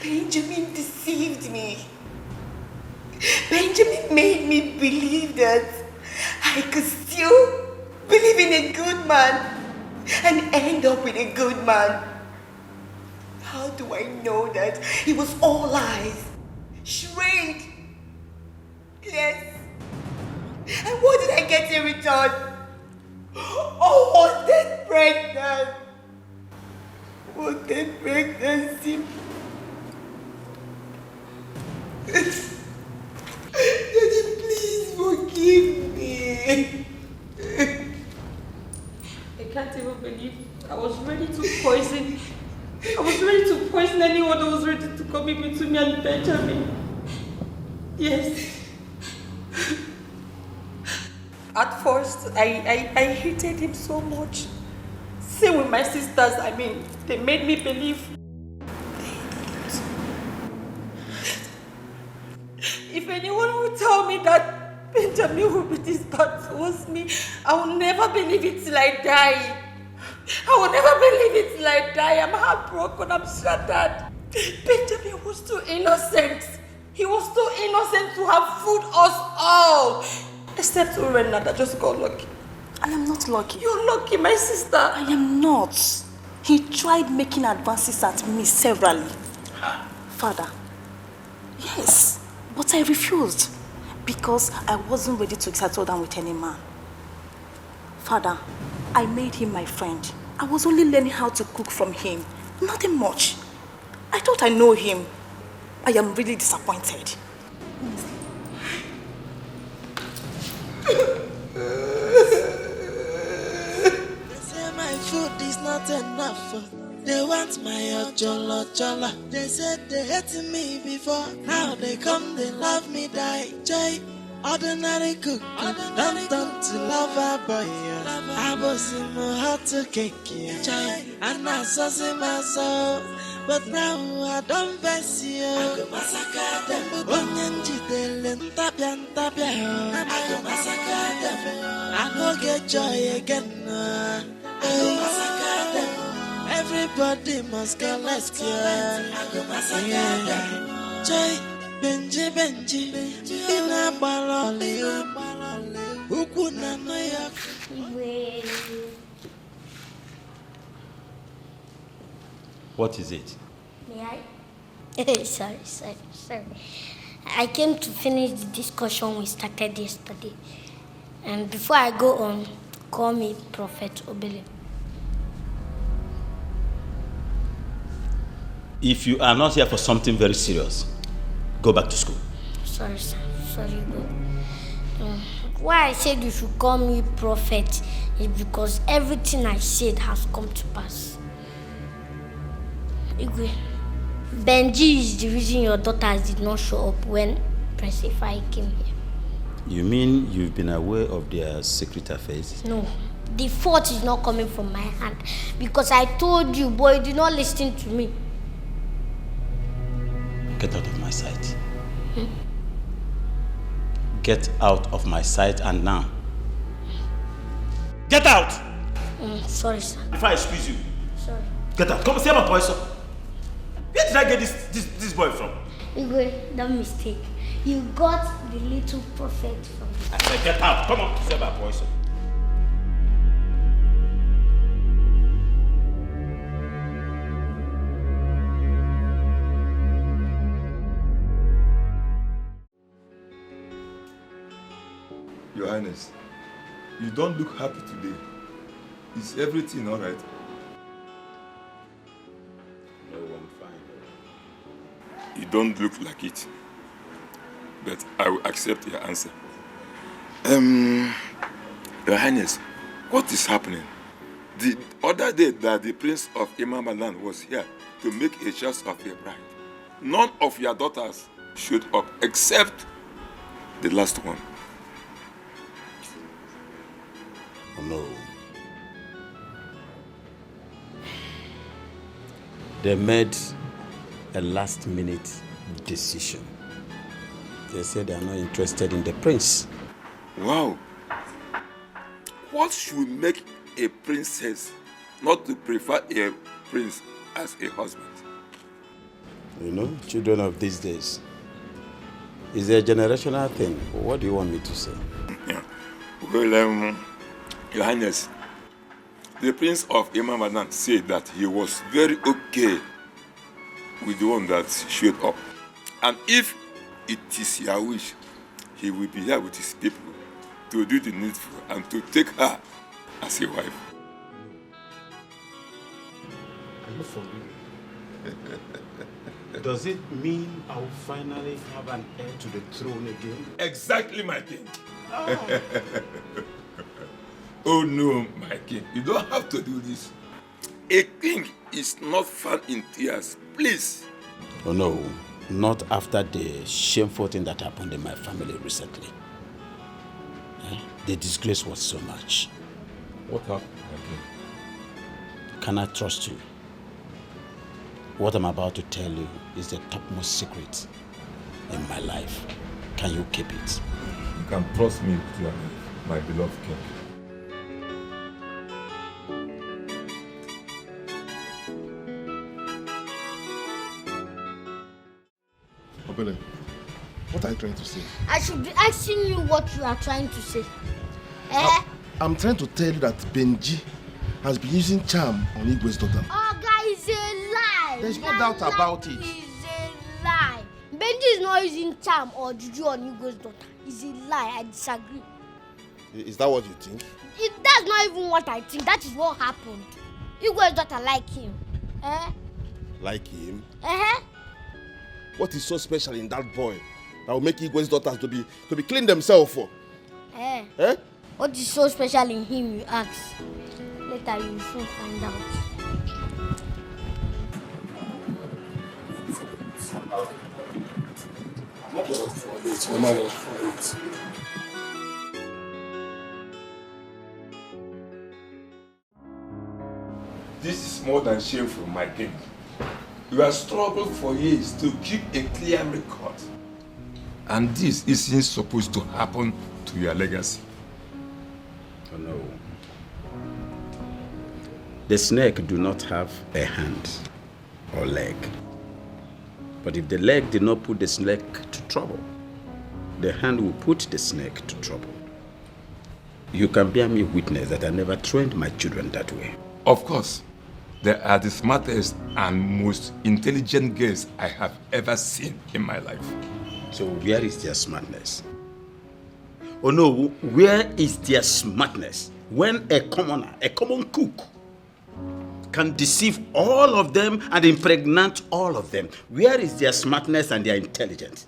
Benjamin deceived me. Benjamin made me believe that I could still believe in a good man and end up with a good man. How do I know that it was all lies? Charade. Yes. And what did I get in return? Oh, wanted pregnant. Wanted pregnancy. Daddy, please forgive me. I can't even believe I was ready to poison. I was ready to poison anyone that was ready to come in between me and Benjamin. Yes. At first, I hated him so much. Same with my sisters, they made me believe. If anyone would tell me that Benjamin would be this bad towards me, I will never believe it till I die. I will never believe it till I die. I'm heartbroken, I'm shattered. Benjamin was too innocent. He was too innocent to have fooled us all. Except Urena that just got lucky. I am not lucky. You're lucky, my sister. I am not. He tried making advances at me severally. Father. Yes, but I refused because I wasn't ready to settle down with any man. Father, I made him my friend. I was only learning how to cook from him. Nothing much. I thought I know him. I am really disappointed. They say my food is not enough. They want my ojolo jolo. They said they hated me before. Now they come, they love me, die. Jay. Ordinary cook, don't turn to lover boy. I was in my heart to cake, and I saw my soul. But now I don't face you. I go massacre them. Onyanji delen tabian. I go massacre them. I go get joy again. I go massacre them. Everybody must go let's go. I go massacre them. Joy, Benji, Ina balole, Ukuna Noyak. What is it? May I? Sorry. I came to finish the discussion we started yesterday. And before I go on, call me Prophet Obele. If you are not here for something very serious, go back to school. Sorry, sir. Sorry, God. Why I said you should call me Prophet is because everything I said has come to pass. Igwe, Benji is the reason your daughters did not show up when Prince Ifai came here. You mean you've been aware of their secret affairs? No, the fault is not coming from my hand because I told you, boy, you did not listen to me. Get out of my sight. Get out of my sight and now. Get out! Sorry, sir. If I squeeze you. Sorry. Get out. Come see my boy, sir. Where did I get this boy from? Igwe, that mistake. You got the little prophet from. I said get out. Come on, see my boy, sir. Your Highness, you don't look happy today. Is everything all right? No, I'm fine. You don't look like it. But I will accept your answer. Your Highness, what is happening? The other day that the Prince of Imamaland was here to make a choice of a bride, none of your daughters showed up except the last one. Oh, no. They made a last-minute decision. They said they are not interested in the prince. Wow. What should make a princess not to prefer a prince as a husband? You know, children of these days. It's a generational thing. What do you want me to say? Yeah. Well, Your Highness, the Prince of Imamadan said that he was very okay with the one that showed up. And if it is your wish, he will be here with his people to do the needful and to take her as a wife. Are you for real? Does it mean I will finally have an heir to the throne again? Exactly, my king. Oh. Oh no, my king, you don't have to do this. A king is not found in tears, please. Oh no, not after the shameful thing that happened in my family recently. The disgrace was so much. What happened, my king? Can I trust you? What I'm about to tell you is the topmost secret in my life. Can you keep it? You can trust me with your life, my beloved king. Obele, what are you trying to say? I should be asking you what you are trying to say. Eh? I'm trying to tell you that Benji has been using charm on Igwe's daughter. Oh, guys, it's a lie. There's no doubt about it. It's a lie. Benji is not using charm or juju on Igwe's daughter. It's a lie. I disagree. Is that what you think? That's not even what I think. That is what happened. Igwe's daughter like him. Eh? Like him? Uh-huh. What is so special in that boy that will make Igwe's daughters to be clean themselves for? Eh? Eh? What is so special in him, you ask? Later you will soon find out. Wait, we'll manage for it. This is more than shameful, my king. You have struggled for years to keep a clear record. And this isn't supposed to happen to your legacy. Oh no. The snake do not have a hand or leg. But if the leg did not put the snake to trouble, the hand will put the snake to trouble. You can bear me witness that I never trained my children that way. Of course, they are the smartest and most intelligent girls I have ever seen in my life. So where is their smartness? Oh no, where is their smartness when a commoner, a common cook, can deceive all of them and impregnate all of them? Where is their smartness and their intelligence?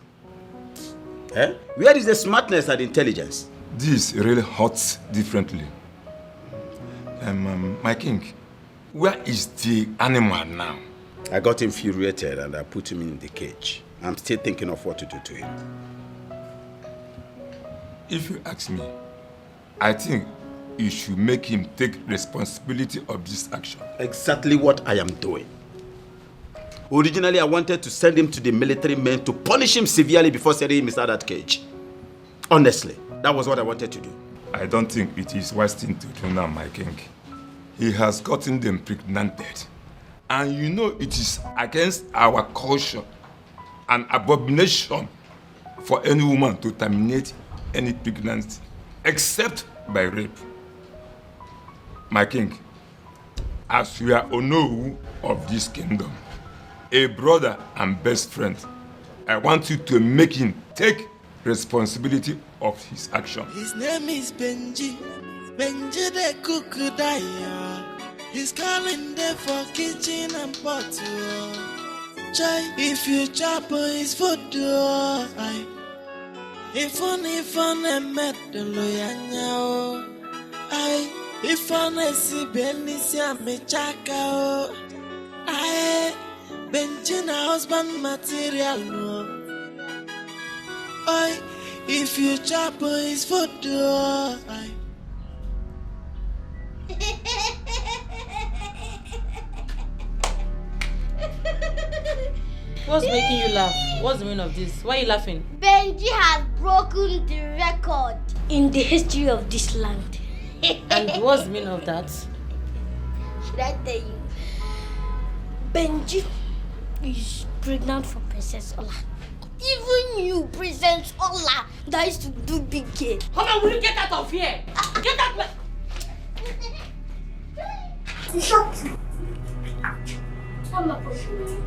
Eh? Where is the smartness and intelligence? This really hurts differently. My king, where is the animal now? I got infuriated and I put him in the cage. I'm still thinking of what to do to him. If you ask me, I think you should make him take responsibility of this action. Exactly what I am doing. Originally, I wanted to send him to the military men to punish him severely before sending him inside that cage. Honestly, that was what I wanted to do. I don't think it is wise thing to do now, my king. He has gotten them impregnated. And you know it is against our culture an abomination for any woman to terminate any pregnancy, except by rape. My king, as you are Onowu of this kingdom, a brother and best friend, I want you to make him take responsibility of his action. His name is Benji. Benji the cook daya. He's calling there for kitchen and pot. Chai, if you chop his food, if on met the lawyer, if on a si benisia me chaka, Benjina husband material no. If you chop his food, What's making you laugh? What's the meaning of this? Why are you laughing? Benji has broken the record in the history of this land. And what's the meaning of that? Should I tell you? Benji is pregnant for Princess Ola. Even you, Princess Ola, that used to do big game. Come on, will you get out of here? Get out! Shut I'm not pushing.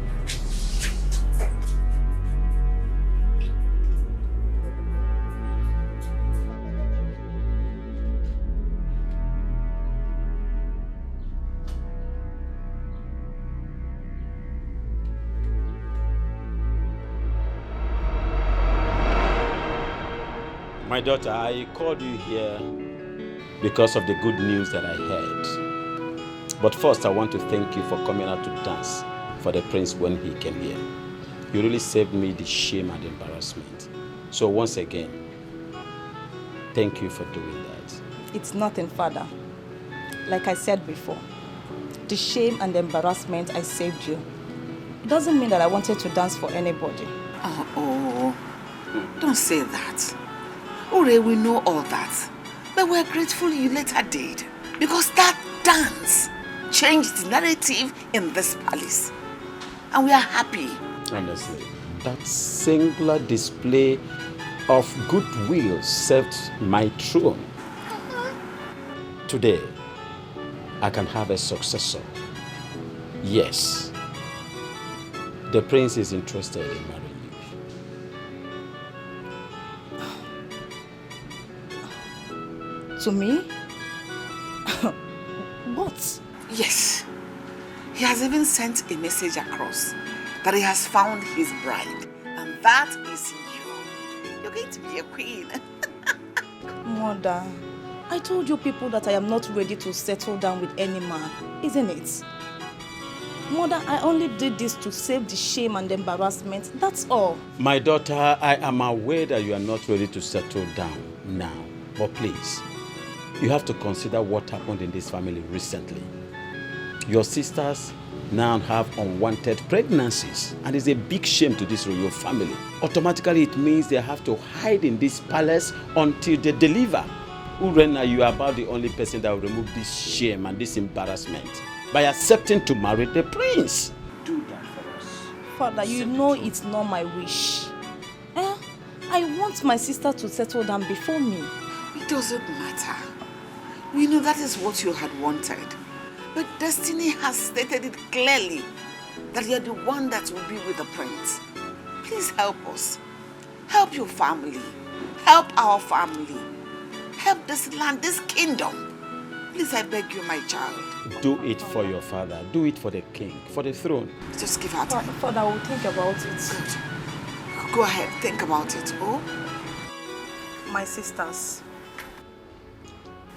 My daughter, I called you here because of the good news that I heard. But first, I want to thank you for coming out to dance for the prince when he came here. You really saved me the shame and embarrassment. So once again, thank you for doing that. It's nothing, Father. Like I said before, the shame and the embarrassment I saved you. It doesn't mean that I wanted to dance for anybody. Oh, don't say that. Ore, we know all that. But we're grateful you later did. Because that dance changed the narrative in this palace. And we are happy. Honestly, that singular display of goodwill served my throne. Today, I can have a successor. Yes, the prince is interested in marrying you. To me? What? Yes. He has even sent a message across that he has found his bride. And that is you. You're going to be a queen. Mother, I told you people that I am not ready to settle down with any man, isn't it? Mother, I only did this to save the shame and embarrassment. That's all. My daughter, I am aware that you are not ready to settle down now. But please, you have to consider what happened in this family recently. Your sisters now have unwanted pregnancies, and it's a big shame to this royal family. Automatically, it means they have to hide in this palace until they deliver. Urena, you are about the only person that will remove this shame and this embarrassment by accepting to marry the prince. Do that for us. Father, you know it's not my wish. I want my sister to settle down before me. It doesn't matter. We know that is what you had wanted. But destiny has stated it clearly that you're the one that will be with the prince. Please help us. Help your family. Help our family. Help this land, this kingdom. Please, I beg you, my child. Do it for your father. Do it for the king, for the throne. Just give her time. Father, I will think about it. Good. Go ahead, think about it. Oh? My sisters,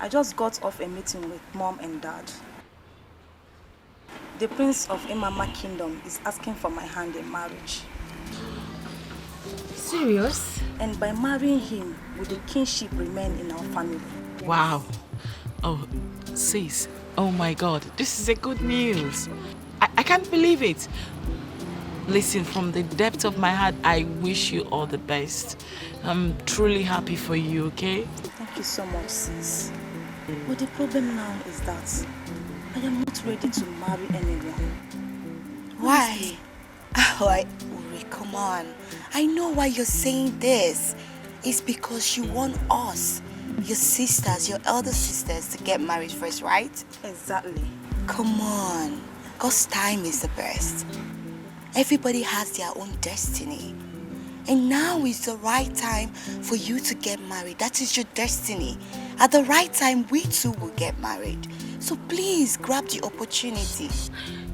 I just got off a meeting with Mom and Dad. The Prince of Imama Kingdom is asking for my hand in marriage. Serious? And by marrying him, will the kingship remain in our family? Wow. Oh, sis. Oh my God. This is a good news. I can't believe it. Listen, from the depth of my heart, I wish you all the best. I'm truly happy for you, okay? Thank you so much, sis. But the problem now is that I am not ready to marry anyone. Why? Uri, come on. I know why you're saying this. It's because you want us, your sisters, your elder sisters, to get married first, right? Exactly. Come on. God's time is the best. Everybody has their own destiny. And now is the right time for you to get married. That is your destiny. At the right time, we too will get married. So please, grab the opportunity.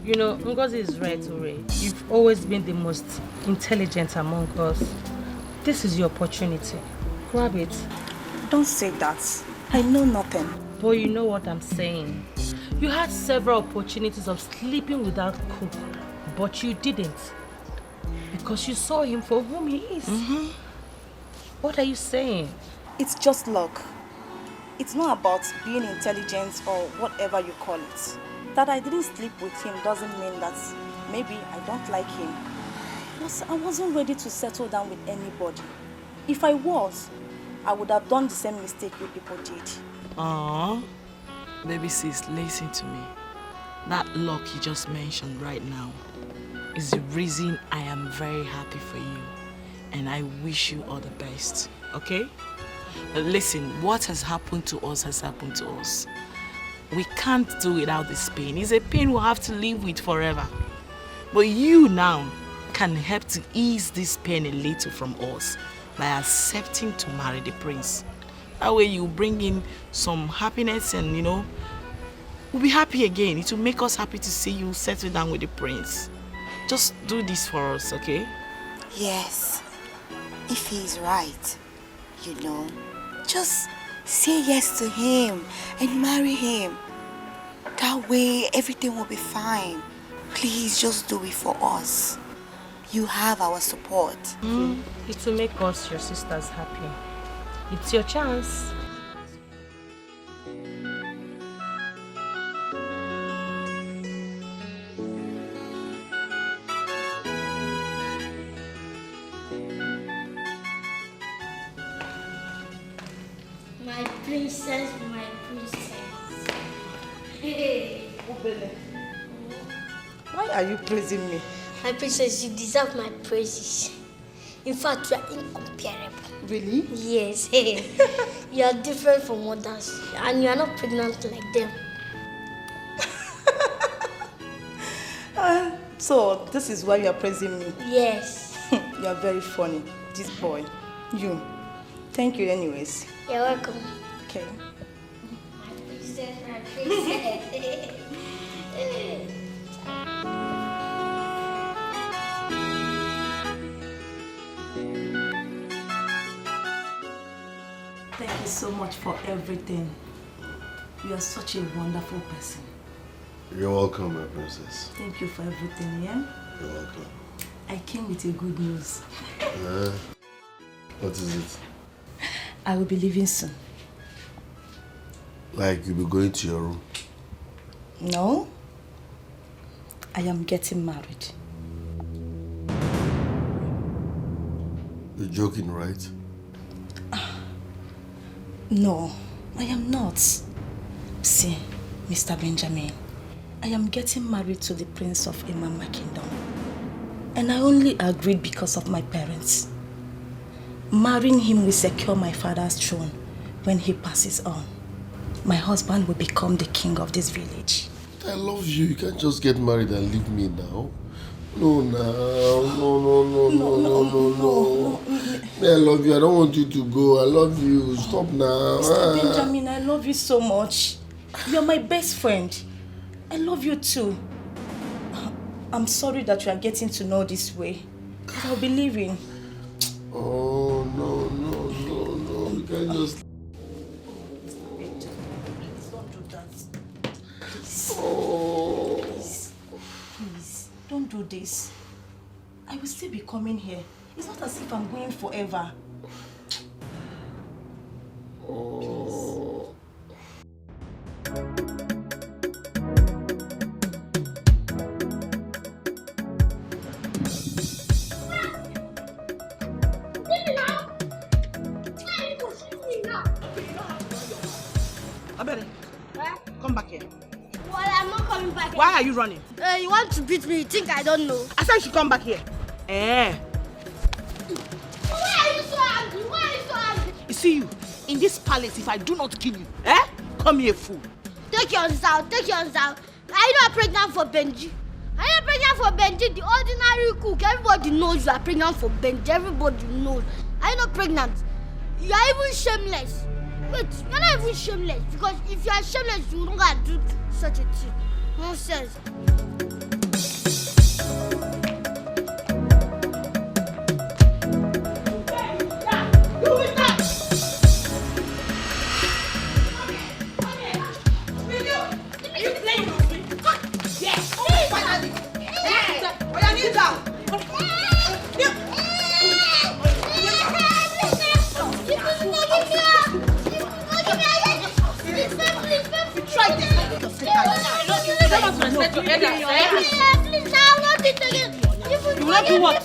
You know, Ngozi is right, Ure. You've always been the most intelligent among us. This is your opportunity. Grab it. Don't say that. I know nothing. But you know what I'm saying. You had several opportunities of sleeping without Cook, but you didn't. Because you saw him for whom he is. Mm-hmm. What are you saying? It's just luck. It's not about being intelligent or whatever you call it. That I didn't sleep with him doesn't mean that maybe I don't like him. I wasn't ready to settle down with anybody. If I was, I would have done the same mistake you people did. Aww. Baby sis, listen to me. That luck you just mentioned right now is the reason I am very happy for you. And I wish you all the best, okay? But listen, what has happened to us has happened to us. We can't do without this pain. It's a pain we'll have to live with forever. But you now can help to ease this pain a little from us by accepting to marry the prince. That way you bring in some happiness and, you know, we'll be happy again. It will make us happy to see you settle down with the prince. Just do this for us, okay? Yes. If he's right, you know, just say yes to him and marry him. That way everything will be fine. Please just do it for us. You have our support. It will make us, your sisters, happy. It's your chance. My princess, my princess. Hey. Why are you praising me? My princess, you deserve my praises. In fact, you are incomparable. Really? Yes. You are different from others, and you are not pregnant like them. So, this is why you are praising me? Yes. You are very funny. This boy. You. Thank you anyways. You're welcome. Okay. My princess, my princess. Thank you so much for everything. You are such a wonderful person. You're welcome, my princess. Thank you for everything, yeah? You're welcome. I came with a good news. What is it? I will be leaving soon. Like you'll be going to your room? No. I am getting married. You're joking, right? No, I am not. See, Mr. Benjamin, I am getting married to the prince of Imama Kingdom. And I only agreed because of my parents. Marrying him will secure my father's throne when he passes on. My husband will become the king of this village. I love you. You can't just get married and leave me now. No. I love you. I don't want you to go. I love you. Stop now. Mr. Benjamin, I love you so much. You're my best friend. I love you too. I'm sorry that you are getting to know this way. But I'll be leaving. Oh, no. You can't just... Don't do that. Oh. Please, don't do this. I will still be coming here. It's not as if I'm going forever. Oh. Abere, come back here. Well, I'm not coming back. Why are you running? You want to beat me? You think I don't know? I said you should come back here. Why are you so angry? Why are you so angry? You see you, in this palace, if I do not kill you, come here, fool. Take yours out. Are you not pregnant for Benji? Are you pregnant for Benji, the ordinary cook? Everybody knows you are pregnant for Benji. Everybody knows. Are you not pregnant? You are even shameless. Wait, you're not even shameless. Because if you are shameless, you don't gotta do such a thing. Nonsense. You will not do what?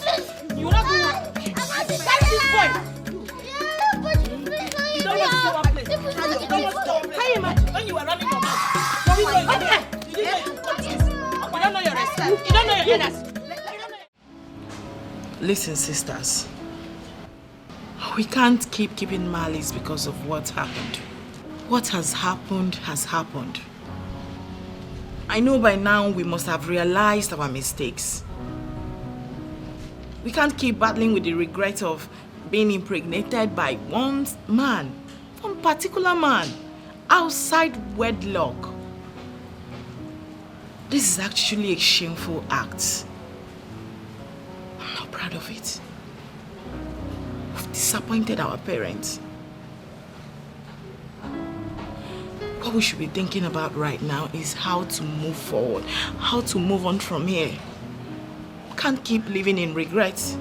You will not do what? Carry this boy. You don't want to go one place. You don't want to go. Can you imagine when you were running your mouth? You don't know your respect. You don't know your manners. Listen, sisters. We can't keep keeping malice because of what happened. What has happened has happened. I know by now we must have realized our mistakes. We can't keep battling with the regret of being impregnated by one particular man, outside wedlock. This is actually a shameful act. I'm not proud of it. We've disappointed our parents. What we should be thinking about right now is how to move forward, how to move on from here. Can't keep living in regrets.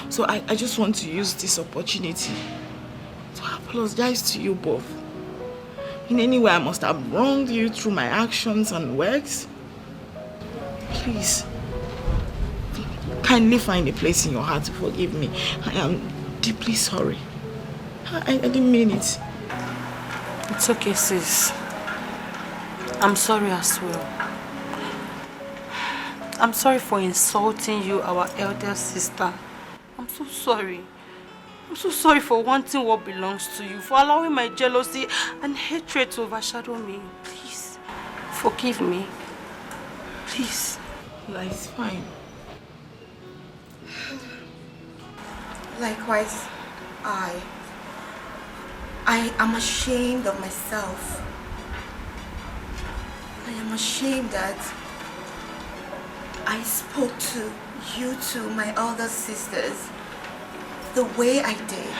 So I just want to use this opportunity to apologize to you both. In any way I must have wronged you through my actions and words. Please, kindly find a place in your heart to forgive me. I am deeply sorry. I didn't mean it. It's okay, sis. I'm sorry as well. I'm sorry for insulting you, our elder sister. I'm so sorry. I'm so sorry for wanting what belongs to you, for allowing my jealousy and hatred to overshadow me. Please, forgive me. Please. Like, it's fine. Likewise, I am ashamed of myself. I am ashamed that I spoke to you two, my elder sisters, the way I did.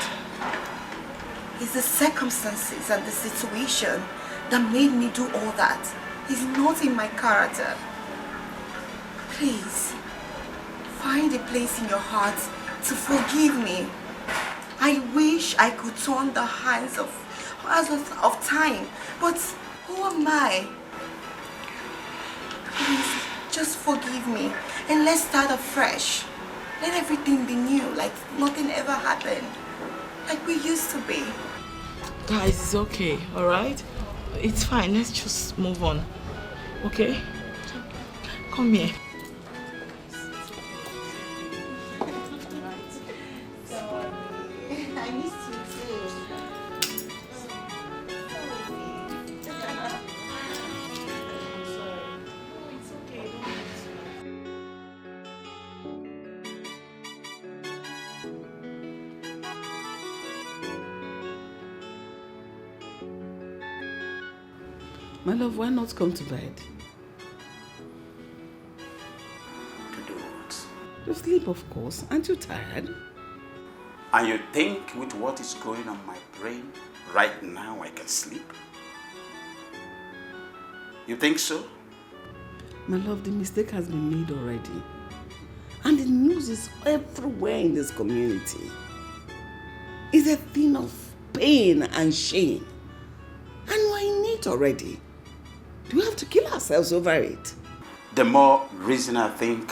It's the circumstances and the situation that made me do all that. It's not in my character. Please, find a place in your heart to forgive me. I wish I could turn the hands of time, but who am I? Please, just forgive me and let's start afresh. Let everything be new, like nothing ever happened. Like we used to be. Guys, it's okay, alright? It's fine, let's just move on. Okay? Come here. I missed you too. My love, why not come to bed? To do what? To sleep, of course. Aren't you tired? And you think with what is going on my brain right now I can sleep? You think so? My love, the mistake has been made already. And the news is everywhere in this community. It's a thing of pain and shame. And we're in it already. Do we have to kill ourselves over it? The more reason I think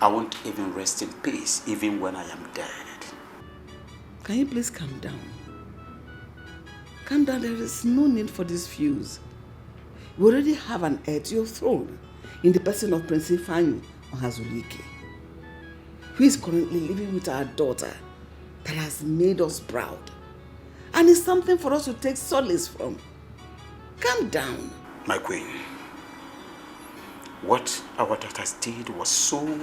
I won't even rest in peace even when I am dead. Can you please calm down? Calm down, there is no need for this fuse. We already have an heir to your throne in the person of Prince Ifeanyi Ohazulike, who is currently living with our daughter that has made us proud. And it's something for us to take solace from. Calm down. My queen, what our daughters did was so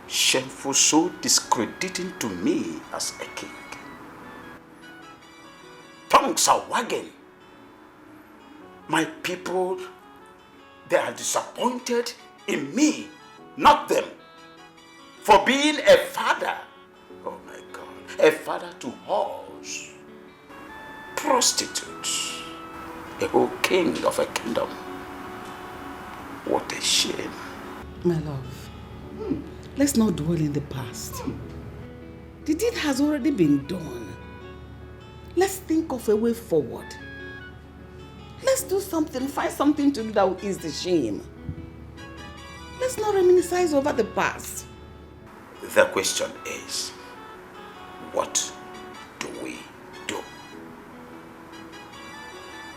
shameful, so discrediting to me as a king. Tongues are wagging. My people, they are disappointed in me, not them, for being a father. Oh my God, a father to whores, prostitutes, a whole king of a kingdom. What a shame. My love, let's not dwell in the past. The deed has already been done. Let's think of a way forward. Let's do something, find something to do that will ease the shame. Let's not reminisce over the past. The question is, what do we do?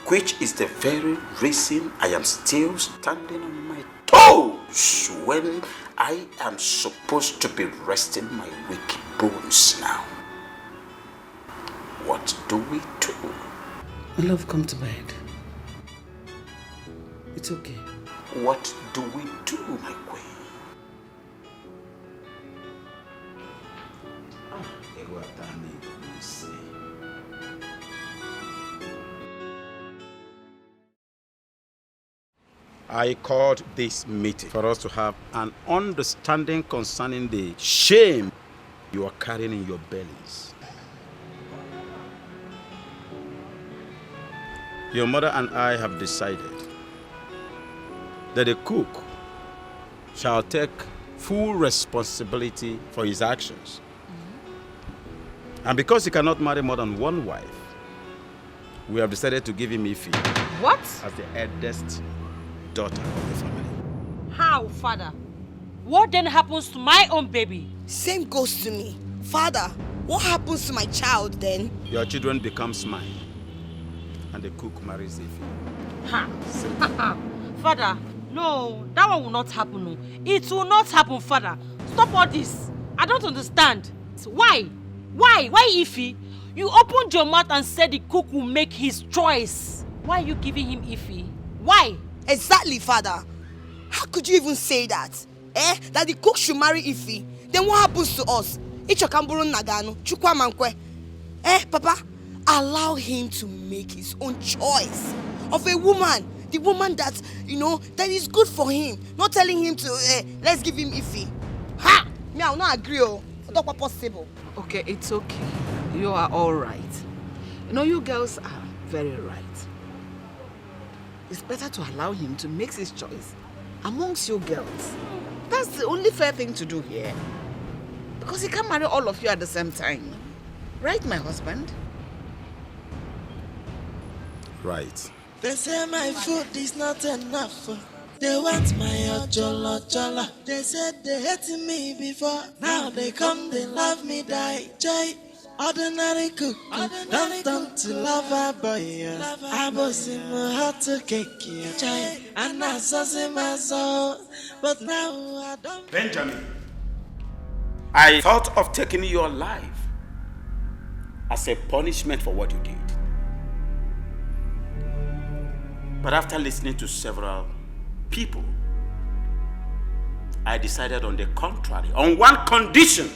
Which is the very reason I am still standing on my toes when I am supposed to be resting my weak bones now. What do we do? My love, come to bed. It's okay. What do we do, my queen? I called this meeting for us to have an understanding concerning the shame you are carrying in your bellies. Your mother and I have decided that the cook shall take full responsibility for his actions. And because he cannot marry more than one wife, we have decided to give him Ife. What? As the eldest daughter of the family. How, father? What then happens to my own baby? Same goes to me. Father, what happens to my child then? Your children becomes mine. And the cook marries Ife. Ha! Father, no, that one will not happen. No. It will not happen, father. Stop all this. I don't understand. Why? Why? Why Ife? You opened your mouth and said the cook will make his choice. Why are you giving him Ife? Why? Exactly, father. How could you even say that? That the cook should marry Ife? Then what happens to us? Ichokamburu Nagano, Chukwa Mankwe. Papa, allow him to make his own choice of a woman. The woman that, that is good for him. Not telling him to, let's give him Ife. Ha! Me, I will not agree. It's not possible. Okay, it's okay. You are all right. You girls are very right. it's better to allow him to make his choice amongst you girls. That's the only fair thing to do here. Because he can't marry all of you at the same time. Right, my husband? Right. They say my food is not enough. They want my ojolo. They said they hated me before. Now they come, they love me, die. Jay, ordinary cook, don't turn to lover boy. I was in my heart to cake, Jay, and I saw in my soul. But now I don't. Benjamin, I thought of taking your life as a punishment for what you did. But after listening to several people, I decided on the contrary, on one condition,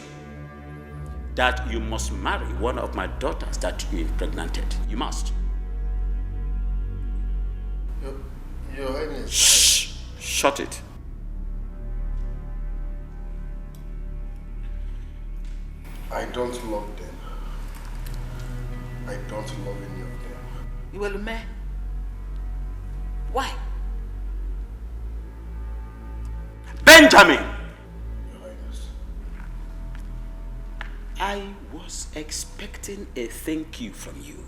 that you must marry one of my daughters that you impregnated. You must. Your Highness. Shh! Shut it. I don't love them. I don't love any of them. You will marry? Why? Benjamin! Your Highness. I was expecting a thank you from you.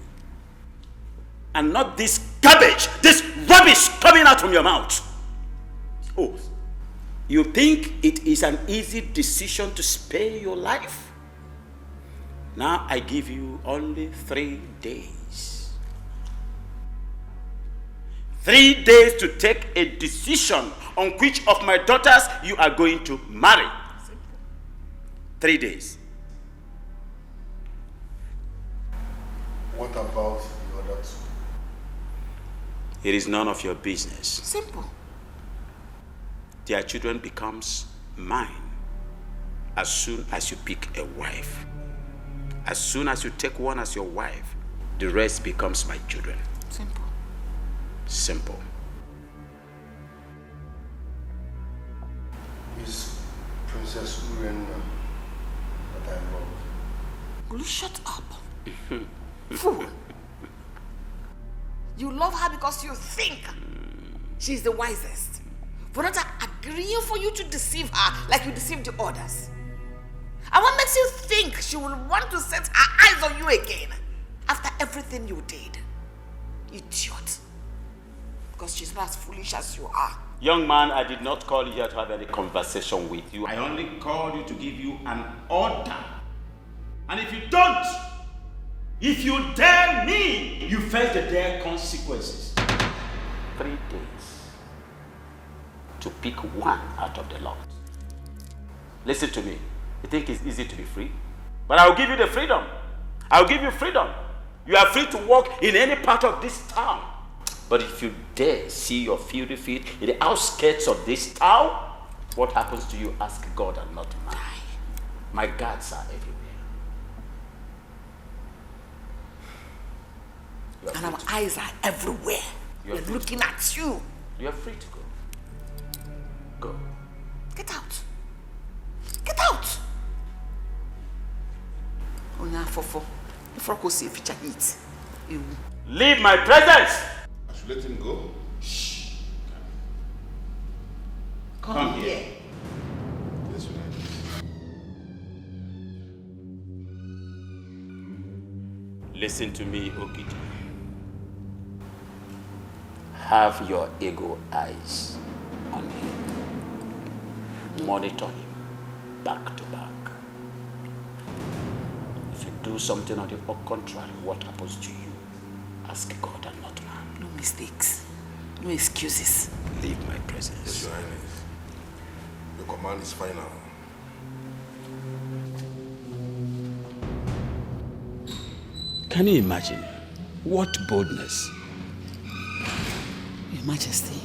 And not this garbage, this rubbish coming out from your mouth. Oh, you think it is an easy decision to spare your life? Now I give you only 3 days. 3 days to take a decision on which of my daughters you are going to marry. 3 days. What about the other two? It is none of your business. Simple. Their children becomes mine as soon as you pick a wife. As soon as you take one as your wife, the rest becomes my children. Simple. Simple. Is Princess Urena that I love? Will you shut up? Fool. You love her because you think she's the wisest. For not agreeing for you to deceive her like you deceived the others. And what makes you think she will want to set her eyes on you again after everything you did? Idiot. Because she's not as foolish as you are. Young man, I did not call you here to have any conversation with you. I only called you to give you an order. And if you don't, if you dare me, you face the dire consequences. 3 days to pick one out of the lot. Listen to me. You think it's easy to be free? But I'll give you the freedom. I'll give you freedom. You are free to walk in any part of this town. But if you dare see your filthy feet in the outskirts of this town, what happens to you, ask God and not mine. My guards are everywhere. And our eyes are everywhere. We're looking at you. You are free to go. Go. Get out. Get out. Onya fofo. If I could see if it's you. Leave my presence. I should let him go. Shh. Come here. Yes, Your Highness. Listen to me, Okiti. Have your ego eyes on him. Monitor him back to back. If you do something on the contrary, what happens to you? Ask God and not man. No mistakes. No excuses. Leave my presence. Yes, Your Highness. Your command is final. Can you imagine? What boldness. Your Majesty,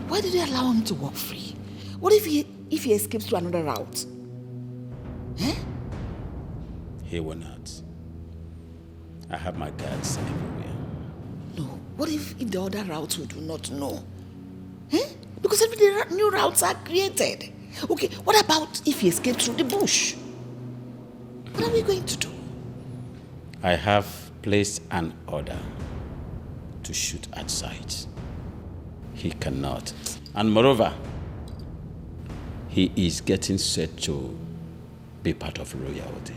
why did you allow him to walk free? What if he escapes to another route? Eh? He will not. I have my guards everywhere. No. What if the other routes we do not know? Eh? Because every day new routes are created. Okay, what about if he escapes through the bush? What are we going to do? I have placed an order to shoot at sight. He cannot. And moreover, he is getting set to be part of royalty.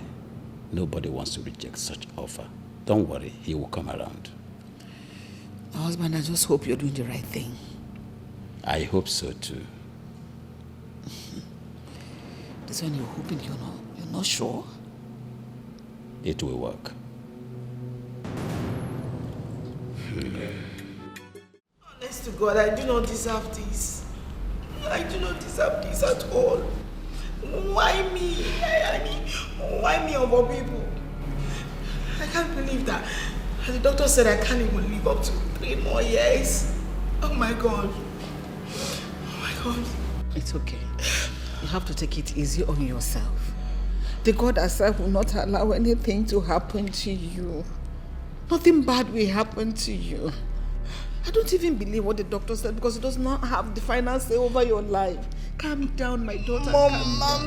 Nobody wants to reject such offer. Don't worry, he will come around. My husband, I just hope you're doing the right thing. I hope so too. This one you're hoping you're not sure? It will work. Honest to God, I do not deserve this. I do not deserve this at all. Why me? I mean, why me of all people? I can't believe that. The doctor said I can't even live up to 3 more years. Oh my God. Oh my God. It's okay. You have to take it easy on yourself. The God herself will not allow anything to happen to you. Nothing bad will happen to you. I don't even believe what the doctor said because he does not have the final say over your life. Calm down, my daughter. Mom,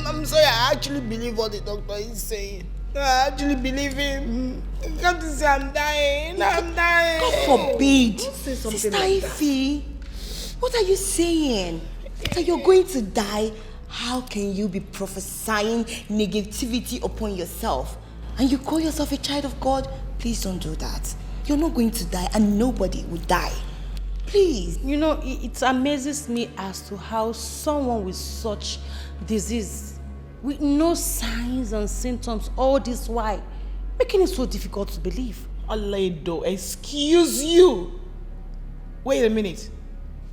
I'm sorry. I actually believe what the doctor is saying. I actually believe him. You can't say I'm dying. I'm dying. God forbid. Sister Ify, what are you saying? That you're going to die? How can you be prophesying negativity upon yourself? And you call yourself a child of God? Please don't do that. You're not going to die and nobody will die. Please. You know, it amazes me as to how someone with such disease, with no signs and symptoms all this while, making it so difficult to believe. Aledo, excuse you. Wait a minute.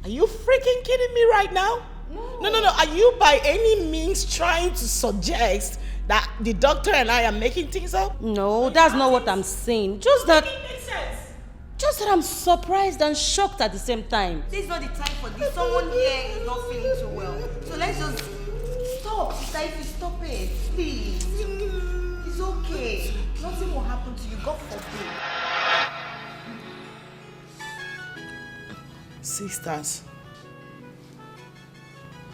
Are you freaking kidding me right now? No. Are you by any means trying to suggest that the doctor and I are making things up? No, that's not what I'm saying. Just that I'm surprised and shocked at the same time. This is not the time for this. Someone here is not feeling too well. So let's just stop. Sister Ify, stop it. Please. It's okay. Nothing will happen to you. God forbid. Sisters,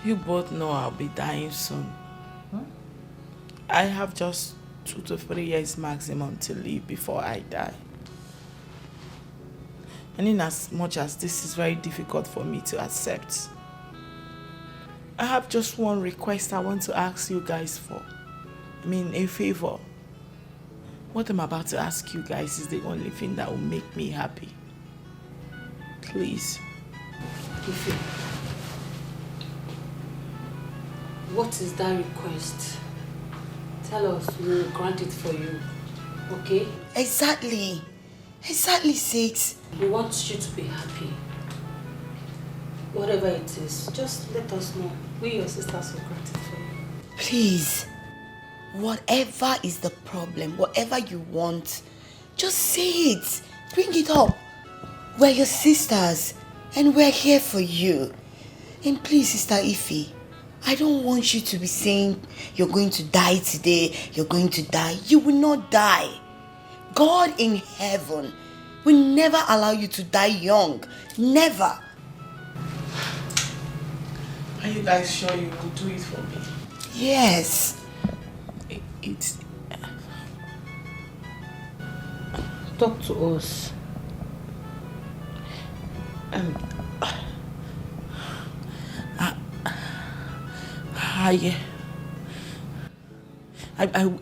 you both know I'll be dying soon. I have just 2 to 3 years maximum to live before I die. And in as much as this is very difficult for me to accept, I have just one request I want to ask you guys for. I mean, a favor. What I'm about to ask you guys is the only thing that will make me happy. Please. Ify, what is that request? Tell us, we will grant it for you. Okay? Exactly, Sis. We want you to be happy. Whatever it is, just let us know. We, your sisters, will grant it for you. Please, whatever is the problem, whatever you want, just say it. Bring it up. We're your sisters, and we're here for you. And please, Sister Ify, I don't want you to be saying you're going to die today, you're going to die. You will not die. God in heaven will never allow you to die young. Never. Are you guys sure you will do it for me? Yes. It's... Talk to us.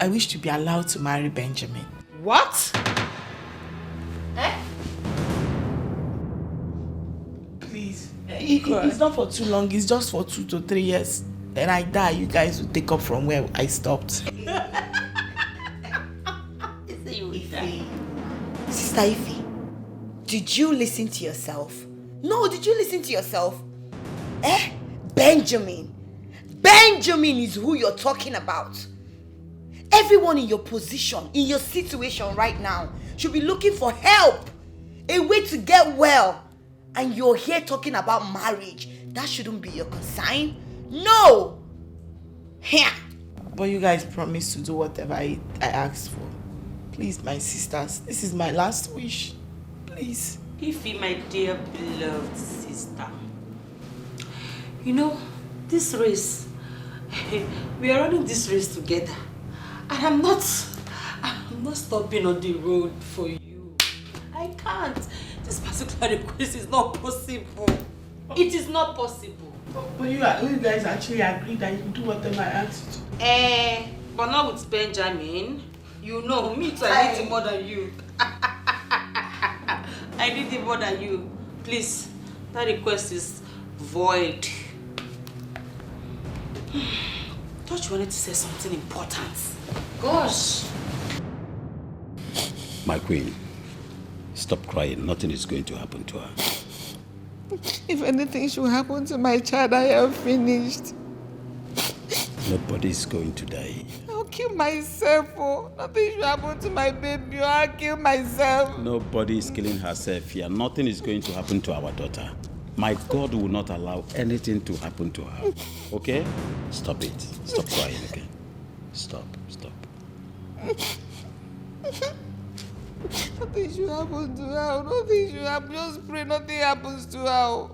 I wish to be allowed to marry Benjamin. What? Please. It's not for too long. It's just for 2 to 3 years. Then I die. You guys will take up from where I stopped. Sister Ify, did you listen to yourself? No, did you listen to yourself? Benjamin is who you're talking about. Everyone in your position, in your situation right now, should be looking for help, a way to get well. And you're here talking about marriage. That shouldn't be your concern. No! Here. But you guys promised to do whatever I asked for. Please, my sisters, this is my last wish. Please. Ify, my dear beloved sister. You know, this race, we are running this race together. And I'm not stopping on the road for you. I can't. This particular request is not possible. It is not possible. But you guys actually agreed that you do whatever I asked you to. But not with Benjamin. You know, me too, I need it more than you. I need it more than you. Please, that request is void. Thought you wanted to say something important. Gosh. My queen, stop crying. Nothing is going to happen to her. If anything should happen to my child, I am finished. Nobody is going to die. I'll kill myself. Oh. Nothing should happen to my baby. I'll kill myself. Nobody is killing herself here. Nothing is going to happen to our daughter. My God will not allow anything to happen to her. Okay? Stop it. Stop crying, okay? Stop. Nothing should happen to her. Nothing should happen. Just pray nothing happens to her.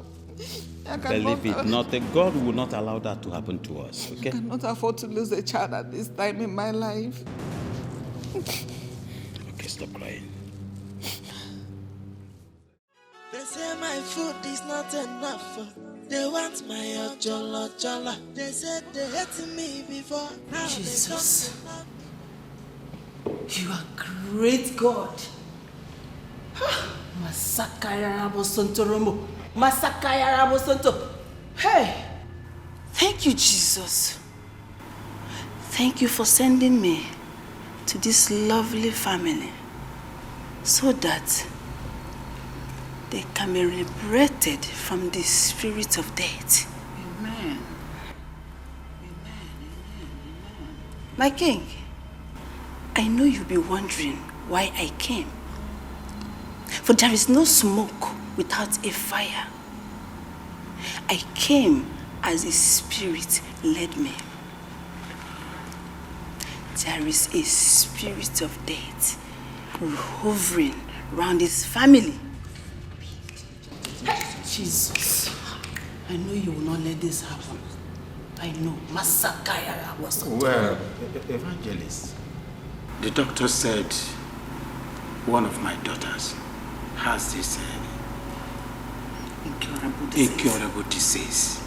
Believe it, nothing. God will not allow that to happen to us, okay? I cannot afford to lose a child at this time in my life. Okay, stop crying. They say my food is not enough. They want my ojolo. They said they hated me before. Now Jesus. You are great God. Masakaya Rabosonto Romo. Masakaya Rabosonto. Hey! Thank you, Jesus. Thank you for sending me to this lovely family so that they can be liberated from the spirit of death. Amen. My king, I know you'll be wondering why I came. For there is no smoke without a fire. I came as a spirit led me. There is a spirit of death hovering around this family. Jesus, I know you will not let this happen. I know. Masakaya was. Well, Evangelist, the doctor said one of my daughters has this incurable disease.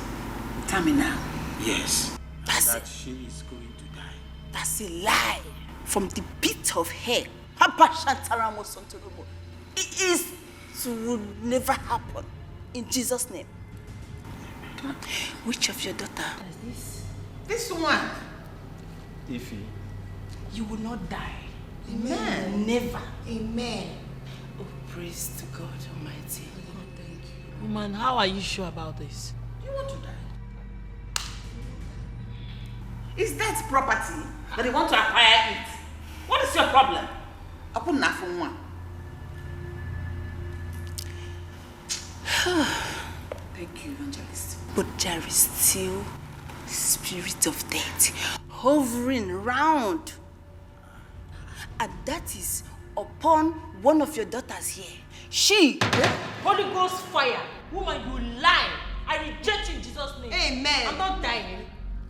Terminal. Yes. That's that she is going to die. That's a lie from the pit of hell. It will never happen. In Jesus' name. Which of your daughter? This one. Ify. You will not die. Amen. Never. Amen. Oh, praise to God Almighty. Thank you. Woman, how are you sure about this? You want to die? Is that property that you want to acquire it? What is your problem? I put nothing one. Thank you, Evangelist. But there is still spirit of death hovering around. And that is upon one of your daughters here. She. Holy Ghost fire. Woman, you lie. I reject you in Jesus' name. Amen. I'm not dying.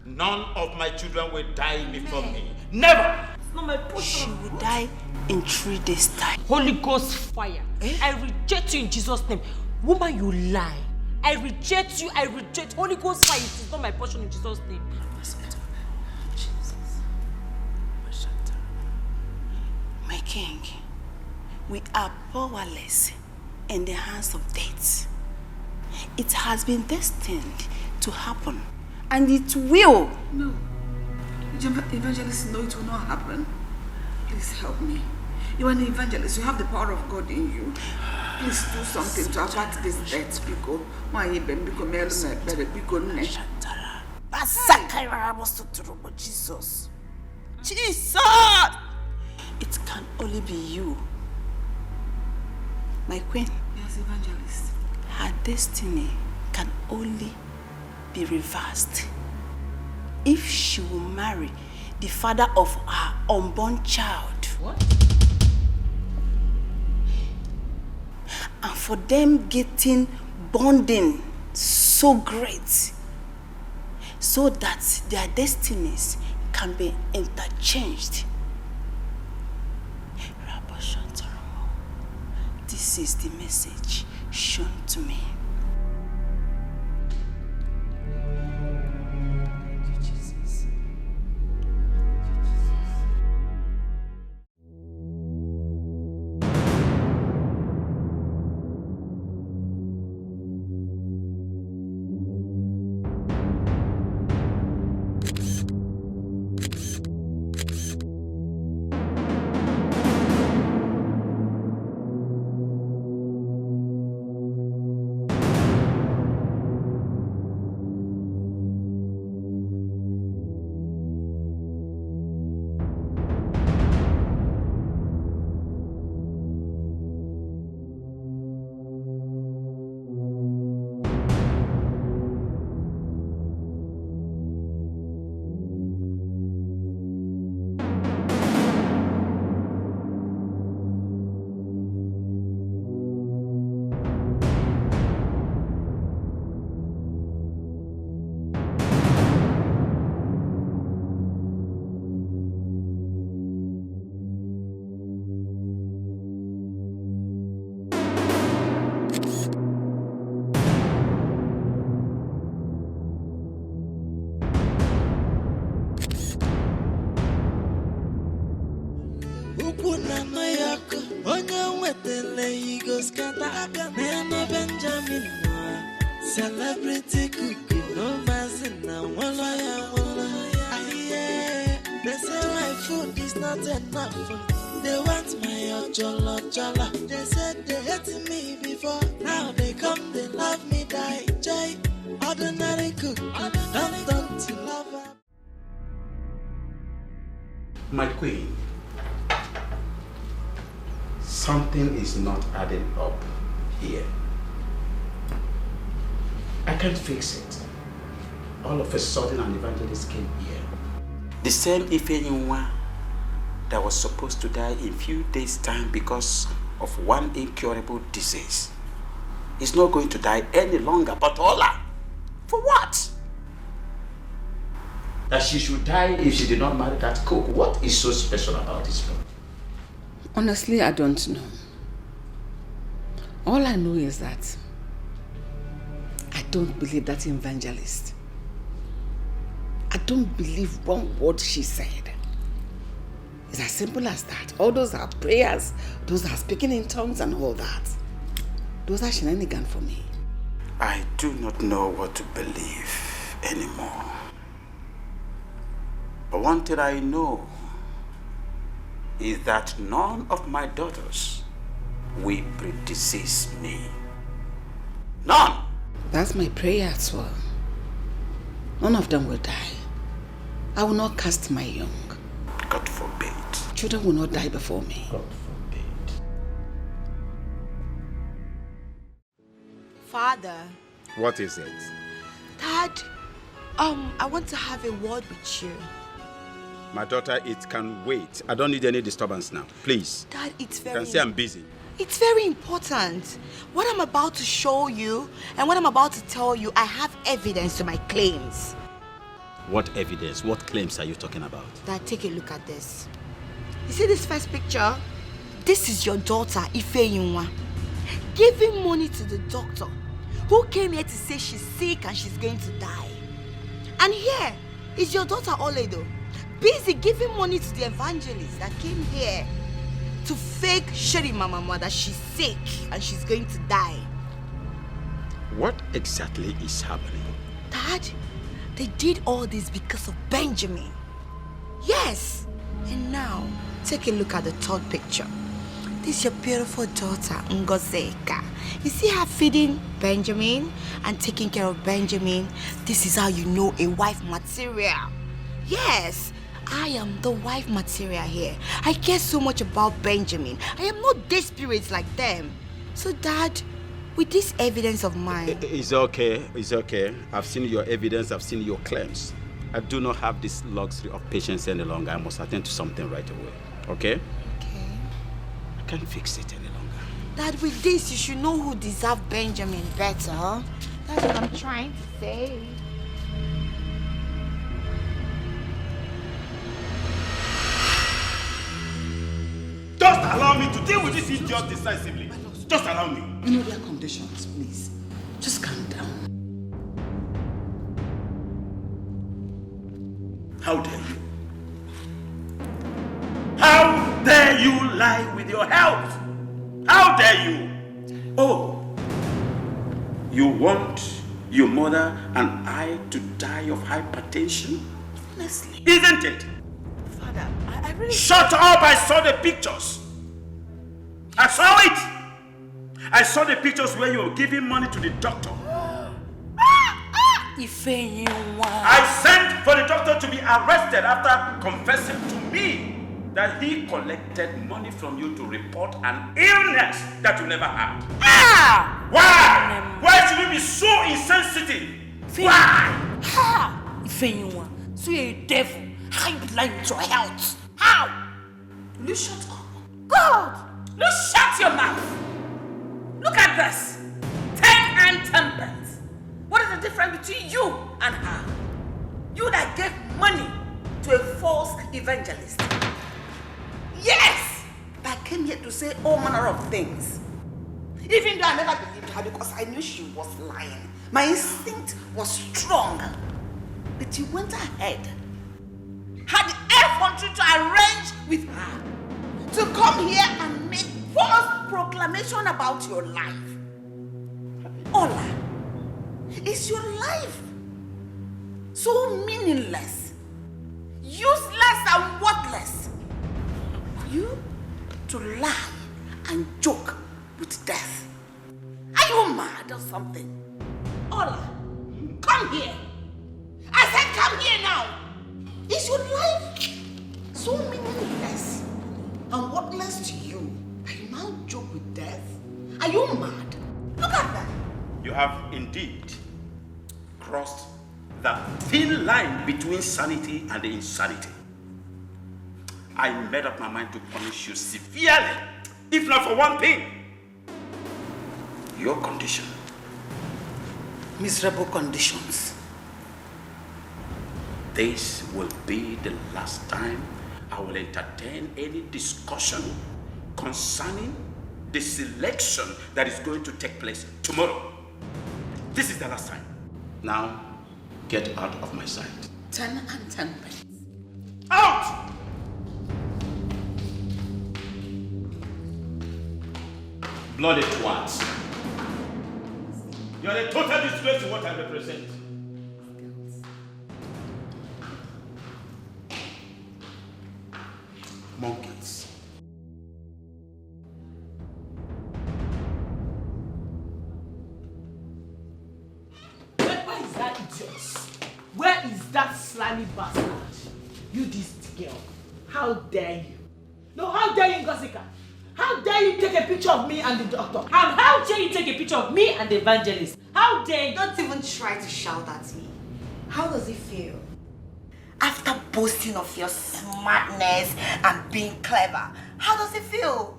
None of my children will die before me. Never! It's not my portion. She will die in 3 days' time. Holy Ghost fire. I reject you in Jesus' name. Woman, you lie. I reject you. I reject Holy Ghost fire. It is not my portion in Jesus' name. My king, we are powerless in the hands of death. It has been destined to happen, and it will. No. Evangelist, no, it will not happen. Please help me. You are an evangelist. You have the power of God in you. Please do something to avert this death. Jesus. Jesus! It can only be you. My queen. Yes, evangelist. Her destiny can only be reversed if she will marry the father of her unborn child. What? And for them getting bonding so great so that their destinies can be interchanged. This is the message shown to me. Kata, Mama Benjamin, celebrity cuckoo, no mazina, wallaya. They say my food is not enough. They want my jollo. They said they hated me before. Now they come, they love me, die. Jay, ordinary cook, don't to lover. My queen, something is not adding up here. I can't fix it. All of a sudden, an evangelist came here. The same Ifenyinwa that was supposed to die in few days' time because of one incurable disease is not going to die any longer. But Ola, for what? That she should die if she did not marry that cook. What is so special about this one? Honestly, I don't know. All I know is that I don't believe that evangelist. I don't believe one word she said. It's as simple as that. All those are prayers, those are speaking in tongues and all that. Those are shenanigans for me. I do not know what to believe anymore. But one thing I know is that none of my daughters will predecease me. None! That's my prayer as well. None of them will die. I will not cast my young. God forbid. Children will not die before me. God forbid. Father. What is it? Dad, I want to have a word with you. My daughter, it can wait. I don't need any disturbance now. Please. Dad, it's very... You can say I'm busy. It's very important. What I'm about to show you and what I'm about to tell you, I have evidence to my claims. What evidence? What claims are you talking about? Dad, take a look at this. You see this first picture? This is your daughter, Ifeyinwa, giving money to the doctor who came here to say she's sick and she's going to die. And here is your daughter, Oledo, busy giving money to the evangelist that came here to fake Sherry Mama that she's sick and she's going to die. What exactly is happening? Dad, they did all this because of Benjamin. Yes. And now, take a look at the third picture. This is your beautiful daughter, Ngozeka. You see her feeding Benjamin and taking care of Benjamin? This is how you know a wife material. Yes. I am the wife material here. I care so much about Benjamin. I am not desperate like them. So, Dad, with this evidence of mine... It's okay. It's okay. I've seen your evidence. I've seen your claims. I do not have this luxury of patience any longer. I must attend to something right away. Okay? Okay. I can't fix it any longer. Dad, with this, you should know who deserves Benjamin better, huh? That's what I'm trying to say. Just allow me to deal with this idiot decisively. Just allow me. You know their conditions, please. Just calm down. How dare you? How dare you lie with your health? How dare you? Oh, you want your mother and I to die of hypertension? Honestly. Isn't it? Father, I really... Shut up! I saw the pictures. I saw it. I saw the pictures where you were giving money to the doctor. I sent for the doctor to be arrested after confessing to me that he collected money from you to report an illness that you never had. Why? Why should you be so insensitive? Why? So you're a devil. How you be lying to your health? How? Will you shut up? God! Look, shut your mouth! Look at this. 10 and 10 pence. What is the difference between you and her? You that gave money to a false evangelist. Yes! That came here to say all manner of things. Even though I never believed her because I knew she was lying. My instinct was strong. But you went ahead. Had the effrontery to arrange with her to come here and make false proclamation about your life. Ola, is your life so meaningless, useless and worthless for you to lie and joke with death? Are you mad or something? Ola, come here. I said come here now. Is your life so meaningless and worthless to you that you now joke with death? Are you mad? Look at that. You have indeed crossed that thin line between sanity and insanity. I made up my mind to punish you severely, if not for one thing. Your condition. Miserable conditions. This will be the last time I will entertain any discussion concerning the selection that is going to take place tomorrow. This is the last time. Now, get out of my sight. 10 and 10 pence. Out! Bloody twats. You are a total disgrace to what I represent. Monkeys. Where is that idiot? Where is that slimy bastard? You this girl. How dare you? No, how dare you, Ngosika? How dare you take a picture of me and the doctor? And how dare you take a picture of me and the evangelist? How dare you? Don't even try to shout at me. How does it feel? After boasting of your smartness and being clever, how does it feel?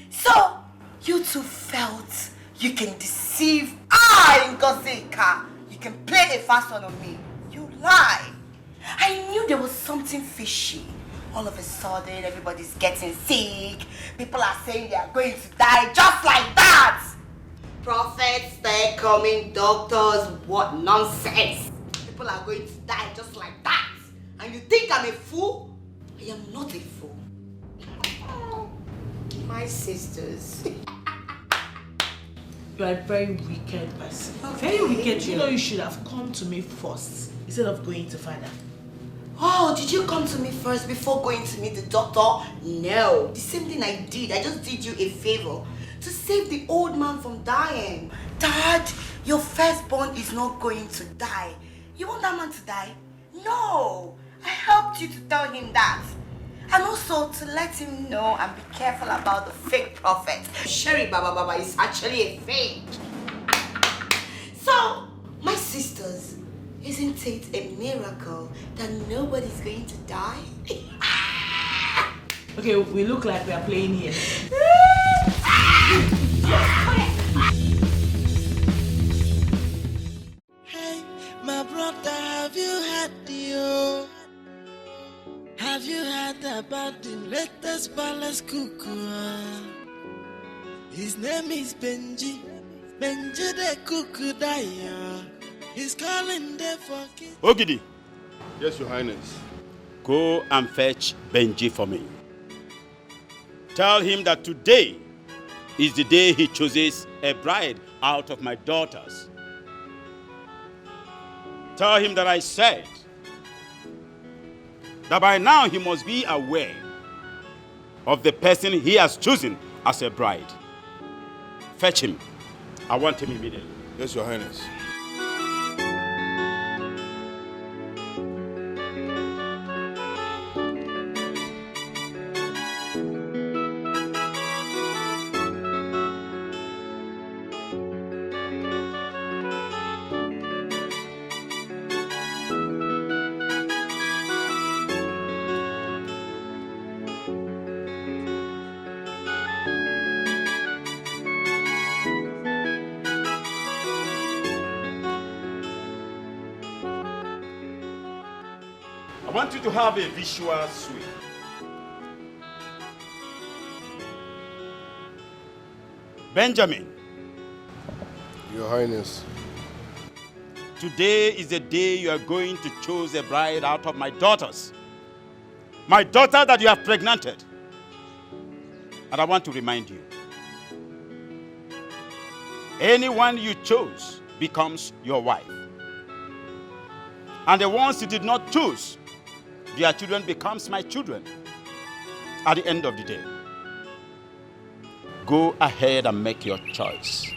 So, you two felt you can deceive Ngosika. You can play a fast one on me. You lie. I knew there was something fishy. All of a sudden, everybody's getting sick. People are saying they are going to die just like that. Prophets, they're coming, doctors, what nonsense. People are going to die just like that. And you think I'm a fool? I am not a fool. My sisters. You are a very wicked person. Okay. Very wicked. You know you should have come to me first instead of going to father. Oh, did you come to me first before going to meet the doctor? No. The same thing I did. I just did you a favor to save the old man from dying. Dad, your firstborn is not going to die. You want that man to die? No. I helped you to tell him that. And also to let him know and be careful about the fake prophet. Sherry Baba is actually a fake. So, my sisters, isn't it a miracle that nobody's going to die? Okay, we look like we are playing here. Hey, my brother, have you had the Have you heard about the latest palace cuckoo? His name is Benji. Benji the cuckoo daya. He's calling there for kids. Ogidi. Yes, Your Highness. Go and fetch Benji for me. Tell him that today is the day he chooses a bride out of my daughters. Tell him that I said that by now he must be aware of the person he has chosen as a bride. Fetch him. I want him immediately. Yes, Your Highness. I want you to have a visual swing. Benjamin. Your Highness. Today is the day you are going to choose a bride out of my daughters. My daughter that you have pregnanted. And I want to remind you, anyone you chose becomes your wife. And the ones you did not choose, their children becomes my children. At the end of the day, go ahead and make your choice.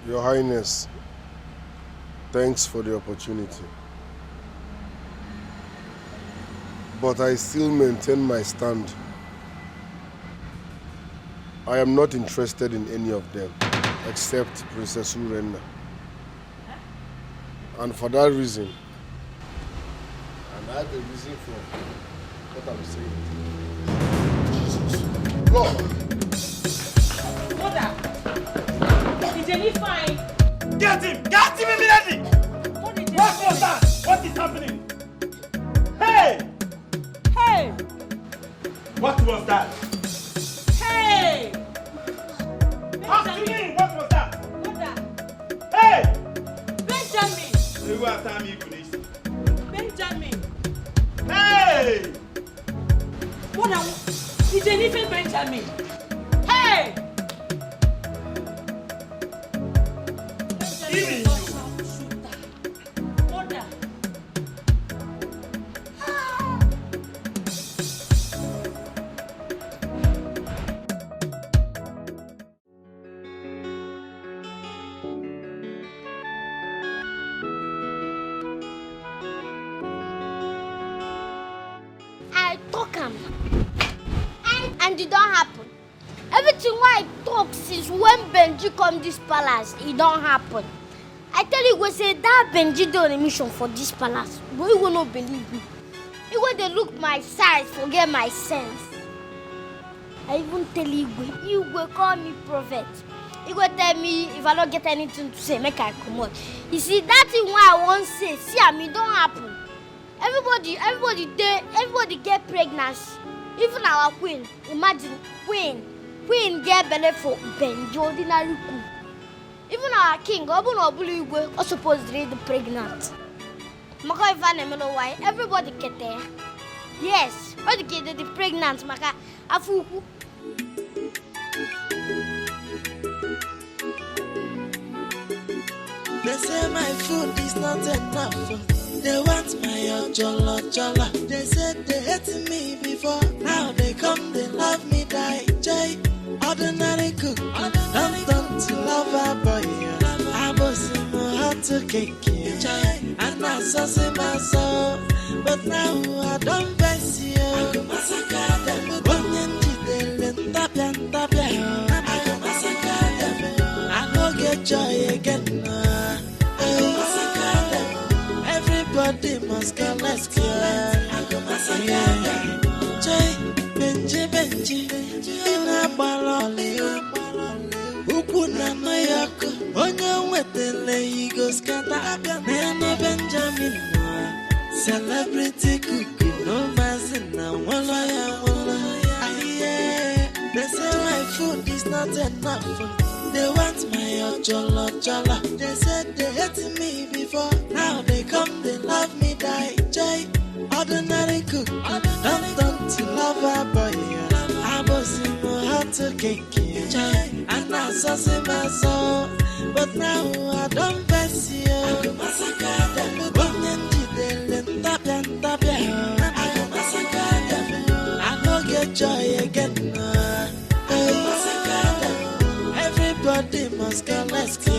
Your Highness, thanks for the opportunity. But I still maintain my stand. I am not interested in any of them, except Princess Urenna. And for that reason, and that's the reason for what I'm saying. Lord! Mother! Is Jenny fine? Get him! Get him immediately! What was that? What is happening? Hey! Hey! What was that? Hey! Ask me! What was that? Mother! Hey! Benjamin! Who are time you this? Benjamin! Hey! Mother! Is Jenny fine, Benjamin? Hey! Even you. Mother! I talk am. And it don't happen. Everything I talk since when Benji come this palace, it don't happen. I tell you, go say that Benji done a mission for this palace, but you will not believe me. You go they look my size, forget my sense. I even tell you will call me prophet. You go tell me if I don't get anything to say, make I come out. You see, that thing what I want say, see, I mean, don't happen. Everybody get pregnancy. Even our queen, imagine, queen get belly for Benji, ordinary cook. Even our king, Obulu, are supposed to be pregnant. Maka if I know why, everybody get there. Yes, all the kids are pregnant, Maka, afuku. They say my food is not enough. They want my jollo. They said they hated me before. Now they come, they love me, die. Jay, ordinary cook. Don't to love a boy. I was in my heart to cake. And I saw see my soul. But now I don't bless you. I go massacre them. I go get joy again. Everybody must go, let's go. I go massacre. Joy, Benji, in a baloli. Ukuna Mayako, Onya Wetele, he goes Kata, Nana Benjamin, celebrity cookie, no mazina, walla. They say my food is not enough. They want my jollo. They said they hated me before. Now they come, they love me, die. Jay, ordinary cook. Don't to love a boy. I was in my heart to cake. And I saw see my soul. But now I don't bless you. I go massacre them. I go get joy again. Everybody must go, let's go.